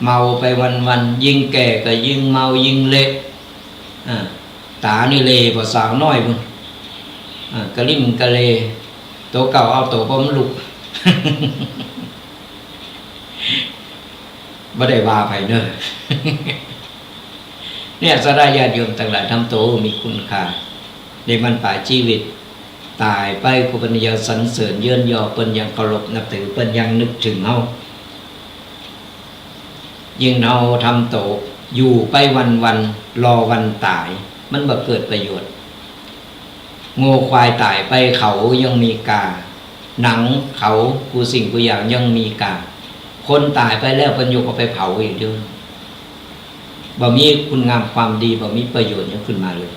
เมาไปวันยิ่งแก่ก็ยิ่งเมายิ่งเละตานี่เละกว่าสาวน้อยพุ่นกะลิ่มกะเลโตเก่าเอาโตบ่มันลุก บ่ได้ว่าไผเด้อ เนี่ยสดาญาติโยมทั้งหลายทำโตมีคุณค่าในบรรปลายชีวิตตายไปก็เพิ่นยังสรรเสริญเยินยอเพิ่นยังเคารพนับถือเพิ่นยังนึกถึงเฮายิ่งเฮาทำโตอยู่ไปวันรอวันตายมันบ่เกิดประโยชน์ โง่ควายตายไปเขายังมีกาหนังเขากูสิ่งกูอย่างยังมีกาคนตายไปแล้วเพิ่นยกเอาไปเผาอีกเด้อบ่มีคุณงามความดีบ่มีประโยชน์ยังขึ้นมาเลย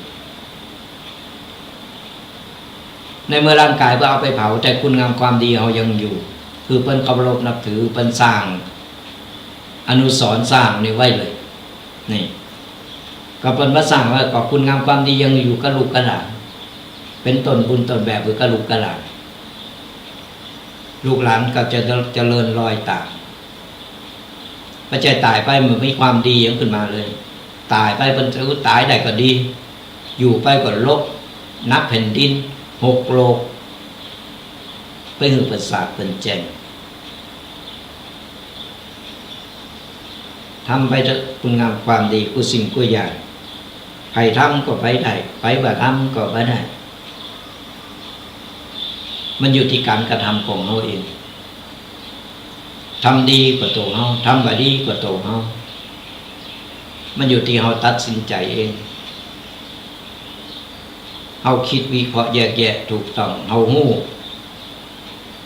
ในเมื่อร่างกายเพิ่นเอาไปเผาแต่คุณงามความดีเฮายังอยู่คือเพิ่นเคารพนับถือเพิ่นสร้างอนุสรณ์สร้างนี่ไว้เลยนี่ก็เพิ่นมาสร้างว่าก็คุณงามความดียังอยู่กับลูกกับหลานเป็นต้นบุญต้นแบบหรือกับลูกกับหลานลูกหลานก็จะเจริญรอยตามปัจจัยตายไปมันมีความดียังขึ้นมาเลยตายไปเป็นตายได้ก็ดีอยู่ไปก็ลบนับแผ่นดิน6 โลกไปหือประสาทเป็นแจงทำไปเถอะคุณงามความดีกุสิ่งกุอย่างใครทำก็ไปได้ไปบ่ทำก็ไม่ได้มันอยู่ที่การกระทำของเราเองทำดีกว่าตัวเราทำบ่ดีกว่าตัวเรามันอยู่ที่เราตัดสินใจเองเราคิดวิเคราะห์แยกแยะถูกต้องเราหู้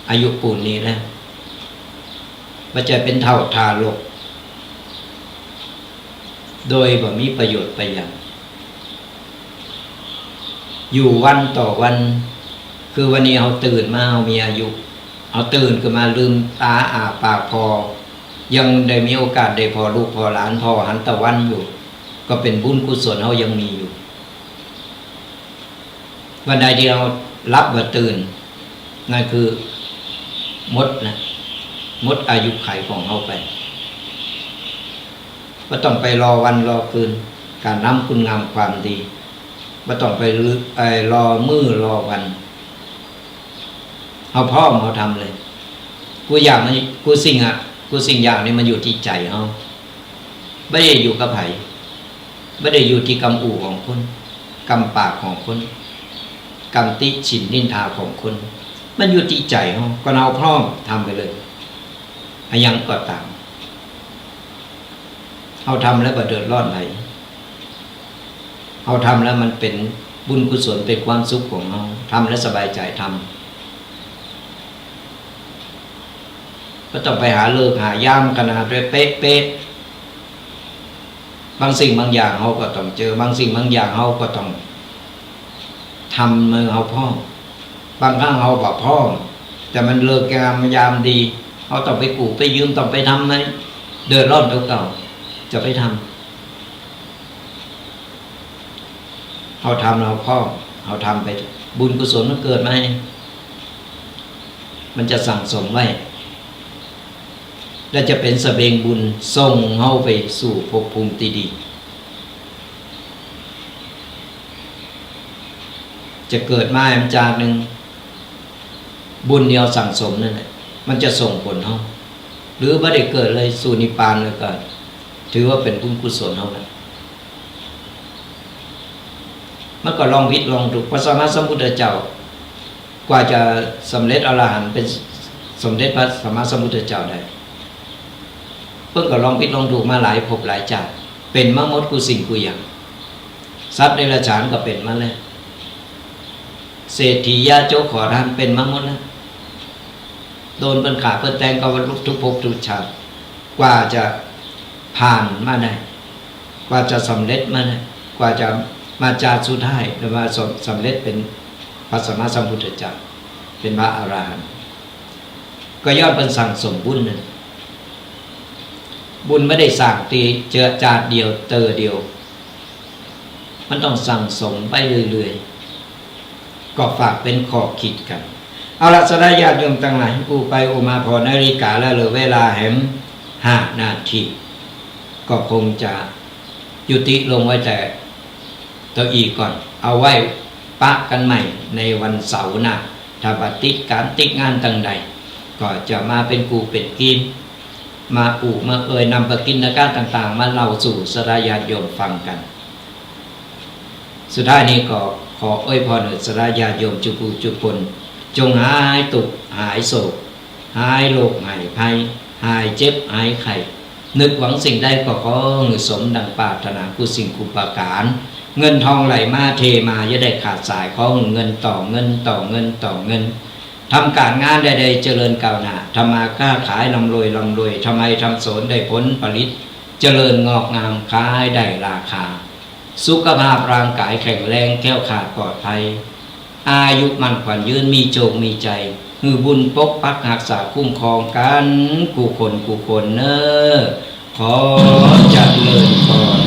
อายุปูนนี้แล้วมันจะเป็นเท่าทารกโดยบ่มีประโยชน์ไปอย่างอยู่วันต่อวันคือวันนี้เราตื่นมาเรามีอายุเราตื่นขึ้นมาลืมตาอาปากพอยังได้มีโอกาสได้พอลูกพอหลานพอหันตะวันอยู่ก็เป็นบุญกุศลเรายังมีอยู่วันใดที่เรารับว่าตื่นนั่นคือหมดอายุไขของเราไปไม่ต้องไปรอวันรอคืนการนำคุณงามความดีไม่ต้องไปรอมื้อรอวันเอาพ่อมาทำเลยกูอยากมันกูสิ่งอย่างนี้มันอยู่ที่ใจเขาไม่ได้อยู่กับไผ่ไม่ได้อยู่ที่กำอู่ของคนกำปากของคนกำติฉินนินทาของคนมันอยู่ที่ใจเขาก็เอาพร้อมทำไปเลยยังก็ตามเอาทำแล้วบ่เดือดร้อนไหนเอาทำแล้วมันเป็นบุญกุศลเป็นความสุขของเราทำแล้วสบายใจทำก็ต้องไปหาเลิกหายามขนาดด้วยเป๊ะบางสิ่งบางอย่างเขาก็ต้องเจอบางสิ่งบางอย่างเขาก็ต้องทำมือเขาพ่อบางครั้งเขาบอกพ่อแต่มันเลิกยามดีเขาต้องไปกู้ไปยืมต้องไปทำไหมเดือดร้อนเก่าจะไปทำเขาทำเราพ่อเขาทำไปบุญกุศลมันเกิดไหมมันจะสั่งสมไว้และจะเป็นเสบียงบุญส่งเฮาไปสู่ภพภูมิที่ดีจะเกิดมาอีกจากหนึ่งบุญเดียวสั่งสมนั่นแหละมันจะส่งผลเฮาหรือไม่ได้เกิดเลยสู่นิพพานเลยก็ถือว่าเป็นบุญกุศลเฮานะมันก็ลองผิดลองถูกพระสัมมาสัมพุทธเจ้ากว่าจะสำเร็จอรหันต์เป็นสมเด็จพระสัมมาสัมพุทธเจ้าได้เพิ่งก็ลองผิดลองถูกมาหลายภพหลายชาติเป็นมมดกูสิ่งกูอย่างสัตว์เดรัจฉานก็เป็นมาแล้วเศรษฐียาโจขอทานเป็นมาหมดแล้วโดนเป็นขาเปิดแตงก็วันทุกภพทุกชาติกว่าจะผ่านมาได้กว่าจะสำเร็จมาได้กว่าจะมาจาสุดท้ายจะมาสำเร็จเป็นพระสัมมาสัมพุทธเจ้าเป็นพระอรหันต์ก็ย้อนเป็นสั่งสมบุญนั่นบุญไม่ได้สั่งตีเจอจาดเดียวเตอเดียวมันต้องสั่งสมไปเรื่อยๆก็ฝากเป็นขอบคิดกันเอาละสดายญาติโยมทั้งหลายอุไปอุมาพอนาฬิกาแล้วเหลือเวลาแหม5 นาทีก็คงจะยุติลงไว้แต่ตัวอีกก่อนเอาไว้ปะกันใหม่ในวันเสาร์หน้าถ้าบัติการติดงานต่างใดก็จะมาเป็นกูเป็นกินมามานำประกินการต่างๆมาเล่าสู่สดายญาติโยมฟังกันสุดท้ายนี้ก็ขออวยพรสดายญาติโยมจุคนจงหายตุกหายโศกหายโรคหายภัยหายเจ็บหายไข้นึกหวังสิ่งใดก็ขอสมดังปรารถนากุสิ่งกุปการ เงินทองไหลมาเทมาอย่าได้ขาดสายของเงินต่อเงินต่อเงินต่อเงินทำการงานใดๆเจริญก้าวหน้าทำมาค้าขายร่ำรวยทำไมทำสวนได้ผลผลิตเจริญงอกงามขายได้ราคาสุขภาพร่างกายแข็งแรงแก้วขาดปลอดภัยอายุมั่นขวัญยืนมีโจกมีใจมือบุญปกปักรักษาคุ้มครองกันกูคนเนอขอจัดเลิศก่อน